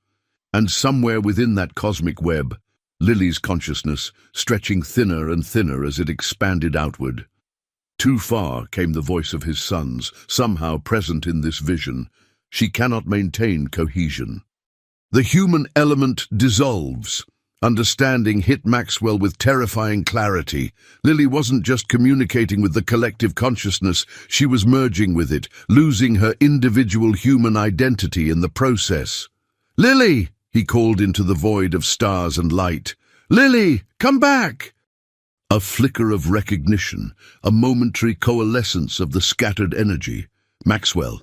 And somewhere within that cosmic web, Lily's consciousness, stretching thinner and thinner as it expanded outward. Too far came the voice of his sons, somehow present in this vision. She cannot maintain cohesion. The human element dissolves. Understanding hit Maxwell with terrifying clarity. Lily wasn't just communicating with the collective consciousness, she was merging with it, losing her individual human identity in the process. "Lily!" he called into the void of stars and light. "Lily, come back!" A flicker of recognition, a momentary coalescence of the scattered energy. "Maxwell,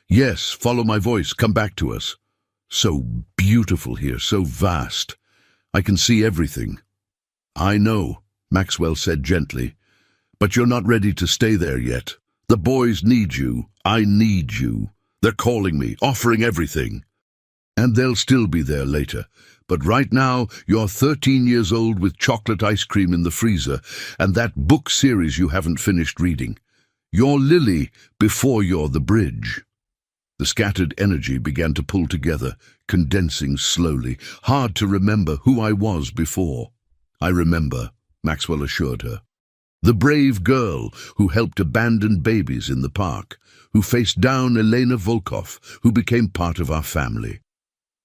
yes, follow my voice, come back to us. So beautiful here, so vast. I can see everything." "I know," Maxwell said gently, "but you're not ready to stay there yet. The boys need you, I need you. They're calling me, offering everything. And they'll still be there later. But right now, you're 13 years old with chocolate ice cream in the freezer and that book series you haven't finished reading. You're Lily before you're the bridge. The scattered energy began to pull together, condensing slowly. Hard to remember who I was before. I remember, Maxwell assured her. The brave girl who helped abandoned babies in the park, who faced down Elena Volkov, who became part of our family.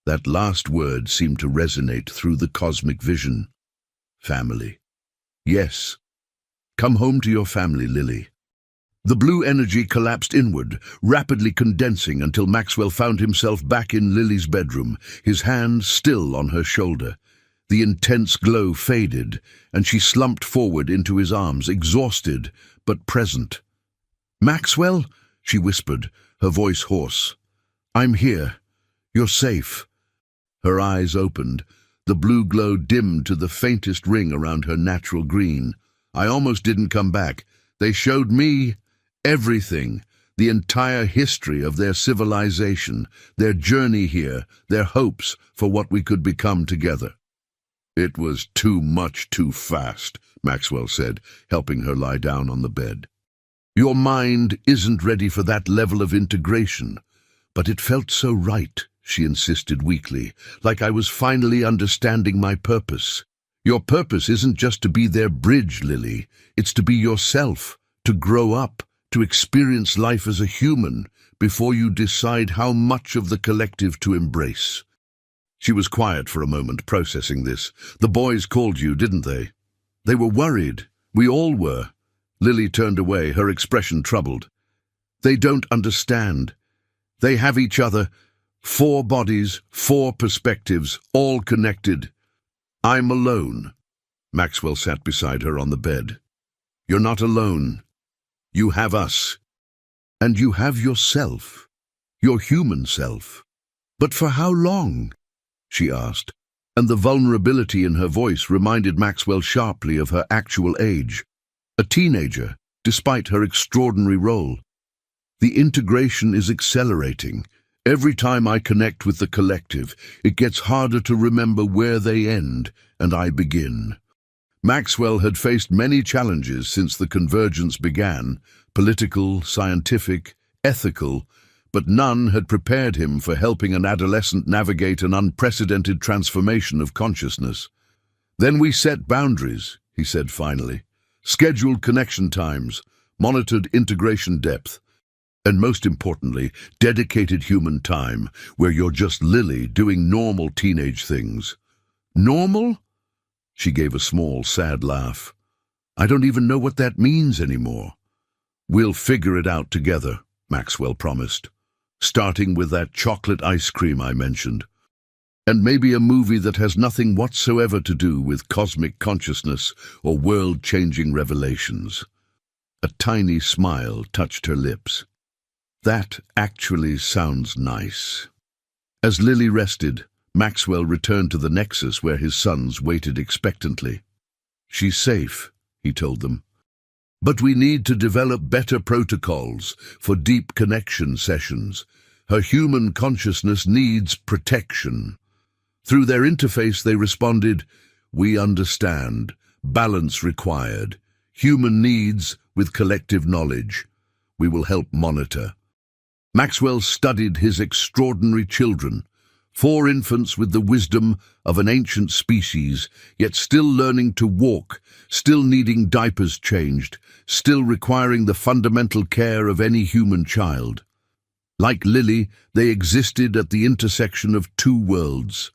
That last word seemed to resonate through the cosmic vision. Family. Yes. Come home to your family, Lily. The blue energy collapsed inward, rapidly condensing until Maxwell found himself back in Lily's bedroom, his hand still on her shoulder. The intense glow faded, and she slumped forward into his arms, exhausted but present. "Maxwell," she whispered, her voice hoarse. "I'm here. You're safe." Her eyes opened. The blue glow dimmed to the faintest ring around her natural green. "I almost didn't come back. They showed me everything, the entire history of their civilization, their journey here, their hopes for what we could become together." "It was too much too fast," Maxwell said, helping her lie down on the bed. "Your mind isn't ready for that level of integration." "But it felt so right," she insisted weakly, "like I was finally understanding my purpose." "Your purpose isn't just to be their bridge, Lily. It's to be yourself, to grow up, to experience life as a human before you decide how much of the collective to embrace." She was quiet for a moment, processing this. "The boys called you, didn't they?" "They were worried. We all were." Lily turned away, her expression troubled. "They don't understand. They have each other. 4 bodies, 4 perspectives, all connected. I'm alone." Maxwell sat beside her on the bed. "You're not alone. You have us. And you have yourself, your human self." "But for how long?" she asked, and the vulnerability in her voice reminded Maxwell sharply of her actual age. A teenager, despite her extraordinary role. "The integration is accelerating. Every time I connect with the collective, it gets harder to remember where they end and I begin." Maxwell had faced many challenges since the convergence began, political, scientific, ethical, but none had prepared him for helping an adolescent navigate an unprecedented transformation of consciousness. "Then we set boundaries," he said finally. "Scheduled connection times, monitored integration depth, and most importantly, dedicated human time, where you're just Lily doing normal teenage things." "Normal?" She gave a small, sad laugh. "I don't even know what that means anymore." "We'll figure it out together," Maxwell promised. "Starting with that chocolate ice cream I mentioned. And maybe a movie that has nothing whatsoever to do with cosmic consciousness or world-changing revelations." A tiny smile touched her lips. "That actually sounds nice." As Lily rested, Maxwell returned to the nexus where his sons waited expectantly. "She's safe," he told them. "But we need to develop better protocols for deep connection sessions. Her human consciousness needs protection." Through their interface they responded, "We understand. Balance required. Human needs with collective knowledge. We will help monitor." Maxwell studied his extraordinary children, 4 infants with the wisdom of an ancient species, yet still learning to walk, still needing diapers changed, still requiring the fundamental care of any human child. Like Lily, they existed at the intersection of 2 worlds.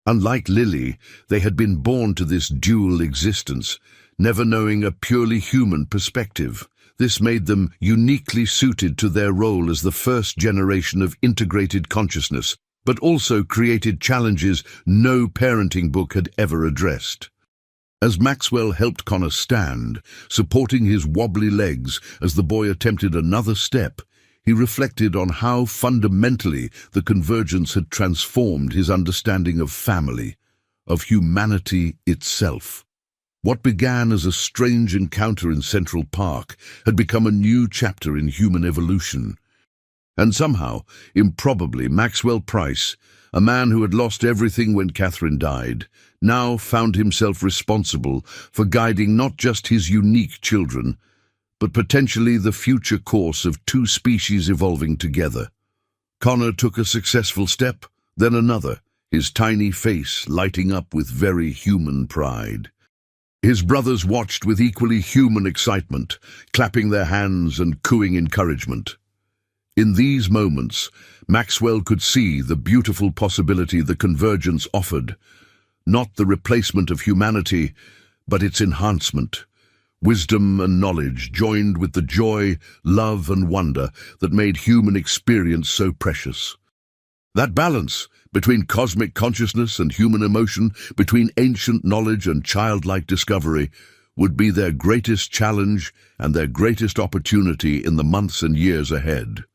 Unlike Lily, they had been born to this dual existence, never knowing a purely human perspective. This made them uniquely suited to their role as the first generation of integrated consciousness, but also created challenges no parenting book had ever addressed. As Maxwell helped Connor stand, supporting his wobbly legs as the boy attempted another step, he reflected on how fundamentally the convergence had transformed his understanding of family, of humanity itself. What began as a strange encounter in Central Park had become a new chapter in human evolution, And somehow, improbably, Maxwell Price, a man who had lost everything when Catherine died, now found himself responsible for guiding not just his unique children, but potentially the future course of two species evolving together. Connor took a successful step, then another, his tiny face lighting up with very human pride. His brothers watched with equally human excitement, clapping their hands and cooing encouragement. In these moments, Maxwell could see the beautiful possibility the convergence offered, not the replacement of humanity, but its enhancement. Wisdom and knowledge joined with the joy, love and wonder that made human experience so precious. That balance between cosmic consciousness and human emotion, between ancient knowledge and childlike discovery, would be their greatest challenge and their greatest opportunity in the months and years ahead.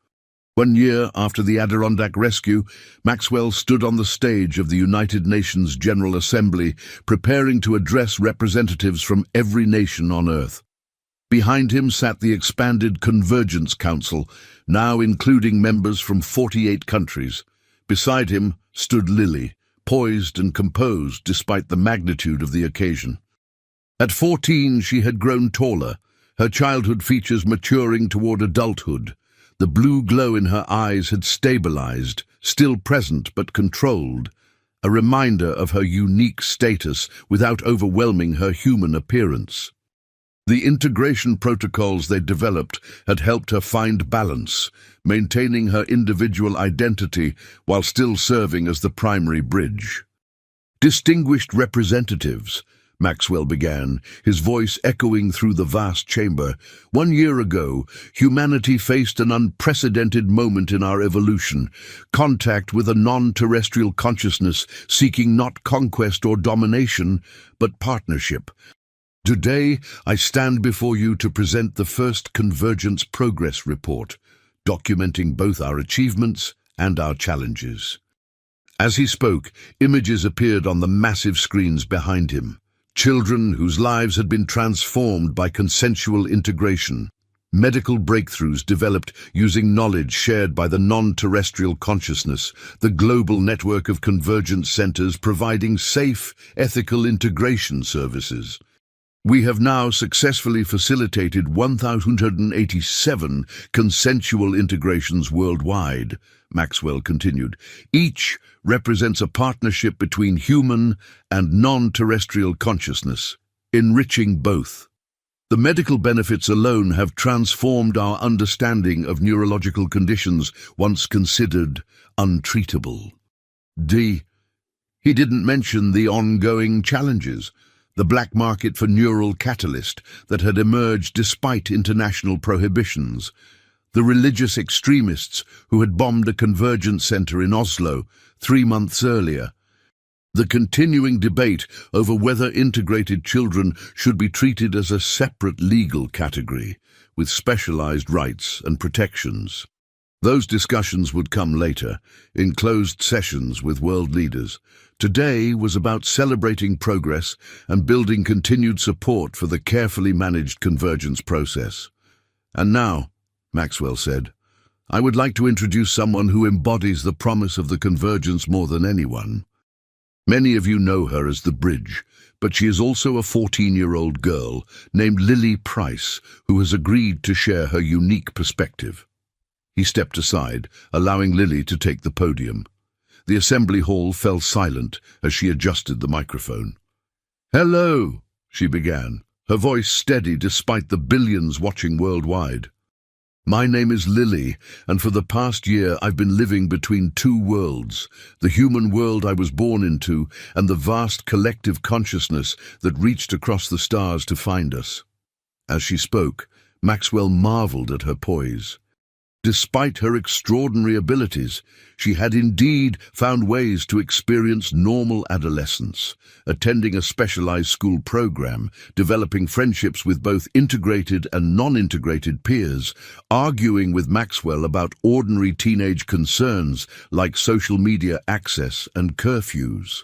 1 year after the Adirondack rescue, Maxwell stood on the stage of the United Nations General Assembly, preparing to address representatives from every nation on Earth. Behind him sat the expanded Convergence Council, now including members from 48 countries. Beside him stood Lily, poised and composed despite the magnitude of the occasion. At 14, she had grown taller, her childhood features maturing toward adulthood. The blue glow in her eyes had stabilized, still present but controlled, a reminder of her unique status without overwhelming her human appearance. The integration protocols they developed had helped her find balance, maintaining her individual identity while still serving as the primary bridge. Distinguished representatives, Maxwell began, his voice echoing through the vast chamber. 1 year ago, humanity faced an unprecedented moment in our evolution, contact with a non-terrestrial consciousness seeking not conquest or domination, but partnership. Today, I stand before you to present the first Convergence Progress Report, documenting both our achievements and our challenges. As he spoke, images appeared on the massive screens behind him. Children whose lives had been transformed by consensual integration. Medical breakthroughs developed using knowledge shared by the non-terrestrial consciousness, the global network of convergence centers providing safe, ethical integration services. We have now successfully facilitated 1,187 consensual integrations worldwide, Maxwell continued. Each represents a partnership between human and non-terrestrial consciousness, enriching both. The medical benefits alone have transformed our understanding of neurological conditions once considered untreatable. He didn't mention the ongoing challenges. The black market for neural catalyst that had emerged despite international prohibitions, the religious extremists who had bombed a convergence center in Oslo 3 months earlier, the continuing debate over whether integrated children should be treated as a separate legal category with specialized rights and protections. Those discussions would come later, in closed sessions with world leaders. Today was about celebrating progress and building continued support for the carefully managed convergence process. And now, Maxwell said, I would like to introduce someone who embodies the promise of the convergence more than anyone. Many of you know her as the Bridge, but she is also a 14-year-old girl named Lily Price who has agreed to share her unique perspective. He stepped aside, allowing Lily to take the podium. The assembly hall fell silent as she adjusted the microphone. "Hello," she began, her voice steady despite the billions watching worldwide. "My name is Lily, and for the past year I've been living between two worlds, the human world I was born into and the vast collective consciousness that reached across the stars to find us." As she spoke, Maxwell marveled at her poise. Despite her extraordinary abilities, she had indeed found ways to experience normal adolescence, attending a specialized school program, developing friendships with both integrated and non-integrated peers, arguing with Maxwell about ordinary teenage concerns like social media access and curfews.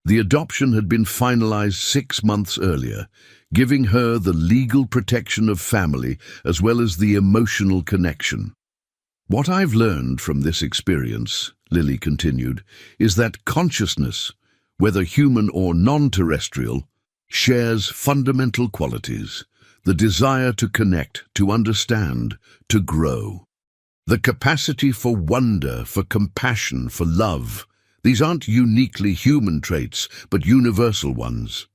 The adoption had been finalized 6 months earlier, giving her the legal protection of family as well as the emotional connection. What I've learned from this experience, Lily continued, is that consciousness, whether human or non-terrestrial, shares fundamental qualities: the desire to connect, to understand, to grow. The capacity for wonder, for compassion, for love. These aren't uniquely human traits, but universal ones.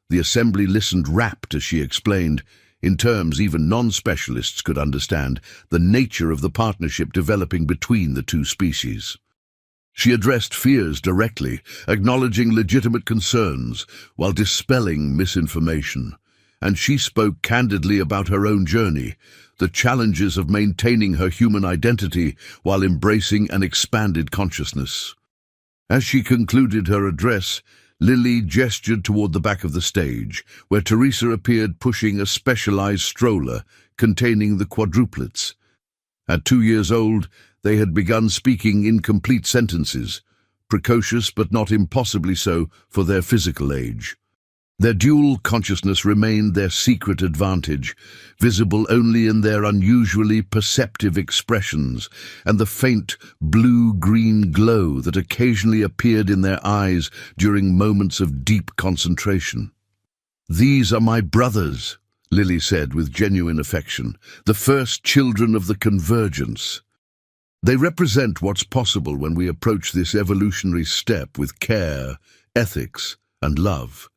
The assembly listened rapt as she explained, in terms even non-specialists could understand, the nature of the partnership developing between the two species. She addressed fears directly, acknowledging legitimate concerns while dispelling misinformation. And she spoke candidly about her own journey, the challenges of maintaining her human identity while embracing an expanded consciousness. As she concluded her address, Lily gestured toward the back of the stage, where Teresa appeared pushing a specialized stroller containing the quadruplets. At 2 years old, they had begun speaking incomplete sentences, precocious but not impossibly so for their physical age. Their dual consciousness remained their secret advantage, visible only in their unusually perceptive expressions and the faint blue-green glow that occasionally appeared in their eyes during moments of deep concentration. "These are my brothers," Lily said with genuine affection, "the first children of the convergence. They represent what's possible when we approach this evolutionary step with care, ethics, and love.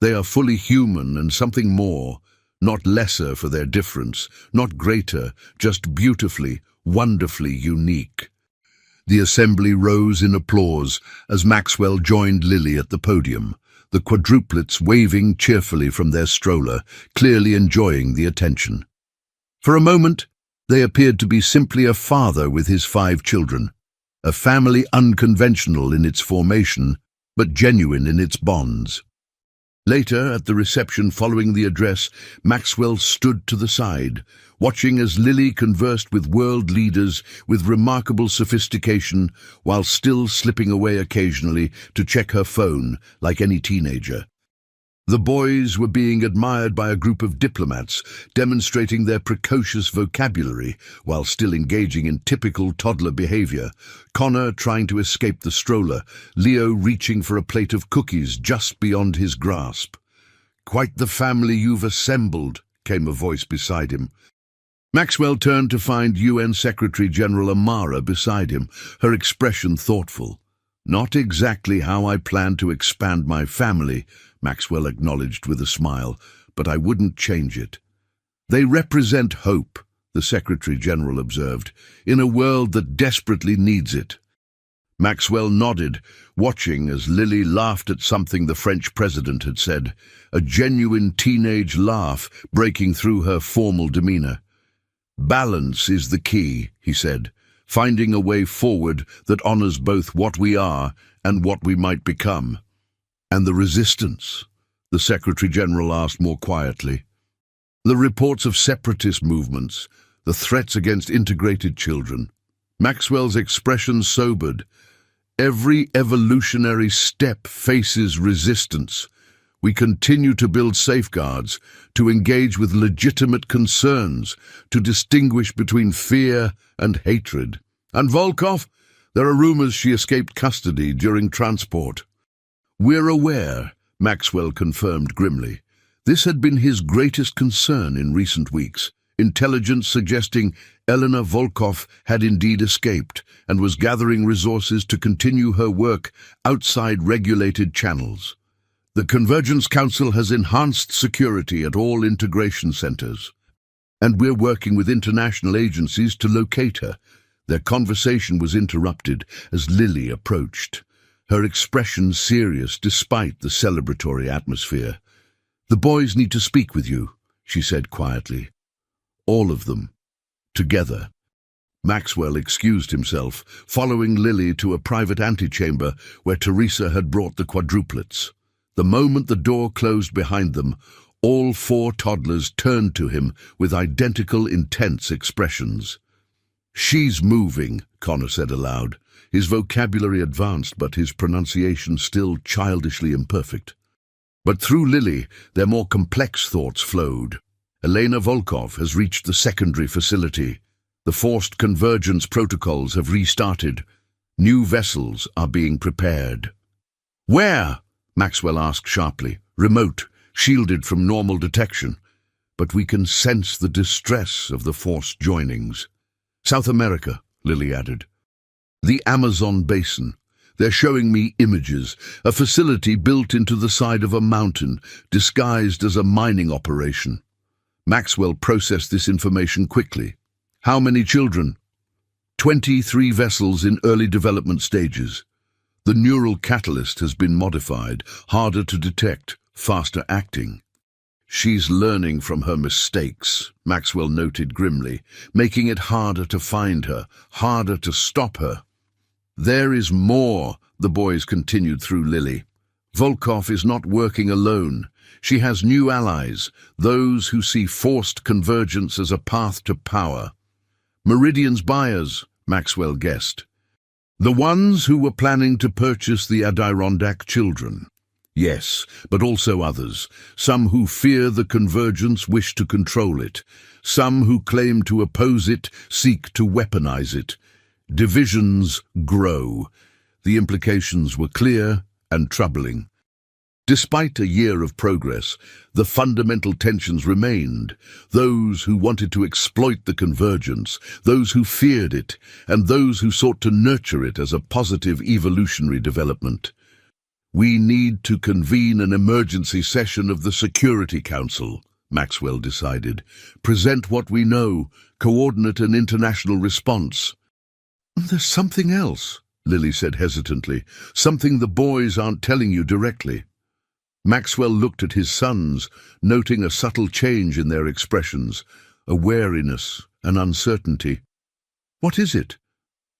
They are fully human and something more, not lesser for their difference, not greater, just beautifully, wonderfully unique." The assembly rose in applause as Maxwell joined Lily at the podium, the quadruplets waving cheerfully from their stroller, clearly enjoying the attention. For a moment, they appeared to be simply a father with his 5 children, a family unconventional in its formation, but genuine in its bonds. Later, at the reception following the address, Maxwell stood to the side, watching as Lily conversed with world leaders with remarkable sophistication while still slipping away occasionally to check her phone like any teenager. The boys were being admired by a group of diplomats, demonstrating their precocious vocabulary while still engaging in typical toddler behavior. Connor trying to escape the stroller, Leo reaching for a plate of cookies just beyond his grasp. "Quite the family you've assembled," came a voice beside him. Maxwell turned to find UN Secretary-General Amara beside him, her expression thoughtful. "Not exactly how I plan to expand my family," Maxwell acknowledged with a smile, "but I wouldn't change it." "They represent hope," the Secretary-General observed, "in a world that desperately needs it." Maxwell nodded, watching as Lily laughed at something the French president had said, a genuine teenage laugh breaking through her formal demeanor. "Balance is the key," he said, "finding a way forward that honors both what we are and what we might become." "And the resistance?" the Secretary-General asked more quietly. "The reports of separatist movements, the threats against integrated children." Maxwell's expression sobered. "Every evolutionary step faces resistance. We continue to build safeguards, to engage with legitimate concerns, to distinguish between fear and hatred. And Volkov? There are rumors she escaped custody during transport." "We're aware," Maxwell confirmed grimly. This had been his greatest concern in recent weeks, intelligence suggesting Elena Volkov had indeed escaped and was gathering resources to continue her work outside regulated channels. "The Convergence Council has enhanced security at all integration centers, and we're working with international agencies to locate her." Their conversation was interrupted as Lily approached, her expression serious despite the celebratory atmosphere. "The boys need to speak with you," she said quietly. "All of them. Together." Maxwell excused himself, following Lily to a private antechamber where Teresa had brought the quadruplets. The moment the door closed behind them, all 4 toddlers turned to him with identical intense expressions. "She's moving," Connor said aloud, his vocabulary advanced but his pronunciation still childishly imperfect. But through Lily, their more complex thoughts flowed. "Elena Volkov has reached the secondary facility." The forced convergence protocols have restarted. New vessels are being prepared. Where? Maxwell asked sharply. Remote, shielded from normal detection. But we can sense the distress of the forced joinings. South America, Lily added. The Amazon basin. They're showing me images, a facility built into the side of a mountain, disguised as a mining operation. Maxwell processed this information quickly. How many children? 23 vessels in early development stages. The neural catalyst has been modified, harder to detect, faster acting. She's learning from her mistakes, Maxwell noted grimly, making it harder to find her, harder to stop her. There is more, the boys continued through Lily. Volkov is not working alone. She has new allies, those who see forced convergence as a path to power. Meridian's buyers, Maxwell guessed. The ones who were planning to purchase the Adirondack children. Yes, but also others. Some who fear the convergence wish to control it. Some who claim to oppose it seek to weaponize it. Divisions grow. The implications were clear and troubling. Despite a year of progress, the fundamental tensions remained. Those who wanted to exploit the convergence, those who feared it, and those who sought to nurture it as a positive evolutionary development. We need to convene an emergency session of the Security Council, Maxwell decided. Present what we know, coordinate an international response. There's something else, Lily said hesitantly. Something the boys aren't telling you directly. Maxwell looked at his sons, noting a subtle change in their expressions, a wariness, an uncertainty. What is it?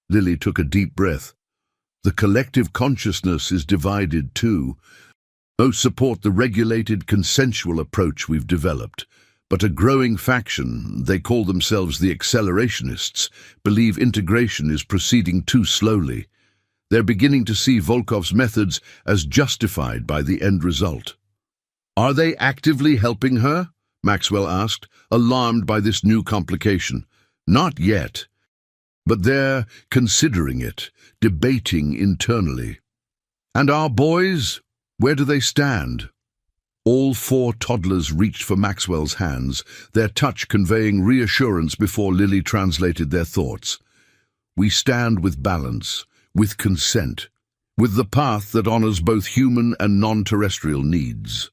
Lily took a deep breath. The collective consciousness is divided too. Most support the regulated, consensual approach we've developed. But a growing faction, they call themselves the accelerationists, believe integration is proceeding too slowly. They're beginning to see Volkov's methods as justified by the end result. Are they actively helping her? Maxwell asked, alarmed by this new complication. Not yet. But they're considering it, debating internally. And our boys, where do they stand? All four toddlers reached for Maxwell's hands, their touch conveying reassurance before Lily translated their thoughts. We stand with balance, with consent, with the path that honors both human and non-terrestrial needs.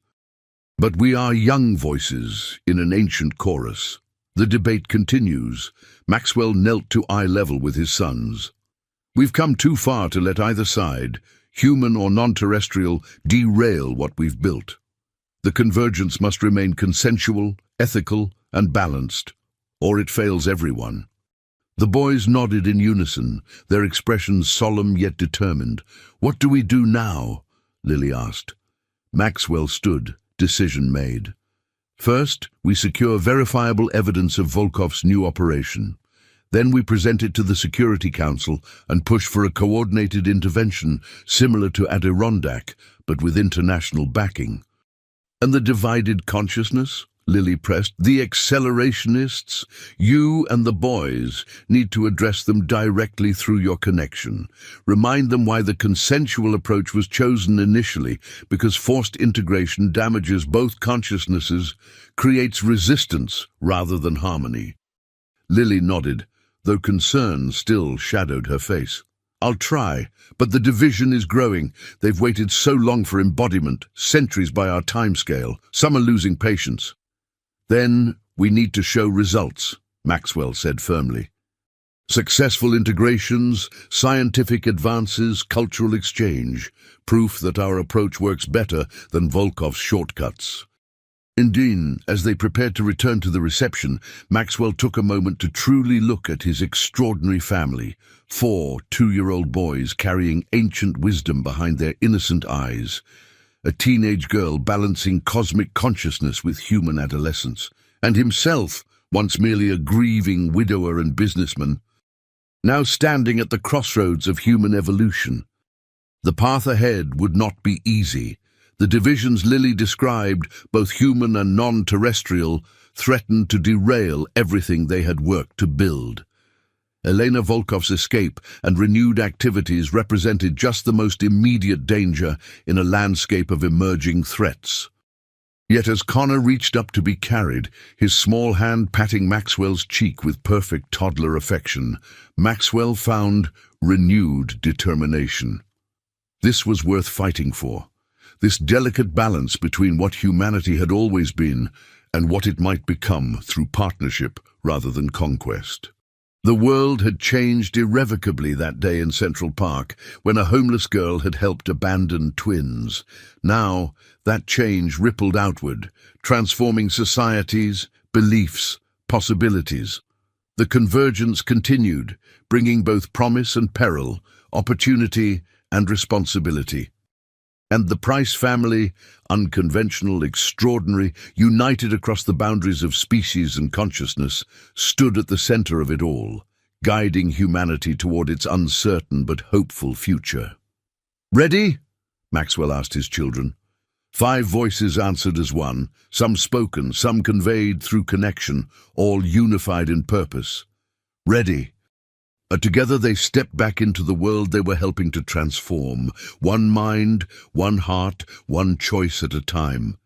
But we are young voices in an ancient chorus. The debate continues. Maxwell knelt to eye level with his sons. We've come too far to let either side, human or non-terrestrial, derail what we've built. The convergence must remain consensual, ethical, and balanced, or it fails everyone. The boys nodded in unison, their expressions solemn yet determined. What do we do now? Lily asked. Maxwell stood, decision made. First, we secure verifiable evidence of Volkov's new operation. Then we present it to the Security Council and push for a coordinated intervention similar to Adirondack, but with international backing. And the divided consciousness? Lily pressed. The accelerationists, you and the boys, need to address them directly through your connection. Remind them why the consensual approach was chosen initially, because forced integration damages both consciousnesses, creates resistance rather than harmony. Lily nodded, though concern still shadowed her face. I'll try, but the division is growing. They've waited so long for embodiment, centuries by our timescale. Some are losing patience. Then we need to show results, Maxwell said firmly. Successful integrations, scientific advances, cultural exchange, proof that our approach works better than Volkov's shortcuts. Indeed, as they prepared to return to the reception, Maxwell took a moment to truly look at his extraordinary family, 4 two-year-old boys carrying ancient wisdom behind their innocent eyes, a teenage girl balancing cosmic consciousness with human adolescence, and himself, once merely a grieving widower and businessman, now standing at the crossroads of human evolution. The path ahead would not be easy. The divisions Lily described, both human and non-terrestrial, threatened to derail everything they had worked to build. Elena Volkov's escape and renewed activities represented just the most immediate danger in a landscape of emerging threats. Yet as Connor reached up to be carried, his small hand patting Maxwell's cheek with perfect toddler affection, Maxwell found renewed determination. This was worth fighting for. This delicate balance between what humanity had always been and what it might become through partnership rather than conquest. The world had changed irrevocably that day in Central Park when a homeless girl had helped abandon twins. Now, that change rippled outward, transforming societies, beliefs, possibilities. The convergence continued, bringing both promise and peril, opportunity and responsibility. And the Price family, unconventional, extraordinary, united across the boundaries of species and consciousness, stood at the center of it all, guiding humanity toward its uncertain but hopeful future. "Ready?" Maxwell asked his children. 5 voices answered as one, some spoken, some conveyed through connection, all unified in purpose. Ready. Together they stepped back into the world they were helping to transform, one mind, one heart, one choice at a time.